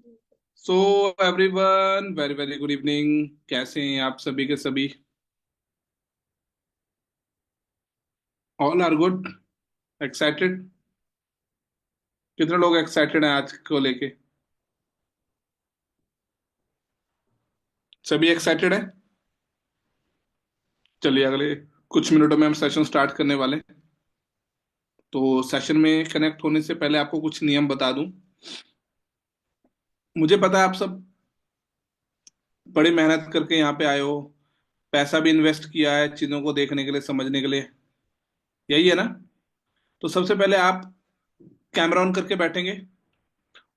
सो everyone, very very good evening. कैसे हैं आप सभी के सभी? All are good. एक्साइटेड? कितने लोग एक्साइटेड हैं आज को लेके? सभी एक्साइटेड हैं? चलिए, अगले कुछ मिनटों में हम सेशन स्टार्ट करने वाले हैं। तो सेशन में कनेक्ट होने से पहले आपको कुछ नियम बता दूं। मुझे पता है आप सब बड़ी मेहनत करके यहाँ पे आए हो, पैसा भी इन्वेस्ट किया है चीजों को देखने के लिए, समझने के लिए। यही है ना? तो सबसे पहले आप कैमरा ऑन करके बैठेंगे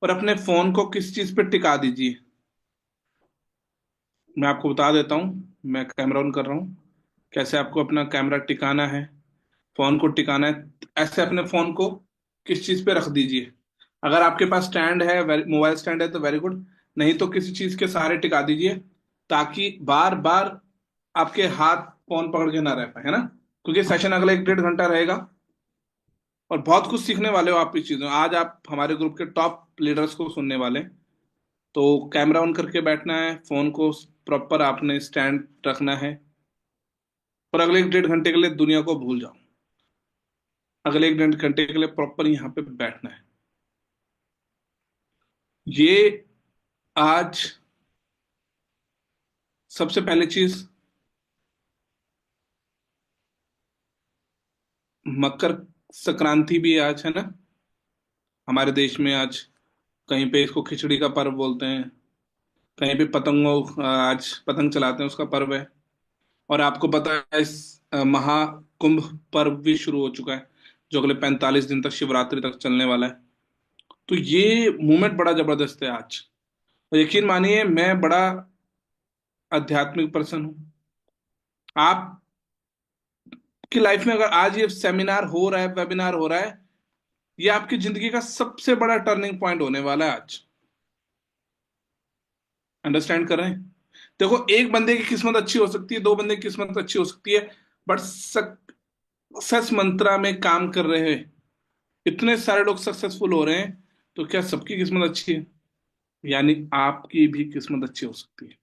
और अपने फोन को किस चीज पे टिका दीजिए। मैं आपको बता देता हूँ, मैं कैमरा ऑन कर रहा हूँ। कैसे आपको अपना कैमरा टिकाना है, फोन को टिकाना है। ऐसे अपने फोन को किस चीज पे रख दीजिए। अगर आपके पास स्टैंड है, मोबाइल स्टैंड है तो वेरी गुड। नहीं तो किसी चीज के सहारे टिका दीजिए, ताकि बार बार आपके हाथ फोन पकड़ के ना रह पाए, है ना? क्योंकि सेशन अगला 1 डेढ़ घंटा रहेगा और बहुत कुछ सीखने वाले हो आप इस चीजों। आज आप हमारे ग्रुप के टॉप लीडर्स को सुनने वाले हैं। तो कैमरा ऑन करके बैठना है, फोन को प्रॉपर आपने स्टैंड रखना है और अगले 1 डेढ़ घंटे के लिए दुनिया को भूल जाओ। अगले 1 डेढ़ घंटे के लिए प्रॉपर यहाँ पे बैठना है। ये आज सबसे पहली चीज, मकर संक्रांति भी आज है ना हमारे देश में। आज कहीं पे इसको खिचड़ी का पर्व बोलते हैं, कहीं पे पतंगों आज पतंग चलाते हैं, उसका पर्व है। और आपको पता है इस महाकुंभ पर्व भी शुरू हो चुका है, जो अगले 45 दिन तक, शिवरात्रि तक चलने वाला है। तो ये मूवमेंट बड़ा जबरदस्त है आज। और यकीन मानिए, मैं बड़ा आध्यात्मिक पर्सन हूँ। आपकी लाइफ में अगर आज ये सेमिनार हो रहा है, वेबिनार हो रहा है, ये आपकी जिंदगी का सबसे बड़ा टर्निंग पॉइंट होने वाला है आज। अंडरस्टैंड कर रहे हैं? देखो, एक बंदे की किस्मत अच्छी हो सकती है, दो बंदे की किस्मत अच्छी हो सकती है, बट सक्सेस मंत्रा में काम कर रहे हैं इतने सारे लोग सक्सेसफुल हो रहे हैं। तो क्या सबकी किस्मत अच्छी है? यानी आपकी भी किस्मत अच्छी हो सकती है।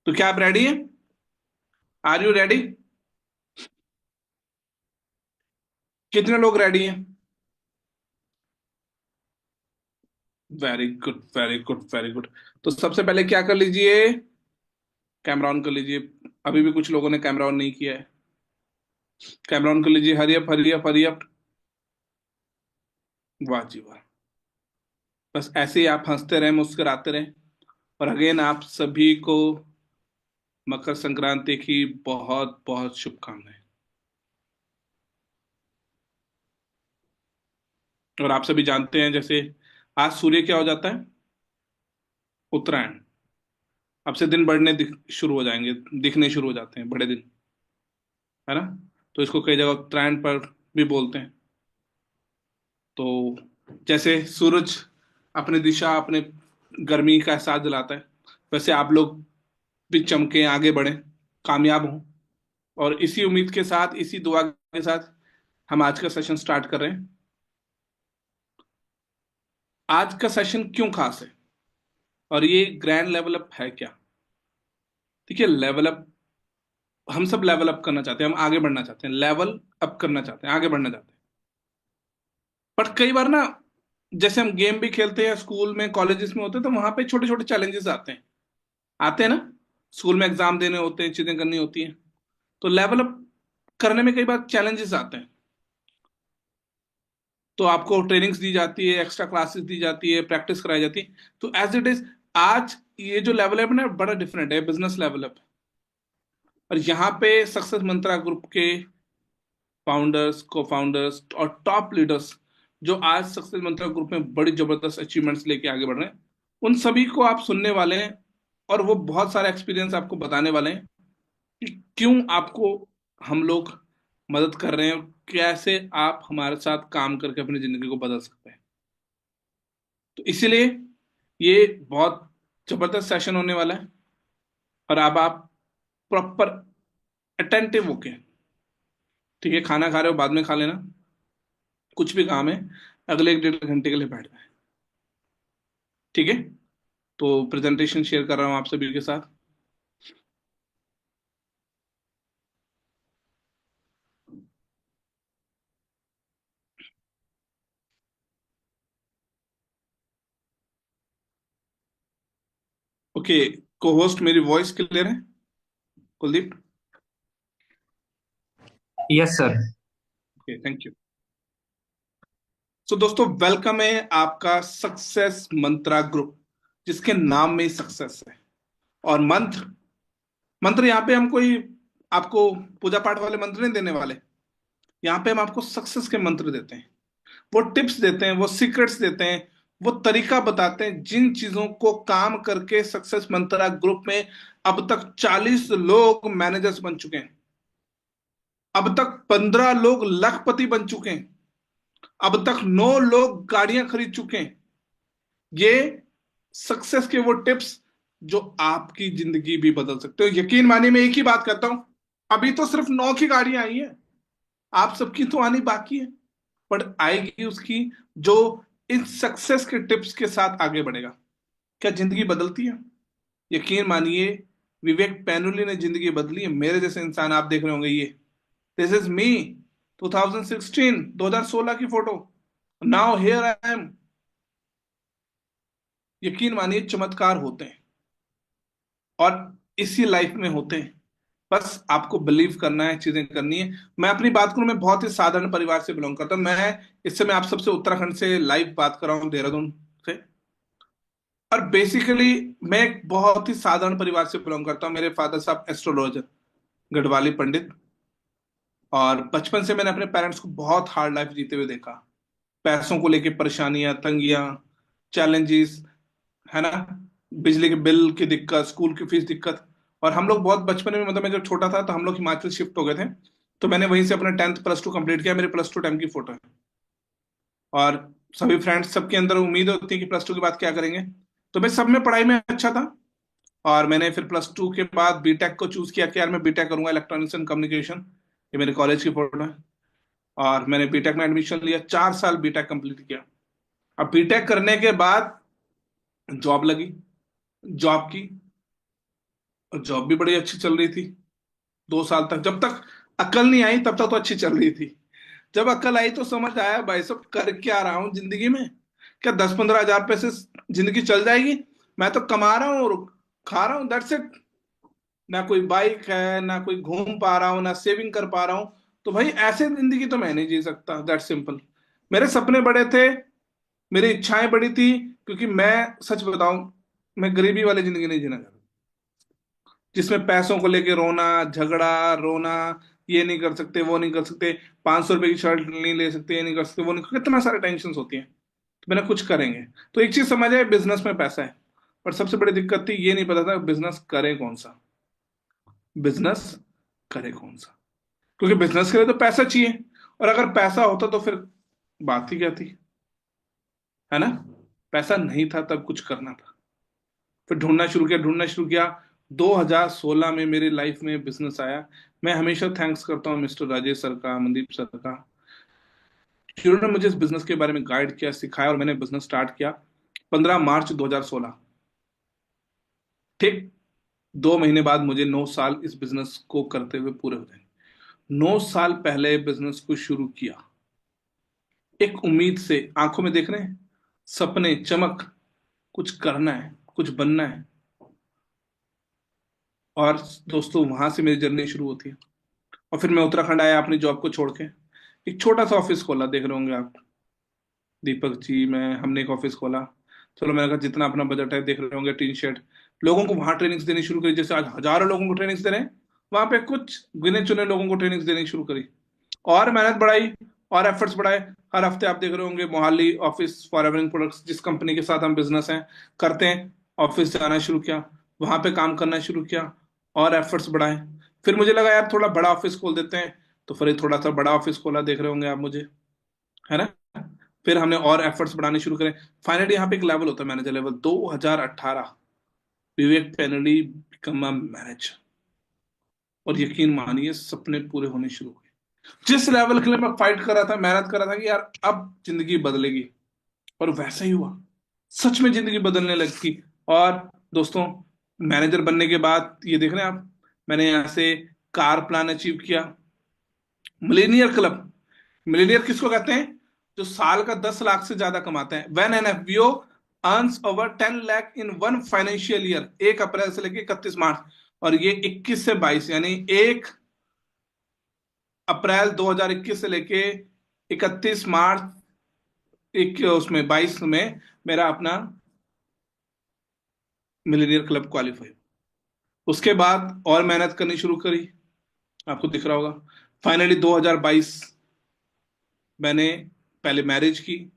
तो क्या आप रेडी हैं? Are you ready? कितने लोग रेडी हैं? Very good, very good, very good. तो सबसे पहले क्या कर लीजिए, कैमरा ऑन कर लीजिए। अभी भी कुछ लोगों ने कैमरा ऑन नहीं किया है। कैमरा ऑन कर लीजिए। Hurry up, hurry up, hurry up. वाह जी वाह। बस ऐसे ही आप हंसते रहें, मुस्कुराते रहें। और अगेन आप सभी को मकर संक्रांति की बहुत बहुत शुभकामनाएं। और आप सभी जानते हैं, जैसे आज सूर्य क्या हो जाता है? उत्तरायण। अब से दिन बढ़ने शुरू हो जाएंगे, दिखने शुरू हो जाते हैं बड़े दिन, है ना? तो इसको कई जगह उत्तरायण पर भी बोलते हैं। तो जैसे सूरज अपनी दिशा, अपने गर्मी का एहसास दिलाता है, वैसे आप लोग भी चमके, आगे बढ़ें, कामयाब हों। और इसी उम्मीद के साथ, इसी दुआ के साथ हम आज का सेशन स्टार्ट कर रहे हैं। आज का सेशन क्यों खास है और ये ग्रैंड लेवल अप है क्या? देखिए, लेवल अप, हम सब लेवल अप करना चाहते हैं, हम आगे बढ़ना चाहते हैं, लेवल अप करना चाहते हैं, आगे बढ़ना चाहते हैं। बट कई बार ना, जैसे हम गेम भी खेलते हैं, स्कूल में, कॉलेजेस में होते हैं, तो वहां पे छोटे छोटे चैलेंजेस आते हैं ना। स्कूल में एग्जाम देने होते हैं, चीजें करनी होती हैं। तो लेवल अप करने में कई बार चैलेंजेस आते हैं। तो आपको ट्रेनिंग्स दी जाती है, एक्स्ट्रा क्लासेस दी जाती है, प्रैक्टिस कराई जाती है। तो एज इट इज, आज ये जो लेवल अप ना, बड़ा डिफरेंट है, बिजनेस लेवल अप। और यहाँ पे सक्सेस मंत्रा ग्रुप के फाउंडर्स, को फाउंडर्स और टॉप लीडर्स, जो आज सक्सेस मंत्रा ग्रुप में बड़ी जबरदस्त अचीवमेंट्स लेके आगे बढ़ रहे हैं, उन सभी को आप सुनने वाले हैं। और वो बहुत सारा एक्सपीरियंस आपको बताने वाले हैं कि क्यों आपको हम लोग मदद कर रहे हैं, कैसे आप हमारे साथ काम करके अपनी जिंदगी को बदल सकते हैं। तो इसीलिए ये बहुत जबरदस्त सेशन होने वाला है। और अब आप प्रॉपर अटेंटिव होके, ठीक है, खाना खा रहे हो बाद में खा लेना, कुछ भी काम है, अगले 1 डेढ़ घंटे के लिए बैठ जाए। ठीक है? तो प्रेजेंटेशन शेयर कर रहा हूं आप सभी के साथ। ओके, को होस्ट मेरी वॉइस क्लियर है Kuldeep? Yes sir. Okay, thank you. So दोस्तों, वेलकम है आपका सक्सेस मंत्रा ग्रुप, जिसके नाम में ही सक्सेस है। और मंत्र मंत्र यहाँ पे हम कोई आपको पूजा पाठ वाले मंत्र नहीं देने वाले। यहाँ पे हम आपको सक्सेस के मंत्र देते हैं, वो टिप्स देते हैं, वो सीक्रेट्स देते हैं, वो तरीका बताते हैं जिन चीजों को काम करके सक्सेस मंत्रा ग्रुप में अब तक 40 लोग मैनेजर्स बन चुके हैं। अब तक 15 लोग लखपति बन चुके हैं। अब तक 9 लोग गाड़ियां खरीद चुके हैं। ये सक्सेस के वो टिप्स जो आपकी जिंदगी भी बदल सकते हो। यकीन मानिए, मैं एक ही बात करता हूं, अभी तो सिर्फ 9 की गाड़ियां आई हैं, आप सबकी तो आनी बाकी है। पर आएगी उसकी जो इन सक्सेस के टिप्स के साथ आगे बढ़ेगा। क्या जिंदगी बदलती है? यकीन मानिए, विवेक पैनुली ने जिंदगी बदली है। मेरे जैसे इंसान आप देख रहे होंगे, ये दिस इज मी, 2016 2016 की photo. Now here I am. यकीन मानिए, चमत्कार होते हैं और इसी लाइफ में होते हैं। बस आपको बिलीव करना है, चीजें करनी है। मैं अपनी बात करूं, मैं बहुत ही साधारण परिवार से बिलोंग करता हूं। मैं आप सबसे उत्तराखंड से लाइव बात कर रहा हूं, देहरादून से। और बेसिकली मैं एक बहुत ही साधारण परिवार से बिलोंग करता हूं। मेरे फादर साहब एस्ट्रोलॉजर, गढ़वाली पंडित। और बचपन से मैंने अपने पेरेंट्स को बहुत हार्ड लाइफ जीते हुए देखा। पैसों को लेके परेशानियां, तंगियां, चैलेंजेस, है ना, बिजली के बिल की दिक्कत, स्कूल की फीस दिक्कत। और हम लोग बहुत बचपन में, मतलब मैं जब छोटा था तो हम लोग हिमाचल शिफ्ट हो गए थे। तो मैंने वहीं से अपना 10th प्लस टू कंप्लीट किया। मेरे प्लस टू टाइम की फोटो है। और सभी फ्रेंड्स, सबके अंदर उम्मीद होती है कि प्लस टू के बाद क्या करेंगे। तो मैं सब में पढ़ाई में अच्छा था। और मैंने फिर प्लस टू के बाद बीटेक को चूज किया कि यार मैं बीटेक करूंगा, इलेक्ट्रॉनिक्स एंड कम्युनिकेशन। ये मेरे कॉलेज की फोटो है। और मैंने बीटेक में एडमिशन लिया, 4 साल बीटेक कंप्लीट किया। अब बीटेक करने के बाद जॉब लगी, जॉब की। और जॉब भी बड़ी अच्छी चल रही थी 2 साल तक। जब तक अकल नहीं आई तब तक तो अच्छी चल रही थी। जब अकल आई तो समझ आया, भाई सब कर क्या रहा हूं जिंदगी में। क्या 10-15 हजार पैसे जिंदगी चल जाएगी? मैं तो कमा रहा हूँ और खा रहा हूँ, दैट्स इट। ना कोई बाइक है, ना कोई घूम पा रहा हूँ, ना सेविंग कर पा रहा हूँ। तो भाई ऐसे जिंदगी तो मैं नहीं जी सकता, दैट सिंपल। मेरे सपने बड़े थे, मेरी इच्छाएं बड़ी थी। क्योंकि मैं सच बताऊं, मैं गरीबी वाली जिंदगी नहीं जीना चाहता, जिसमें पैसों को लेके रोना, झगड़ा, रोना, ये नहीं कर सकते, वो नहीं कर सकते, 500 रुपए की शर्ट नहीं ले सकते, ये नहीं कर सकते, वो नहीं, कितना सारे टेंशन होती हैं। तो मैंने कुछ करेंगे। तो एक चीज समझ आए, बिजनेस में पैसा है। पर सबसे बड़ी दिक्कत थी, ये नहीं पता था बिजनेस करे कौन सा। बिजनेस करे कौन सा, क्योंकि बिजनेस के लिए तो पैसा चाहिए। और अगर पैसा होता तो फिर बात ही क्या थी, है ना। पैसा नहीं था तब कुछ करना था। फिर ढूंढना शुरू किया। 2016 में मेरी लाइफ में बिजनेस आया। मैं हमेशा थैंक्स करता हूँ मिस्टर राजेश सर का, मनदीप सर का, जिन्होंने मुझे इस बिजनेस के बारे में गाइड किया, सिखाया, और मैंने बिजनेस स्टार्ट किया 15 मार्च 2016। ठीक 2 महीने बाद मुझे 9 साल इस बिजनेस को करते हुए पूरे हो जाएंगे। 9 साल पहले बिजनेस को शुरू किया, एक उम्मीद से, आंखों में देख रहे हैं सपने, चमक, कुछ करना है, कुछ बनना है। और दोस्तों, वहां से मेरी जर्नी शुरू होती है। और फिर मैं उत्तराखंड आया अपनी जॉब को छोड़ के। एक छोटा सा ऑफिस खोला, देख रहे होंगे आप, दीपक जी, मैं, हमने एक ऑफिस खोला। चलो, मैंने कहा जितना अपना बजट है, देख रहे होंगे, टीन शेड। लोगों को वहां ट्रेनिंग्स देनी शुरू करी, जैसे आज हजारों लोगों को ट्रेनिंग्स दे रहे हैं, वहां पे कुछ गिने चुने लोगों को ट्रेनिंग्स देनी शुरू करी। और मेहनत बढ़ाई, और एफर्ट्स बढ़ाए। हर हफ्ते आप देख रहे होंगे मोहाली ऑफिस फॉर एवरिंग प्रोडक्ट्स, जिस कंपनी के साथ हम बिजनेस हैं, करते हैं, ऑफिस जाना शुरू किया, वहां पे काम करना शुरू किया, और एफर्ट्स बढ़ाए। फिर मुझे लगा यार थोड़ा बड़ा ऑफिस खोल देते हैं। तो फिर थोड़ा सा बड़ा ऑफिस खोला, देख रहे होंगे आप मुझे, है ना। फिर हमने और एफर्ट्स बढ़ाने शुरू करे। फाइनली यहाँ पे एक लेवल होता है, manager level. 2018 Vivek finally become a manager. और यकीन मानिए, सपने पूरे होने शुरू हुए। जिस लेवल के लिए मैं फाइट कर रहा था, मेहनत कर रहा था कि यार अब जिंदगी बदलेगी, और वैसा ही हुआ। सच में जिंदगी बदलने लगी। और दोस्तों, मैनेजर बनने के बाद ये देख रहे हैं आप, मैंने यहाँ से कार प्लान अचीव किया। मिलेनियर क्लब, मिलेनियर किसको कहते हैं? जो साल का 10 लाख से ज्यादा कमाते हैं। When an FBO earns over 10 lakh in one financial year, 1 अप्रैल से लेकर 31 मार्च, और ये 21 से 22, यानी 1 अप्रैल 2021 से लेके 31 मार्च एक उसमें 22 में मेरा अपना मिलेनियर क्लब क्वालिफाई। उसके बाद और मेहनत करनी शुरू करी, आपको दिख रहा होगा। फाइनली 2022 मैंने पहले मैरिज की,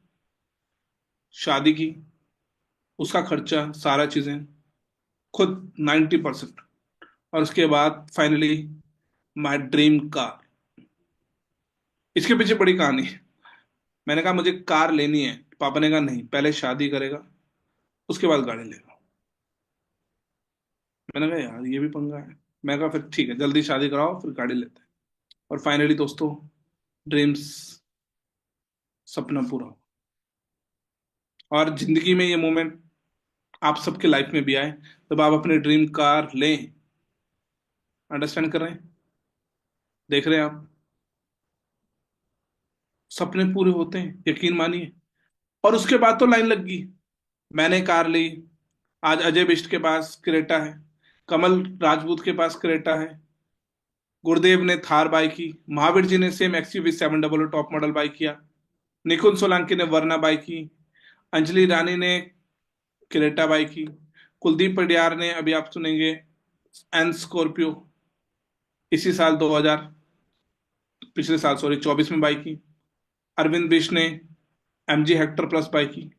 शादी की, उसका खर्चा सारा चीजें खुद 90%। और उसके बाद फाइनली माई ड्रीम कार। इसके पीछे बड़ी कहानी है। मैंने कहा मुझे कार लेनी है, पापा ने कहा नहीं, पहले शादी करेगा उसके बाद गाड़ी लेगा। मैंने कहा यार ये भी पंगा है। मैं कहा फिर ठीक है, जल्दी शादी कराओ फिर गाड़ी लेते हैं। और फाइनली दोस्तों, ड्रीम्स, सपना पूरा हो। और जिंदगी में ये मोमेंट आप सबके लाइफ में भी आए जब आप अपने ड्रीम कार लें। अंडरस्टैंड कर रहे हैं? देख रहे हैं आप? सपने पूरे होते हैं, यकीन मानिए। और उसके बाद तो लाइन लग गई। मैंने कार ली, आज अजय बिष्ट के पास क्रेटा है, कमल राजपूत के पास क्रेटा है, गुरुदेव ने थार बाई की, महावीर जी ने same XUV 700 top model by किया, निकुंज सोलंकी ने वरना बाई की, अंजलि रानी ने क्रेटा बाई की, कुलदीप पडियार ने, अभी आप सुनेंगे, एन स्कॉर्पियो इसी साल 2000, पिछले साल सॉरी 24 में बाई की, अरविंद बिष्ट ने एमजी हेक्टर प्लस बाई की।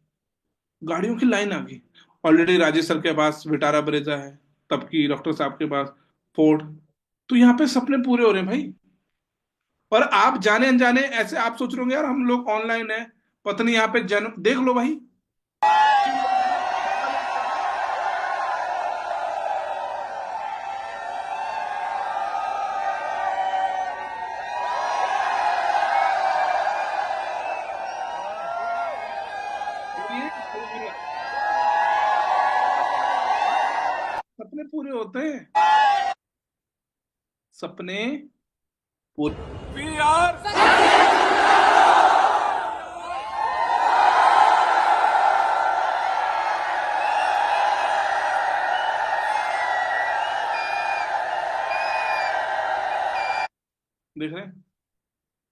गाड़ियों की लाइन आ गई। ऑलरेडी राजेश सर के पास विटारा ब्रेजा है, तब की डॉक्टर साहब के पास फोर्ड। तो यहाँ पे सपने पूरे हो रहे हैं भाई। और आप जाने अनजाने ऐसे आप सोच रहे होंगे यार हम लोग ऑनलाइन है, पता नहीं यहाँ पे जन्म देख लो भाई। ये सपने पूरे होते हैं, सपने पूरे। We are देख रहे हैं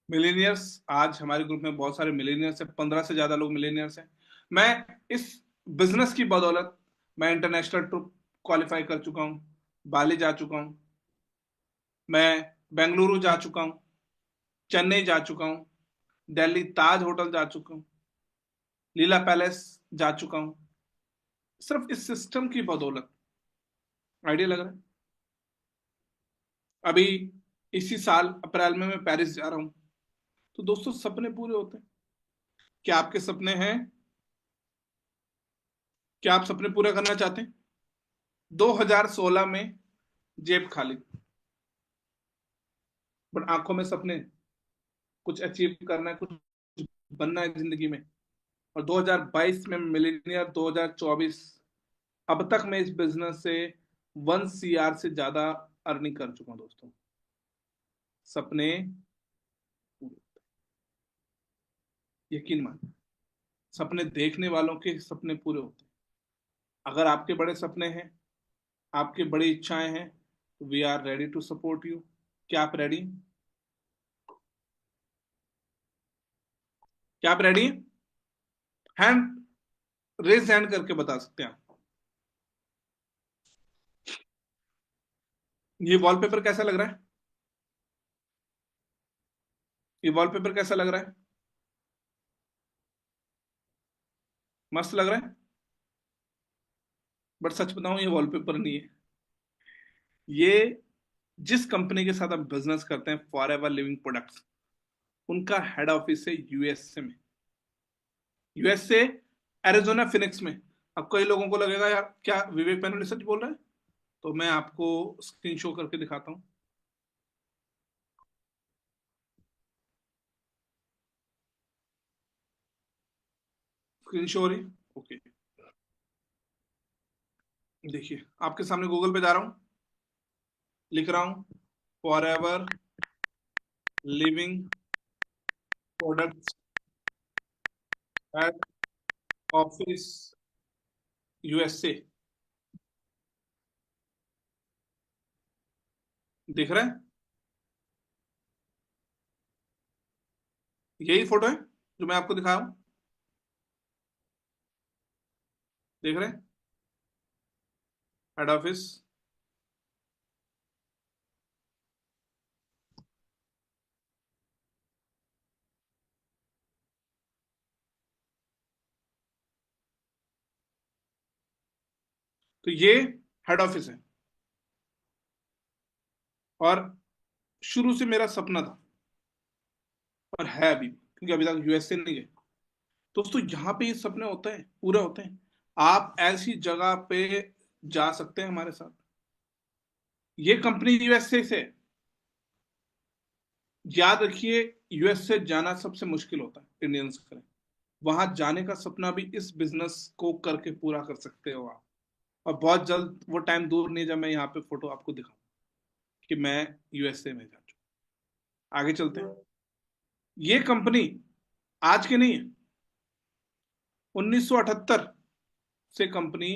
मिलेनियर्स, आज हमारे ग्रुप में बहुत सारे मिलेनियर्स हैं, 15 से ज्यादा लोग मिलेनियर्स हैं। मैं इस बिजनेस की बदौलत मैं इंटरनेशनल ट्रिप क्वालिफाई कर चुका हूँ, बाली जा चुका हूँ, मैं बेंगलुरु जा चुका हूँ, चेन्नई जा चुका हूँ, दिल्ली ताज होटल जा चुका हूँ, लीला पैलेस जा चुका हूँ, सिर्फ इस सिस्टम की बदौलत। आइडिया लग रहा है? अभी इसी साल अप्रैल में मैं पेरिस जा रहा हूँ। तो दोस्तों सपने पूरे होते हैं। क्या आपके सपने हैं? क्या आप सपने पूरे करना चाहते हैं? 2016 में जेब खाली, बट आंखों में सपने, कुछ अचीव करना है, कुछ बनना है जिंदगी में। और 2022 में मिलीनियर, 2024 अब तक मैं इस बिजनेस से 1 CR से ज्यादा अर्निंग कर चुका हूं दोस्तों। सपने पूरे, यकीन मान, सपने देखने वालों के सपने पूरे होते हैं। अगर आपके बड़े सपने हैं, आपकी बड़ी इच्छाएं हैं, तो we are ready to support you. क्या आप रेडी? क्या आप रेडी? हैंड रेज हैंड करके बता सकते हैं आप। ये वॉलपेपर कैसा लग रहा है? ये वॉलपेपर कैसा लग रहा है? मस्त लग रहा है। बट सच बताऊं, ये वॉलपेपर नहीं है। ये जिस कंपनी के साथ आप बिजनेस करते हैं, फॉर एवर लिविंग प्रोडक्ट्स, उनका हेड ऑफिस है यूएसए में। यूएसए, एरिजोना फिनिक्स में। अब कई लोगों को लगेगा यार क्या विवेक मैनुअल सच बोल रहा है? तो मैं आपको स्क्रीन शो करके दिखाता हूँ। स्क्रीन शो हो रही? ओके। देखिए आपके सामने गूगल पे जा रहा हूं, लिख रहा हूं for ever living products at office USA. दिख रहा है? यही फोटो है जो मैं आपको दिखा रहा हूं। देख रहे हैं? Head office. तो ये हेड ऑफिस है। और शुरू से मेरा सपना था, और है अभी, क्योंकि अभी तक यूएसए नहीं गए। दोस्तों यहाँ पे ये सपने होते हैं, पूरे होते हैं। आप ऐसी जगह पे जा सकते हैं हमारे साथ। ये कंपनी यूएसए से है। याद रखिए, यूएसए जाना सबसे मुश्किल होता है इंडियंस का। वहां जाने का सपना भी इस बिजनेस को करके पूरा कर सकते हो आप। और बहुत जल्द वो टाइम दूर नहीं जब मैं यहाँ पे फोटो आपको दिखाऊं कि मैं यूएसए में जा चुका। आगे चलते हैं। ये कंपनी आज की नहीं है, 1978 से कंपनी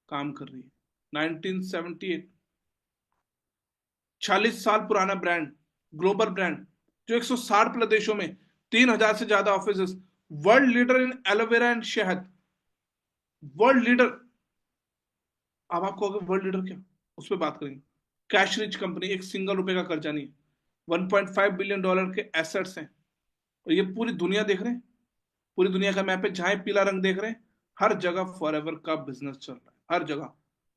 काम कर रही है। 1978। 40 साल पुराना ब्रांड, ग्लोबल ब्रांड, जो 160 प्लस देशों में, 3,000 से ज्यादा office, world leader in aloe vera and शहद। World leader. अब आपको अगर वर्ल्ड लीडर क्या, उस पर बात करेंगे। कैश रिच कंपनी, एक सिंगल रुपए का कर्जा नहीं है। $1.5 बिलियन के एसेट्स हैं। और ये पूरी दुनिया देख रहे हैं, पूरी दुनिया का मैप है, जहां पीला रंग देख रहे हैं, हर जगह फॉरएवर का बिजनेस चल रहा है, हर जगह।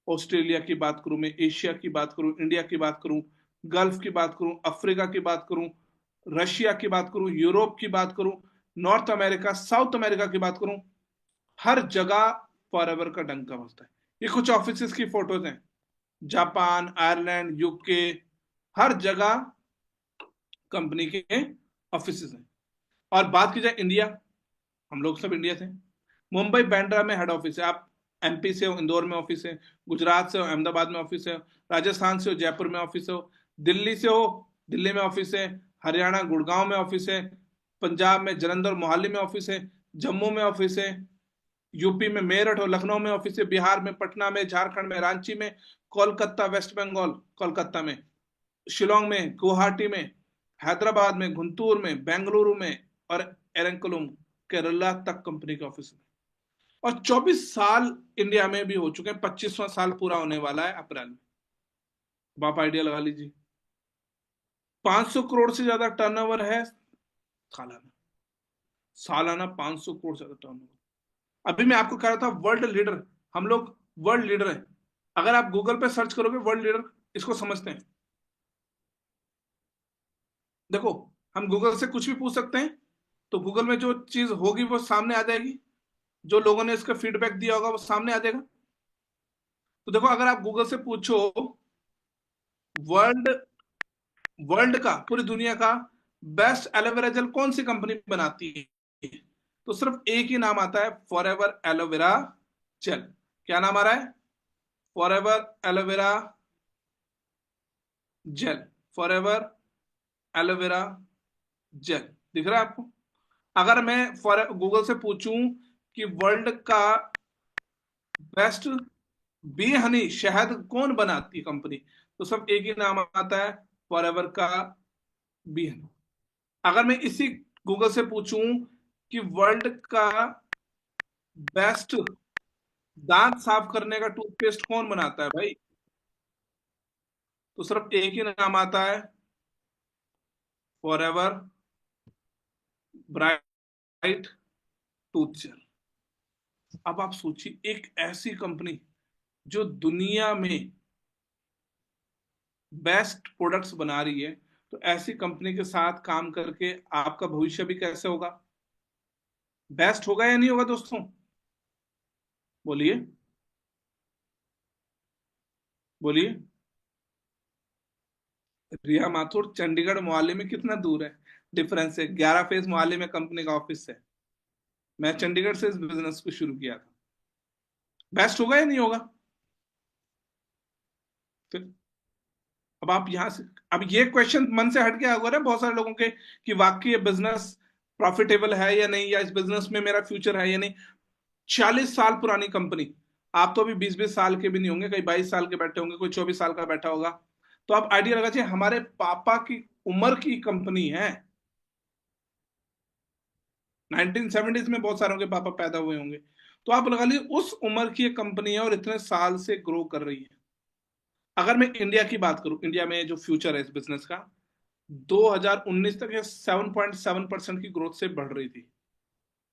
ऑस्ट्रेलिया की बात करूं मैं, एशिया की बात करूं, इंडिया की बात करूं, गल्फ की बात करूं, अफ्रीका की बात करूं, रशिया की बात करूं, यूरोप की बात करूं, नॉर्थ अमेरिका, साउथ अमेरिका की बात करूं, हर जगह फॉरएवर का डंका बजता है। ये कुछ ऑफिस की फोटोज हैं। जापान, आयरलैंड, यूके, हर जगह कंपनी के ऑफिस हैं। और बात की जाए इंडिया, हम लोग सब इंडिया से। मुंबई बांद्रा में हेड ऑफिस है। आप एमपी से हो, इंदौर में ऑफिस है। गुजरात से हो, अहमदाबाद में ऑफिस है। राजस्थान से हो, जयपुर में ऑफिस हो। दिल्ली से हो, दिल्ली में ऑफिस है। हरियाणा गुड़गांव में ऑफिस है। पंजाब में जलंधर मोहाली में ऑफिस है। जम्मू में ऑफिस है। यूपी में मेरठ और लखनऊ में ऑफिस है। बिहार में पटना में, झारखंड में रांची में, कोलकाता वेस्ट बंगाल कोलकाता में, शिलोंग में, गुवाहाटी में, हैदराबाद में, गुंटूर में, बेंगलुरु में, और एरंकुलम केरला तक कंपनी के ऑफिस में। और 24 साल इंडिया में भी हो चुके हैं, 25वां साल पूरा होने वाला है अप्रैल में। अब आप आइडिया लगा लीजिए। 500 करोड़ से ज्यादा टर्नओवर है सालाना। सालाना 500 करोड़ से ज्यादा टर्नओवर। अभी मैं आपको कह रहा था वर्ल्ड लीडर, हम लोग वर्ल्ड लीडर हैं। अगर आप गूगल पे सर्च करोगे वर्ल्ड लीडर, इसको समझते हैं। देखो, हम गूगल से कुछ भी पूछ सकते हैं, तो गूगल में जो चीज होगी वो सामने आ जाएगी। जो लोगों ने इसका फीडबैक दिया होगा वो सामने आ जाएगा। तो देखो, अगर आप गूगल से पूछो वर्ल्ड वर्ल्ड का, पूरी दुनिया का बेस्ट एलोवेरा जेल कौन सी कंपनी बनाती है, तो सिर्फ एक ही नाम आता है, फॉरएवर एलोवेरा जेल। क्या नाम आ रहा है? Forever aloe vera gel. Forever aloe vera gel. दिख रहा है आपको? अगर मैं फॉर गूगल से पूछूं कि वर्ल्ड का बेस्ट बी हनी, शहद कौन बनाती है कंपनी, तो सब एक ही नाम आता है, फॉरएवर का बी हनी। अगर मैं इसी गूगल से पूछूं कि वर्ल्ड का बेस्ट दांत साफ करने का टूथपेस्ट कौन बनाता है भाई, तो सिर्फ एक ही नाम आता है, फॉरएवर ब्राइट टूथ जेल। अब आप सोचिए, एक ऐसी कंपनी जो दुनिया में बेस्ट प्रोडक्ट्स बना रही है, तो ऐसी कंपनी के साथ काम करके आपका भविष्य भी कैसे होगा? बेस्ट होगा या नहीं होगा दोस्तों? बोलिए, बोलिए। रिया माथुर चंडीगढ़ मोहाली में कितना दूर है? डिफरेंस है, 11 फेज मोहाली में कंपनी का ऑफिस है। मैं चंडीगढ़ से इस बिजनेस को शुरू किया था। बेस्ट होगा या नहीं होगा? फिर अब आप यहां से, अब ये क्वेश्चन मन से हट गया होगा ना बहुत सारे लोगों के कि वाकई ये बिजनेस प्रॉफिटेबल है या नहीं, या इस बिजनेस में मेरा फ्यूचर है या नहीं। 40 साल पुरानी कंपनी, आप तो अभी 20-20 साल के भी नहीं होंगे, कई 22 साल के बैठे होंगे, कोई 24 साल का बैठा होगा। तो आप आइडिया लगा चाहिए हमारे पापा की उम्र की कंपनी है। 1970s में बहुत सारों के पापा पैदा हुए होंगे। तो आप लगा लीजिए उस उम्र की एक कंपनी है और इतने साल से ग्रो कर रही है। अगर मैं इंडिया की बात करूं, इंडिया में जो फ्यूचर है इस बिजनेस का, 2019 तक ये 7.7% की ग्रोथ से बढ़ रही थी।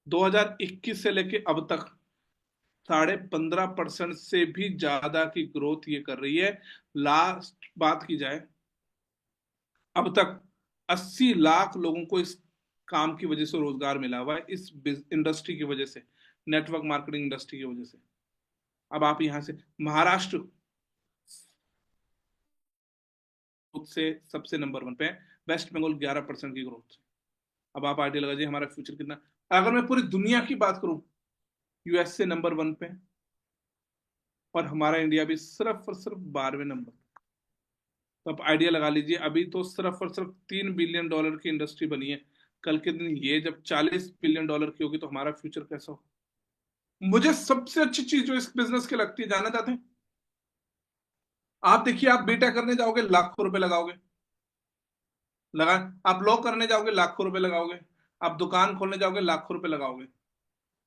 2021 से लेके अब तक 15.5% से भी ज्यादा की ग्रोथ ये कर रही है। लास्ट बात की जाए, अब तक 80 लाख लोगों को इस काम की वजह से रोजगार मिला हुआ है, इस इंडस्ट्री की वजह से, नेटवर्क मार्केटिंग इंडस्ट्री की वजह से। अब आप यहां से महाराष्ट्र से सबसे नंबर 1 पे है, वेस्ट बंगाल 11% की ग्रोथ। अब आप आइडिया लगा दीजिए हमारा फ्यूचर कितना। अगर मैं पूरी दुनिया की बात करूं, यूएसए नंबर 1 पे है, और हमारा इंडिया भी सिर्फ और सिर्फ 12वें नंबर। तो आप आइडिया लगा लीजिए, अभी तो सिर्फ और सिर्फ $3 बिलियन की इंडस्ट्री बनी है। कल के दिन ये जब $40 बिलियन की होगी तो हमारा फ्यूचर कैसा हो। मुझे सबसे अच्छी चीज जो इस बिजनेस की लगती है जानना चाहते हैं? आप देखिए, आप बीटेक करने जाओगे लाखों रुपए लगाओगे, लगा। आप लॉ करने जाओगे लाखों रुपए लगाओगे, आप दुकान खोलने जाओगे लाखों रुपए लगाओगे,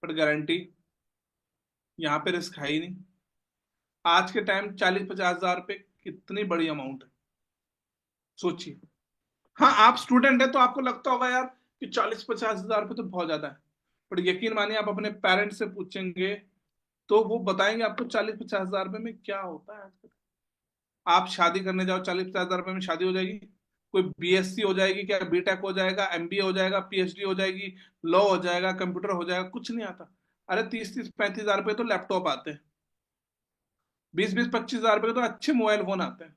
बट गारंटी, यहाँ पे रिस्क है ही नहीं। आज के टाइम 40-50 हजार रुपए कितनी बड़ी अमाउंट है, सोचिए। हाँ, आप स्टूडेंट है तो आपको लगता होगा यार कि 40-50 हजार रुपये तो बहुत ज्यादा है, बट यकीन मानिए आप अपने पेरेंट्स से पूछेंगे तो वो बताएंगे आपको 40-50 हजार रुपये में क्या होता है आजकल। आप शादी करने जाओ, 40-50 हजार रुपये में शादी हो जाएगी? कोई बीएससी हो जाएगी क्या, बीटेक हो जाएगा, एमबीए हो जाएगा, पीएचडी हो जाएगी, लॉ हो जाएगा, कंप्यूटर हो जाएगा? कुछ नहीं आता। अरे 30-35 हजार रुपये तो लैपटॉप आते हैं, 20-25 हजार रुपये तो अच्छे मोबाइल फोन आते हैं।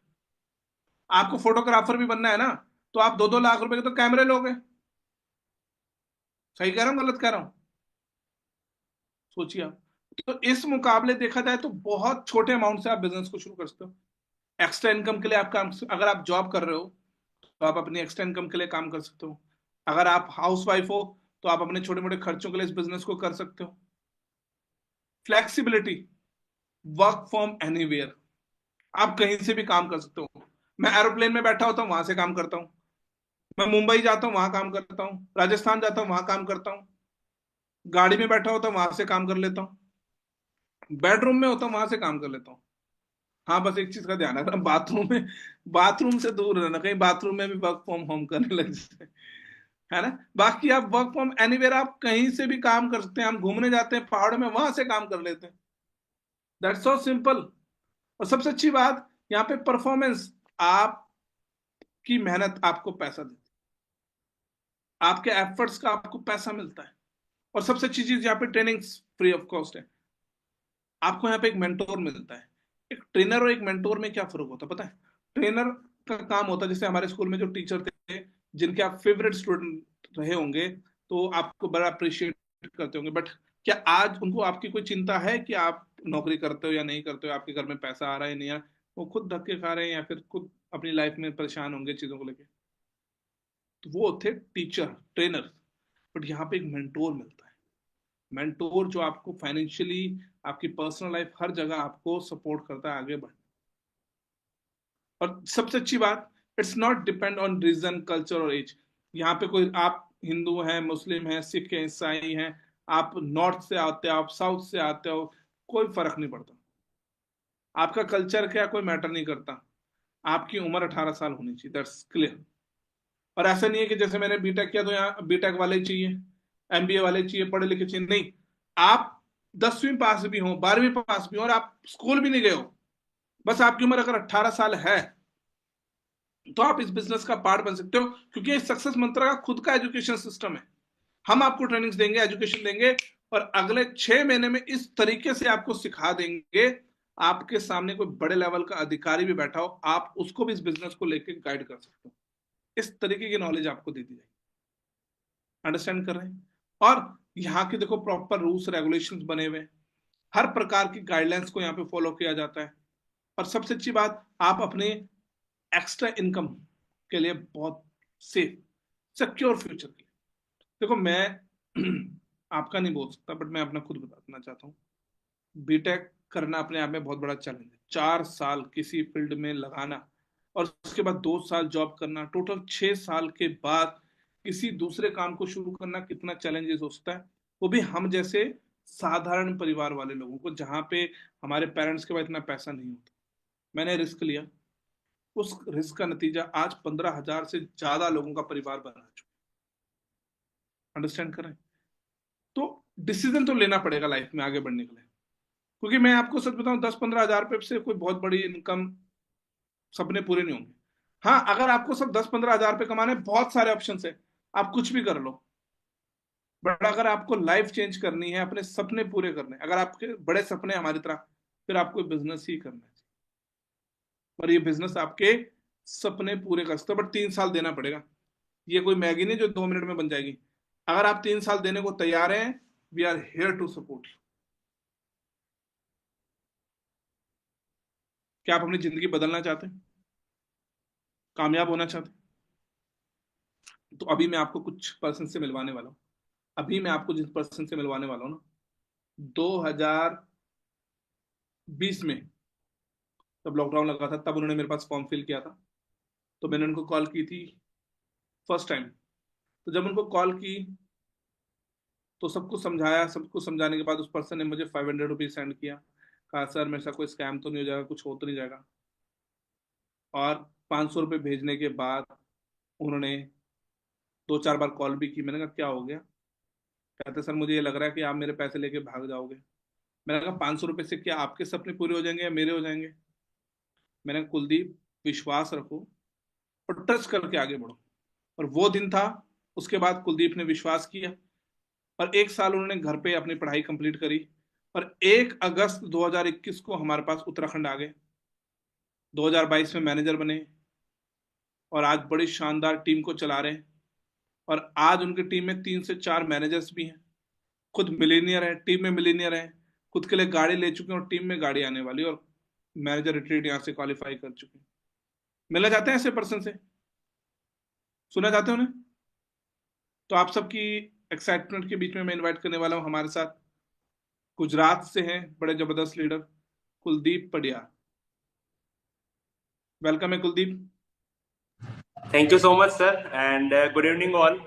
आपको फोटोग्राफर भी बनना है ना, तो आप 2-2 लाख रुपए के तो कैमरे लोगे। सही कह रहा हूँ गलत कह रहा हूँ? सोचिए आप। तो इस मुकाबले देखा जाए तो बहुत छोटे अमाउंट से आप बिजनेस को शुरू कर सकते हो। एक्स्ट्रा इनकम के लिए आप काम, अगर आप जॉब कर रहे हो तो आप अपनी एक्स्ट्रा इनकम के लिए काम कर सकते हो। अगर आप हाउस वाइफ हो तो आप अपने छोटे मोटे खर्चों के लिए इस बिजनेस को कर सकते हो। फ्लेक्सिबिलिटी, वर्क फ्रॉम एनीवेयर, आप कहीं से भी काम कर सकते हो। मैं एरोप्लेन में बैठा होता हूँ वहां से काम करता हूँ, मैं मुंबई जाता हूँ वहां काम करता हूँ, राजस्थान जाता हूँ वहां काम करता हूँ, गाड़ी में बैठा होता हूँ वहां से काम कर लेता हूँ, बेडरूम में होता हूँ वहां से काम कर लेता हूँ। हाँ, बस एक चीज का ध्यान रखना, बाथरूम से दूर रहना, कहीं बाथरूम में भी वर्क फ्रॉम होम करने लग जाए, है ना। बाकी आप वर्क फ्रॉम एनीवेयर, आप कहीं से भी काम कर सकते हैं। हम घूमने जाते हैं पहाड़ में, वहां से काम कर लेते हैं। That's so simple. और सबसे अच्छी बात यहाँ पे परफॉर्मेंस, आपकी मेहनत आपको पैसा देती है, आपके एफर्ट्स का आपको पैसा मिलता है। और सबसे अच्छी चीज यहाँ पे ट्रेनिंग फ्री ऑफ कॉस्ट है। आपको यहाँ पे एक मेंटोर मिलता है। एक ट्रेनर और एक मेंटोर में क्या फर्क होता है पता है? ट्रेनर का काम होता है, जैसे हमारे स्कूल में जो टीचर थे जिनके आप फेवरेट स्टूडेंट रहे होंगे, तो आपको बड़ा अप्रिशिएट करते होंगे, बट क्या आज उनको आपकी कोई चिंता है कि आप नौकरी करते हो या नहीं करते हो, आपके घर में पैसा आ रहा है नहीं आ रहा? वो खुद धक्के खा रहे हैं या फिर खुद अपनी लाइफ में परेशान होंगे चीजों को लेके। तो वो थे टीचर, ट्रेनर। बट यहाँ पे एक मेंटोर मिलता है। मेंटोर जो आपको फाइनेंशियली, आपकी पर्सनल लाइफ, हर जगह आपको सपोर्ट करता है आगे बढ़। और सबसे अच्छी बात, it's not depend on region, culture और एज। यहाँ पे कोई, आप हिंदू हैं, मुस्लिम हैं, सिख हैं, ईसाई हैं, आप नॉर्थ से आते हो, आप साउथ से आते हो, कोई फर्क नहीं पड़ता। आपका कल्चर क्या, कोई मैटर नहीं करता। आपकी उम्र 18 साल होनी चाहिए, दैट्स क्लियर। और ऐसा नहीं है कि जैसे मैंने बीटेक किया तो यहाँ बीटेक वाले ही चाहिए, एमबीए वाले चाहिए, पढ़े लिखे चाहिए, नहीं। आप 10वीं पास भी हो, 12वीं पास भी हो, और आप स्कूल भी नहीं गए हो, बस आपकी उम्र अगर 18 साल है, तो आप इस बिजनेस का पार्ट बन सकते हो। क्योंकि सक्सेस मंत्रा का खुद का एजुकेशन सिस्टम है। हम आपको ट्रेनिंग्स देंगे, एजुकेशन देंगे, और अगले 6 महीने में इस तरीके से आपको सिखा देंगे, आपके सामने कोई बड़े लेवल का अधिकारी भी बैठा हो, आप उसको भी इस बिजनेस को लेकर गाइड कर सकते हो। इस तरीके की नॉलेज आपको दे दी जाएगी। अंडरस्टैंड कर रहे हैं? और यहाँ के देखो प्रॉपर रूल्स रेगुलेशंस बने हुए हैं, हर प्रकार की गाइडलाइंस को यहाँ पे फॉलो किया जाता है। और सबसे अच्छी बात, आप अपने एक्स्ट्रा इनकम के लिए बहुत सेफ सिक्योर फ्यूचर के लिए। देखो मैं आपका नहीं बोल सकता, बट मैं अपना खुद बताना चाहता हूँ। बीटेक करना अपने आप में बहुत बड़ा चैलेंज है। 4 साल किसी फील्ड में लगाना और उसके बाद 2 साल जॉब करना, टोटल 6 साल के बाद किसी दूसरे काम को शुरू करना कितना चैलेंजेस हो सकता है, वो भी हम जैसे साधारण परिवार वाले लोगों को, जहाँ पे हमारे पेरेंट्स के पास इतना पैसा नहीं होता। मैंने रिस्क लिया, उस रिस्क का नतीजा आज 15,000 से ज्यादा लोगों का परिवार बना चुका। अंडरस्टैंड करें? तो डिसीजन तो लेना पड़ेगा लाइफ में आगे बढ़ने के लिए, क्योंकि मैं आपको सच बताऊं, 10-15 हजार रुपए से कोई बहुत बड़ी इनकम सपने पूरे नहीं होंगे। हाँ, अगर आपको सब 10-15 हजार रुपए कमाने, बहुत सारे ऑप्शन है, आप कुछ भी कर लो। बट अगर आपको लाइफ चेंज करनी है, अपने सपने पूरे करने, अगर आपके बड़े सपने हमारी तरह, फिर आपको बिजनेस ही करना है। और ये बिजनेस आपके सपने पूरे कर सकते हो, बट 3 साल देना पड़ेगा। ये कोई मैगी नहीं जो 2 मिनट में बन जाएगी। अगर आप 3 साल देने को तैयार हैं, we are here to support you. क्या आप अपनी जिंदगी बदलना चाहते हैं, कामयाब होना चाहते हैं? तो अभी मैं आपको कुछ पर्सन से मिलवाने वाला हूँ। अभी मैं आपको जिस पर्सन से मिलवाने वाला हूँ ना, 2020 में जब लॉकडाउन लगा था, तब उन्होंने मेरे पास फॉर्म फिल किया था। तो मैंने उनको कॉल की थी फर्स्ट टाइम। तो जब उनको कॉल की तो सबको समझाया, सबको समझाने के बाद उस पर्सन ने मुझे 500 रुपीज सेंड किया। कहा सर मेरे साथ कोई स्कैम तो नहीं हो जाएगा, कुछ हो तो नहीं जाएगा? और 500 रुपये भेजने के बाद उन्होंने 2-4 बार कॉल भी की। मैंने कहा क्या हो गया? कहते सर मुझे ये लग रहा है कि आप मेरे पैसे लेके भाग जाओगे। मैंने कहा 500 रुपये से क्या आपके सपने पूरे हो जाएंगे या मेरे हो जाएंगे? मैंने कहा कुलदीप, विश्वास रखो और ट्रस्ट करके आगे बढ़ो। और वो दिन था। उसके बाद कुलदीप ने विश्वास किया और 1 साल उन्होंने घर पे अपनी पढ़ाई कंप्लीट करी। और 1 अगस्त 2021 को हमारे पास उत्तराखंड आ गए। 2022 में मैनेजर बने और आज बड़ी शानदार टीम को चला रहे हैं। और आज उनकी टीम में 3 से 4 मैनेजर्स भी हैं। खुद मिलीनियर है, टीम में मिलीनियर है। खुद के लिए गाड़ी ले चुके हैं और टीम में गाड़ी आने वाली, और मैनेजर रिट्रीट यहाँ से क्वालिफाई कर चुके हैं। मिलना चाहते हैं ऐसे पर्सन से? सुना चाहते हैं उन्हें? तो आप सबकी एक्साइटमेंट के बीच में मैं इनवाइट करने वाला हूँ हमारे साथ, गुजरात से हैं बड़े जबरदस्त लीडर, कुलदीप पडियार। वेलकम है Kuldeep. Thank you so much sir and good evening all.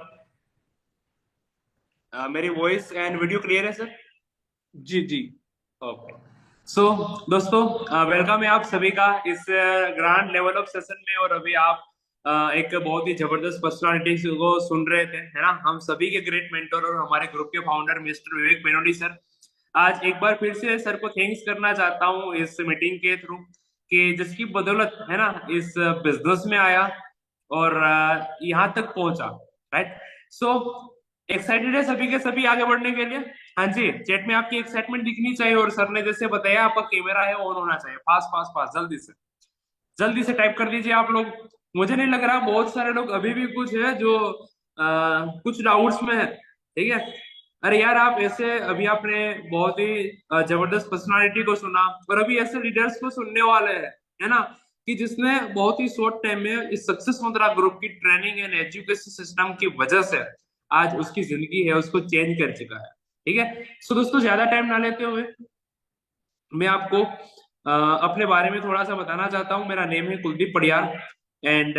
मेरी वॉइस एंड वीडियो क्लियर है सर? जी जी। ओके। सो दोस्तों, वेलकम है आप सभी का इस ग्रांड लेवल ऑफ सेशन में। और अभी आप एक बहुत ही जबरदस्त पर्सनालिटी को सुन रहे थे, है ना? हम सभी के ग्रेट मेंटर और हमारे ग्रुप के फाउंडर मिस्टर विवेक मेनोडी सर। आज एक बार फिर से सर को थैंक्स करना चाहता हूँ इस मीटिंग के थ्रू, कि जिसकी बदौलत, है ना, इस बिजनेस में आया और यहाँ तक पहुंचा। राइट। सो एक्साइटेड है सभी के सभी आगे बढ़ने के लिए। हाँ जी, चैट में आपकी एक्साइटमेंट दिखनी चाहिए। और सर ने जैसे बताया, आपका कैमरा है ऑन होना चाहिए। फास्ट फास्ट फास्ट, जल्दी से टाइप कर दीजिए आप लोग। मुझे नहीं लग रहा, बहुत सारे लोग अभी भी कुछ है जो कुछ डाउट्स में है। ठीक है। अरे यार, आप ऐसे अभी आपने बहुत ही जबरदस्त पर्सनालिटी को सुना, और अभी ऐसे लीडर्स को सुनने वाले हैं, है ना, कि जिसने बहुत ही शॉर्ट टाइम में इस सक्सेस मंत्रा ग्रुप की ट्रेनिंग एंड एजुकेशन सिस्टम की वजह से आज उसकी जिंदगी है उसको चेंज कर चुका है। ठीक है। सो दोस्तों, ज्यादा टाइम ना लेते हुए मैं आपको अपने बारे में थोड़ा सा बताना चाहता हूँ। मेरा नेम है कुलदीप पडियार एंड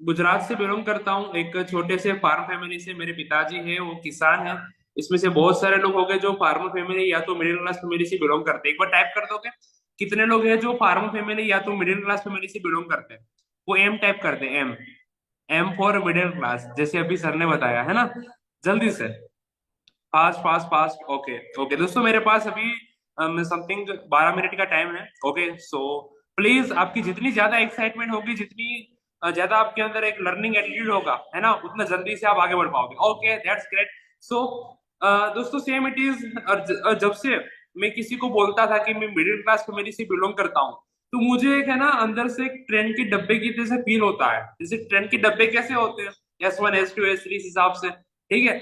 गुजरात से बिलोंग करता हूँ। एक छोटे से फार्म फैमिली से। मेरे पिताजी है वो किसान है। इसमें से बहुत सारे लोग हो गए जो फार्मर फैमिली या तो मिडिल क्लास फैमिली से बिलोंग करते हैं। एक बार टाइप कर दोगे कितने लोग हैं जो फार्मर फैमिली या तो मिडिल क्लास फैमिली से बिलोंग करते हैं? वो एम टाइप करते हैं, M. M for middle class, जैसे अभी सर ने बताया, है ना? जल्दी से, fast fast fast. Okay okay दोस्तों, मेरे पास अभी समथिंग 12 मिनट का टाइम है। ओके। सो प्लीज, आपकी जितनी ज्यादा एक्साइटमेंट होगी, जितनी ज्यादा आपके अंदर एक लर्निंग एटीट्यूड होगा, है ना, उतना जल्दी से आप आगे बढ़ पाओगे। Okay, that's great. सो दोस्तों, सेम इट इज। जब से मैं किसी को बोलता था कि मैं मिडिल क्लास फैमिली से बिलोंग करता हूँ, तो मुझे एक, है ना, अंदर से एक ट्रेन के डब्बे की जैसे फील होता है। जैसे ट्रेन के डब्बे कैसे होते हैं, S1 S2 S3 इस हिसाब से। ठीक है।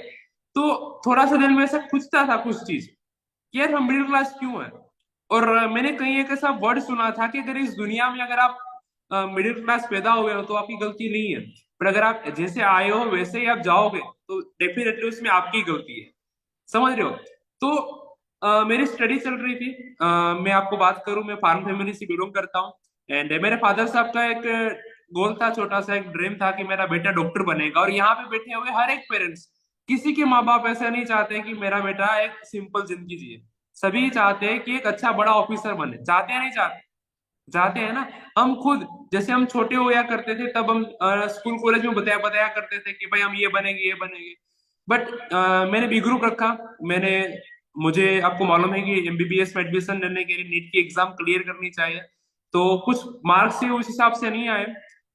तो थोड़ा सा दिल में ऐसा खुजता था कुछ चीज कि यार हम मिडिल क्लास क्यों है। और मैंने कहीं एक ऐसा वर्ड सुना था कि अगर इस दुनिया में अगर आप मिडिल क्लास पैदा हुए हो तो आपकी गलती नहीं है, पर अगर आप जैसे आए हो वैसे ही आप जाओगे तो डेफिनेटली उसमें आपकी गलती है। समझ रहे हो? तो मेरी स्टडी चल रही थी। मैं आपको बात करूं, मैं फार्म फैमिली से बिलोंग करता हूँ। एंड मेरे फादर साहब का एक गोल था, छोटा सा एक ड्रीम था कि मेरा बेटा डॉक्टर बनेगा। और यहाँ पे बैठे हुए हर एक पेरेंट्स, किसी के माँ बाप ऐसा नहीं चाहते कि मेरा बेटा एक सिंपल जिंदगी जिए। सभी चाहते हैं कि एक अच्छा बड़ा ऑफिसर बने। चाहते हैं नहीं चाहते? चाहते हैं ना। हम खुद जैसे हम छोटे हुआ करते थे तब हम स्कूल कॉलेज में बताया बताया करते थे कि भाई हम ये बनेंगे ये बनेंगे। बट मैंने बी ग्रुप रखा। मैंने मुझे आपको मालूम है कि एमबीबीएस में एडमिशन लेने के लिए नीट की एग्जाम क्लियर करनी चाहिए। तो कुछ मार्क्स ही उस हिसाब से नहीं आए,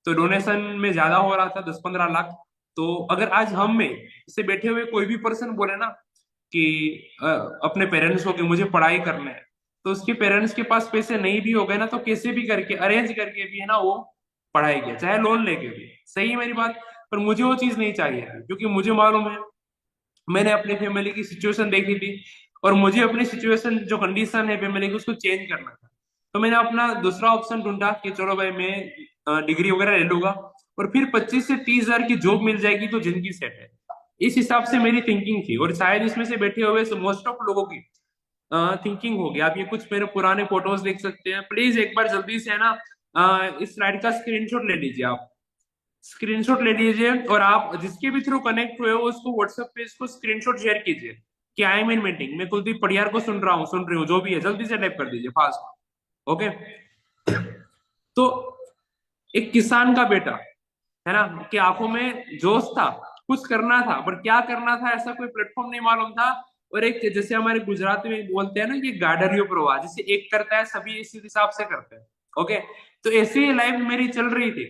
तो डोनेशन में ज्यादा हो रहा था, 10-15 लाख। तो अगर आज हम में से बैठे हुए कोई भी पर्सन बोले ना कि अ, अपने पेरेंट्स को कि मुझे पढ़ाई करना है, तो उसके पेरेंट्स के पास पैसे नहीं भी हो गए ना तो कैसे भी करके अरेंज करके भी है ना वो पढ़ाएंगे, चाहे लोन लेके भी। सही है मेरी बात? पर मुझे वो चीज नहीं चाहिए थी, क्योंकि मुझे मालूम है, मैंने अपनी फैमिली की सिचुएशन देखी थी और मुझे अपनी सिचुएशन जो कंडीशन है फैमिली की उसको चेंज करना था। तो मैंने अपना दूसरा ऑप्शन ढूंढा कि चलो भाई मैं डिग्री वगैरह ले लूंगा और फिर 25 से 30 हजार की जॉब मिल जाएगी तो जिंदगी सेट है। इस हिसाब से मेरी थिंकिंग थी और शायद इसमें से बैठे हुए मोस्ट ऑफ लोगों की थिंकिंग होगी। आप ये कुछ मेरे पुराने फोटोज देख सकते हैं, प्लीज एक बार जल्दी से है ना इस स्लाइड का स्क्रीनशॉट ले लीजिए आप। स्क्रीनशॉट ले लीजिए और आप जिसके भी थ्रू कनेक्ट हुए हो उसको व्हाट्सएप पे इसको स्क्रीनशॉट शेयर कीजिए कि आई एम इन मीटिंग, मैं कुलदीप पडियार को सुन रहा हूँ, सुन रही हूँ, जो भी है जल्दी से टाइप कर दीजिए फास्ट। ओके। तो एक किसान का बेटा है ना कि आंखों में जोश था, कुछ करना था, पर क्या करना था ऐसा कोई प्लेटफॉर्म नहीं मालूम था। और एक जैसे हमारे गुजराती में बोलते हैं ना कि गाडरियो प्रवाह, जिसे एक करता है सभी इसी हिसाब से करते हैं। ओके। तो ऐसी लाइफ मेरी चल रही थी।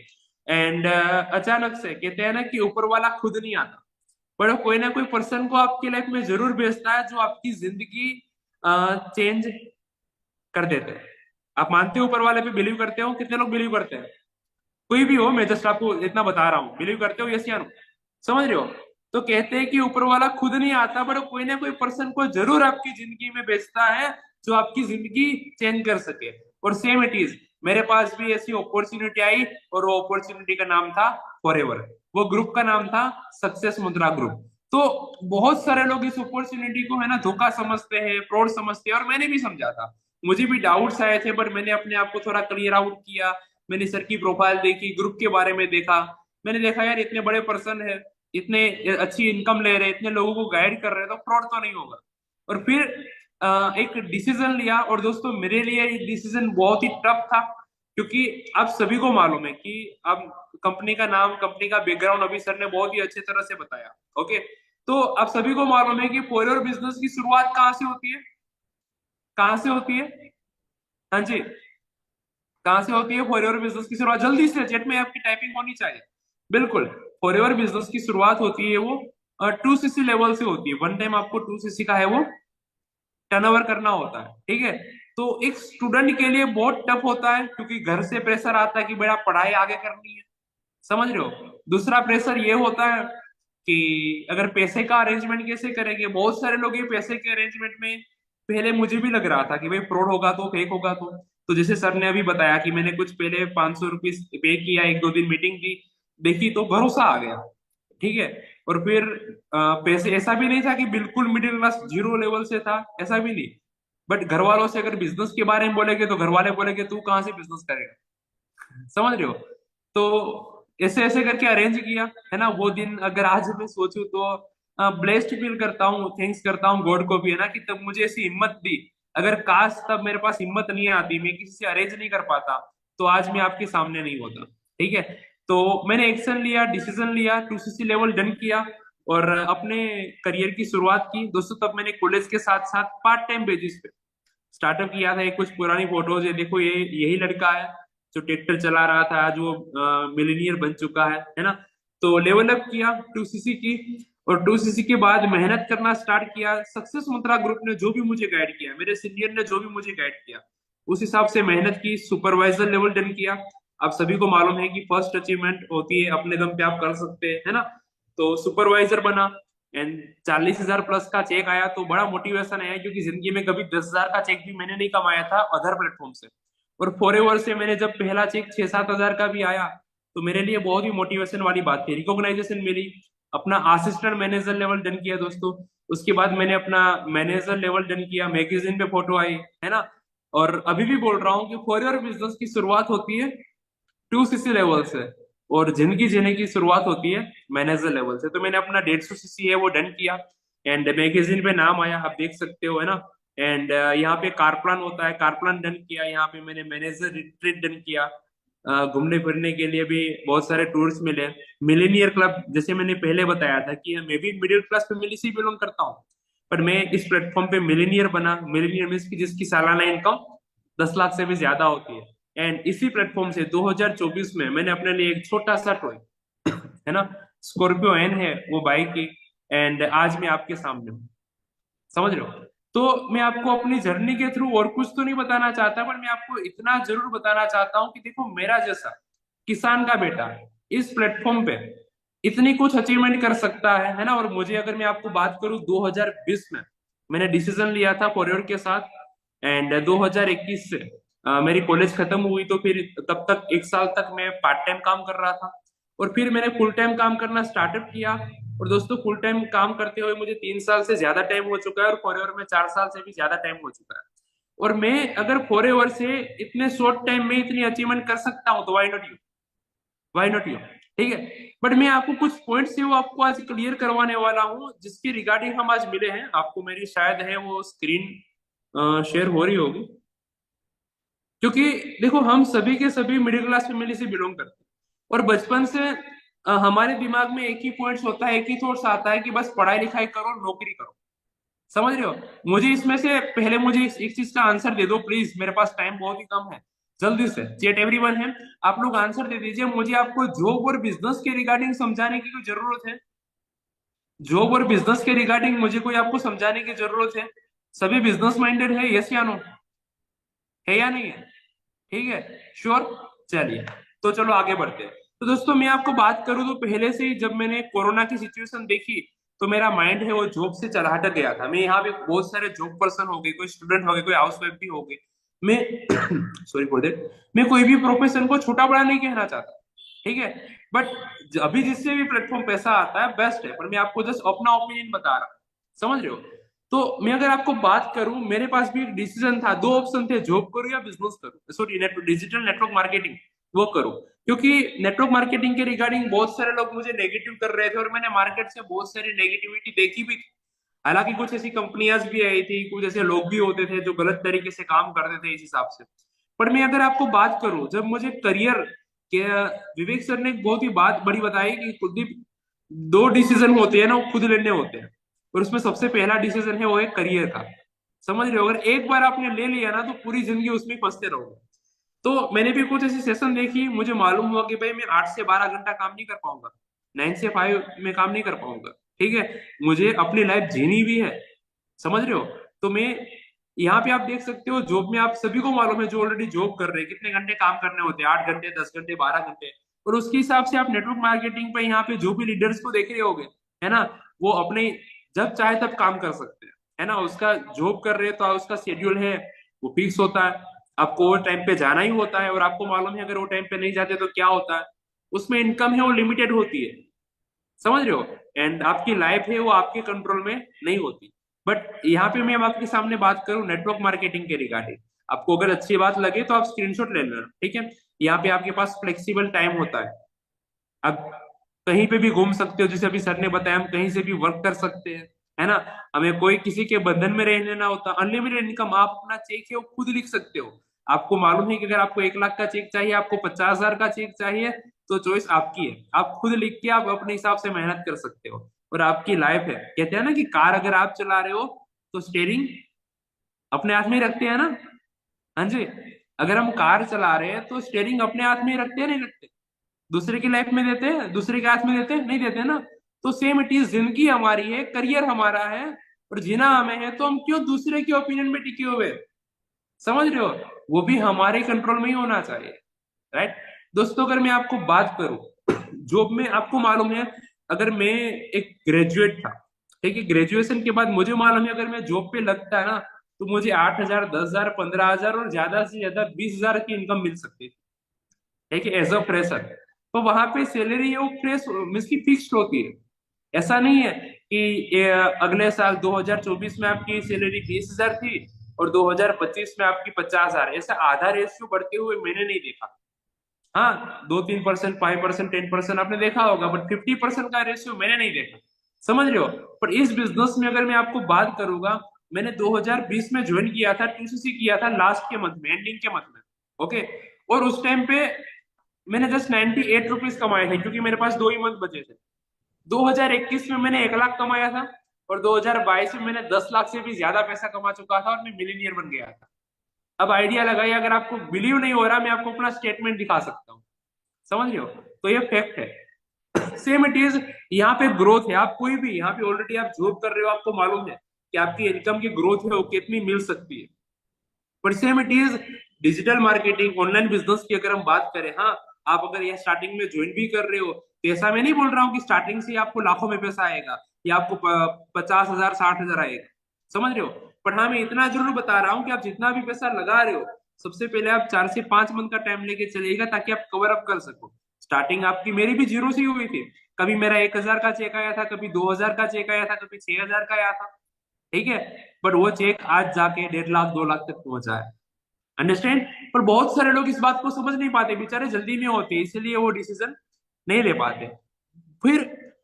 एंड अचानक से कहते हैं ना कि ऊपर वाला खुद नहीं आता, पर कोई ना कोई पर्सन को आपकी लाइफ में जरूर भेजता है जो आपकी जिंदगी चेंज कर देते हैं। आप मानते हो ऊपर वाले पे बिलीव करते हो? कितने लोग बिलीव करते हैं? कोई भी हो, मैं जस्ट आपको इतना बता रहा हूँ, बिलीव करते हो यस या नो? समझ रहे हो? तो कहते हैं कि ऊपर वाला खुद नहीं आता पर कोई ना कोई पर्सन को जरूर आपकी जिंदगी में भेजता है जो आपकी जिंदगी चेंज कर सके। और सेम इट इज, मेरे पास भी ऐसी अपॉर्चुनिटी आई और वो अपॉर्चुनिटी का नाम था फॉरएवर। वो ग्रुप का नाम था सक्सेस मुद्रा ग्रुप। तो बहुत सारे लोग इस अपॉर्चुनिटी को है ना धोखा समझते हैं, फ्रॉड समझते हैं, और मैंने भी समझा था। मुझे भी डाउट्स आए थे, बट मैंने अपने आप को थोड़ा क्लियर आउट किया। मैंने सर की प्रोफाइल देखी, ग्रुप के बारे में देखा। मैंने देखा यार इतने बड़े पर्सन है, इतने अच्छी इनकम ले रहे हैं, इतने लोगों को गाइड कर रहे हैं, तो फ्रॉड तो नहीं होगा। और फिर एक डिसीजन लिया। और दोस्तों मेरे लिए ये डिसीजन बहुत ही टफ था, क्योंकि आप सभी को मालूम है कि अब कंपनी का नाम, कंपनी का बैकग्राउंड अभी सर ने बहुत ही अच्छे तरह से बताया। ओके। तो आप सभी को मालूम है कि फॉर बिजनेस की शुरुआत कहाँ से होती है? कहाँ से होती है? हाँ जी, कहाँ से होती है फॉर योर बिजनेस की शुरुआत? जल्दी से चैट में आपकी टाइपिंग होनी चाहिए। बिल्कुल। फॉर योर बिजनेस की शुरुआत होती है वो 2cc लेवल से होती है। वन टाइम आपको 2cc का है वो टर्नओवर करना होता है। ठीक है। तो एक स्टूडेंट के लिए बहुत टफ होता है, क्योंकि घर से प्रेशर आता है कि बेटा पढ़ाई आगे करनी है। समझ रहे हो? दूसरा प्रेशर ये होता है कि अगर पैसे का अरेंजमेंट कैसे करेंगे। बहुत सारे लोग ये पैसे के अरेंजमेंट में, पहले मुझे भी लग रहा था कि भाई फ्रॉड होगा तो, फेक होगा तो जैसे सर ने अभी बताया कि मैंने कुछ पहले 500 रुपीज पे किया, 1-2 दिन मीटिंग दी, देखी तो भरोसा आ गया। ठीक है। और फिर पैसे, ऐसा भी नहीं था कि बिल्कुल मिडिल क्लास जीरो लेवल से था, ऐसा भी नहीं। बट घर वालों से अगर बिजनेस के बारे में बोलेगे तो घर वाले बोलेगे तू कहाँ से बिजनेस करेगा? समझ रहे हो? तो ऐसे ऐसे करके अरेंज किया है ना वो दिन। अगर आज मैं सोचूं तो ब्लेस्ड फील करता हूँ, थैंक्स करता हूँ गॉड को भी, है ना, कि तब मुझे ऐसी हिम्मत दी। अगर काश तब मेरे पास हिम्मत नहीं आती, मैं किसी से अरेंज नहीं कर पाता, तो आज मैं आपके सामने नहीं होता। ठीक है। तो मैंने एक्शन लिया, डिसीजन लिया, 2cc लेवल डन किया और अपने करियर की शुरुआत की। दोस्तों तब मैंने कॉलेज के साथ साथ पार्ट टाइम बेसिस पे स्टार्टअप किया था। ये कुछ पुरानी फोटोज है, देखो ये यही लड़का है जो ट्रैक्टर चला रहा था, आज वो मिलीनियर बन चुका है ना। तो लेवल अप किया 2cc की, और 2cc के बाद मेहनत करना स्टार्ट किया। सक्सेस मंत्रा ग्रुप ने जो भी मुझे गाइड किया, मेरे सीनियर ने जो भी मुझे गाइड किया, उस हिसाब से मेहनत की, सुपरवाइजर लेवल डन किया। आप सभी को मालूम है कि फर्स्ट अचीवमेंट होती है अपने दम पे आप कर सकते हैं, है ना। तो सुपरवाइजर बना। एंड 40,000 प्लस का चेक आया तो बड़ा मोटिवेशन आया, क्योंकि जिंदगी में कभी 10,000 का चेक भी मैंने नहीं कमाया था अदर प्लेटफॉर्म से। और फॉरएवर से मैंने जब पहला चेक 6-7 हजार का भी आया तो मेरे लिए बहुत ही मोटिवेशन वाली बात थी। रिकॉग्नाइजेशन मिली, अपना असिस्टेंट मैनेजर लेवल डन किया दोस्तों। उसके बाद मैंने अपना मैनेजर लेवल डन किया, मैगजीन पे फोटो आई, है ना। और अभी भी बोल रहा हूँ कि फॉर योर बिजनेस की शुरुआत होती है 2 सीसी लेवल से, और जिंदगी जीने की शुरुआत होती है मैनेजर लेवल से। तो मैंने अपना 150 सीसी है वो डन किया, एंड मैगजीन पे नाम आया, आप देख सकते हो, है ना। एंड यहाँ पे कार प्लान होता है, कार प्लान डन किया। यहाँ पे मैंने मैनेजर रिट्रीट डन किया, घूमने फिरने के लिए भी बहुत सारे टूर्स मिले। मिलेनियर क्लब, जैसे मैंने पहले बताया था कि मैं भी मिडिल क्लास फैमिली से बिलोंग करता हूँ, पर मैं इस प्लेटफॉर्म पे मिलेनियर बना। मिलेनियर मीन्स की जिसकी सालाना इनकम 10 लाख से भी ज्यादा होती है। एंड इसी प्लेटफॉर्म से 2024 में मैंने अपने लिए एक छोटा सा टॉय, है ना, स्कॉर्पियो एन है वो बाइक की, एंड आज मैं आपके सामने हूँ, समझ रहे हो। तो मैं आपको अपनी जर्नी के थ्रू और कुछ तो नहीं बताना चाहता, पर मैं आपको इतना जरूर बताना चाहता हूँ कि देखो, मेरा जैसा किसान का बेटा इस प्लेटफॉर्म पे इतनी कुछ अचीवमेंट कर सकता है ना। और मुझे अगर मैं आपको बात करूं, 2020 में मैंने डिसीजन लिया था फॉरवर्ड के साथ, एंड 2021 से मेरी कॉलेज खत्म हुई, तो फिर तब तक 1 साल तक मैं पार्ट टाइम काम कर रहा था, और फिर मैंने फुल टाइम काम करना स्टार्टअप किया। और दोस्तों, फुल टाइम काम करते हुए मुझे 3 साल से ज्यादा टाइम हो चुका है, और फॉरएवर में 4 साल से भी ज्यादा टाइम हो चुका है। और मैं अगर फॉरएवर से इतने शॉर्ट टाइम में इतनी अचीवमेंट कर सकता हूँ तो why not you, why not you, ठीक है। बट मैं आपको कुछ पॉइंट्स है वो आपको आज क्लियर करवाने वाला हूँ, जिसकी रिगार्डिंग हम आज मिले हैं। आपको मेरी शायद है वो स्क्रीन शेयर हो रही होगी, क्योंकि देखो, हम सभी के सभी मिडिल क्लास फैमिली से बिलोंग करते हैं, और बचपन से हमारे दिमाग में एक ही पॉइंट्स होता है, एक ही थॉट्स आता है कि बस पढ़ाई लिखाई करो, नौकरी करो, समझ रहे हो। मुझे इसमें से पहले मुझे एक चीज का आंसर दे दो प्लीज, मेरे पास टाइम बहुत ही कम है, जल्दी से। चैट एवरीवन है, आप लोग आंसर दे दीजिए। मुझे आपको जॉब और बिजनेस के रिगार्डिंग समझाने की कोई जरूरत है? जॉब और बिजनेस के रिगार्डिंग मुझे कोई आपको समझाने की जरूरत है? सभी बिजनेस माइंडेड है, यस या नो, है या नहीं है? ठीक है, श्योर। चलिए, तो चलो आगे बढ़ते हैं। तो दोस्तों, मैं आपको बात करूं तो पहले से ही जब मैंने कोरोना की सिचुएशन देखी तो मेरा माइंड है वो जॉब से चला हटक गया था। मैं यहाँ पे बहुत सारे जॉब पर्सन हो गए, कोई स्टूडेंट हो गए, कोई हाउस वाइफ भी हो गए। मैं सॉरी फॉर दैट, मैं कोई भी प्रोफेशन को छोटा बड़ा नहीं कहना चाहता, ठीक है। बट अभी जिससे भी प्लेटफॉर्म पैसा आता है बेस्ट है, पर मैं आपको जस्ट अपना ओपिनियन बता रहा हूँ, समझ रहे हो। तो मैं अगर आपको बात करूं, मेरे पास भी एक डिसीजन था, दो ऑप्शन थे, जॉब करूं या बिजनेस करूं, सॉरी डिजिटल नेटवर्क मार्केटिंग वो करूं। क्योंकि नेटवर्क मार्केटिंग के रिगार्डिंग बहुत सारे लोग मुझे नेगेटिव कर रहे थे, और मैंने मार्केट से बहुत सारी नेगेटिविटी देखी भी थी। हालांकि कुछ ऐसी कंपनियां भी आई थी, कुछ ऐसे लोग भी होते थे जो गलत तरीके से काम करते थे इस हिसाब से। पर मैं अगर आपको बात करूं, जब मुझे करियर के, विवेक सर ने एक बहुत ही बात बड़ी बताई कि कुलदीप, दो डिसीजन होते हैं ना, वो खुद लेने होते हैं, और उसमें सबसे पहला डिसीजन है वो है करियर का, समझ रहे हो। अगर एक बार आपने ले लिया ना तो पूरी जिंदगी उसमें फंसते रहोगे। तो मैंने भी कुछ ऐसी सेशन देखी, मुझे मालूम हुआ कि भाई मैं 8 से 12 घंटा काम नहीं कर पाऊंगा, 9 से 5 में काम नहीं कर पाऊंगा, ठीक है। मुझे अपनी लाइफ जीनी भी है, समझ रहे हो। तो मैं यहाँ पे आप देख सकते हो, जॉब में आप सभी को मालूम है, जो ऑलरेडी जॉब कर रहे हैं, कितने घंटे काम करने होते हैं, 8 घंटे, 10 घंटे, 12 घंटे। और उसके हिसाब से आप नेटवर्क मार्केटिंग पे यहाँ पे जो भी लीडर्स को देख रहे होगे, है ना, वो अपने जब चाहे तब काम कर सकते हैं, है ना। उसका जॉब कर रहे हैं तो उसका शेड्यूल है वो फिक्स होता है, आपको वो टाइम पे जाना ही होता है, और आपको मालूम है अगर वो टाइम पे नहीं जाते तो क्या होता है, उसमें इनकम है वो लिमिटेड होती है, समझ रहे हो। एंड आपकी लाइफ है वो आपके कंट्रोल में नहीं होती। बट यहाँ पे मैं आपके सामने बात करूं नेटवर्क मार्केटिंग के रिगार्डिंग, आपको अगर अच्छी बात लगे तो आप स्क्रीनशॉट ले लेना, ठीक है। यहाँ पे आपके पास फ्लेक्सिबल टाइम होता है, आप कहीं पे भी घूम सकते हो, जैसे अभी सर ने बताया, हम कहीं से भी वर्क कर सकते हैं, है ना। हमें कोई किसी के बंधन में रहने ना होता, अनलिमिटेड इनकम, आप अपना चेक है वो खुद लिख सकते हो। आपको मालूम है कि अगर आपको 1 लाख का चेक चाहिए, आपको 50,000 का चेक चाहिए, तो चॉइस आपकी है, आप खुद लिख के आप अपने हिसाब से मेहनत कर सकते हो, और आपकी लाइफ है। कहते हैं ना कि कार अगर आप चला रहे हो तो स्टेयरिंग अपने हाथ में ही रखते हैं ना, हाँ जी। अगर हम कार चला रहे हैं तो स्टेयरिंग अपने हाथ में ही रखते हैं, नहीं रखते? दूसरे की लाइफ में देते हैं, दूसरे के हाथ में देते हैं, नहीं देते ना। तो सेम इट इज, जिंदगी हमारी है, करियर हमारा है, और जीना हमें है, तो हम क्यों दूसरे के ओपिनियन में टिके हुए, समझ रहे हो। वो भी हमारे कंट्रोल में ही होना चाहिए, राइट। दोस्तों, अगर मैं आपको बात करूं जॉब में, आपको मालूम है, अगर मैं एक ग्रेजुएट था, ठीक है, ग्रेजुएशन के बाद मुझे मालूम है अगर मैं जॉब पे लगता है ना तो मुझे 8,000, 10,000, 15,000 और ज्यादा से ज्यादा 20,000 की इनकम मिल सकती थी। ठीक है, एज अ फ्रेशर। तो वहां पे सैलरी है वो फ्रेश मीन्स की फिक्स्ड होती है। ऐसा नहीं है कि अगले साल 2024 में आपकी सैलरी 20,000 थी और 2025 में आपकी 50,000, ऐसा आधा रेशियो बढ़ते हुए मैंने नहीं देखा। हाँ, 2-3%, 5%, 10% आपने देखा होगा, बट 50% का रेशियो मैंने नहीं देखा। समझ रहे हो? पर इस बिजनेस में अगर मैं आपको बात करूंगा, मैंने 2020 में ज्वाइन किया था, टीसीसी किया था लास्ट के मंथ में, एंडिंग के मंथ में। ओके। और उस टाइम पे मैंने जस्ट 98 रुपीज कमाए थे, क्योंकि मेरे पास 2 ही मंथ बचे थे। 2021 में मैंने 1 लाख कमाया था, और 2022 में मैंने 10 लाख से भी ज्यादा पैसा कमा चुका था और मैं मिलीनियर बन गया था। अब आइडिया लगाइए, अगर आपको बिलीव नहीं हो रहा, मैं आपको अपना स्टेटमेंट दिखा सकता हूँ। समझ रहे हो? तो ये फैक्ट है। सेम इट इज, यहाँ पे ग्रोथ है। आप कोई भी यहाँ पे ऑलरेडी आप जॉब कर रहे हो, आपको मालूम है कि आपकी इनकम की ग्रोथ है वो कितनी मिल सकती है। पर same it is digital marketing, online business की अगर हम बात करें, हाँ, आप अगर यहाँ स्टार्टिंग में ज्वाइन भी कर रहे हो तो ऐसा मैं नहीं बोल रहा हूँ कि स्टार्टिंग से ही आपको लाखों में पैसा आएगा या आपको 50,000, 60,000 आएगा। समझ रहे हो? पर हाँ, मैं इतना जरूर बता रहा हूँ कि आप जितना भी पैसा लगा रहे हो, सबसे पहले आप 4 से 5 मंथ का टाइम लेके चलिएगा, ताकि आप कवर अप कर सको। स्टार्टिंग आपकी, मेरी भी जीरो से ही हुई थी। कभी मेरा 1,000 का चेक आया था, कभी 2,000 का चेक आया था, कभी 6,000 का आया था। ठीक है। बट वो चेक आज जाके 1.5 लाख, 2 लाख तक पहुंचा है। अंडरस्टैंड? पर बहुत सारे लोग इस बात को समझ नहीं पाते, बेचारे जल्दी में होते हैं, इसलिए वो डिसीजन नहीं ले पाते। फिर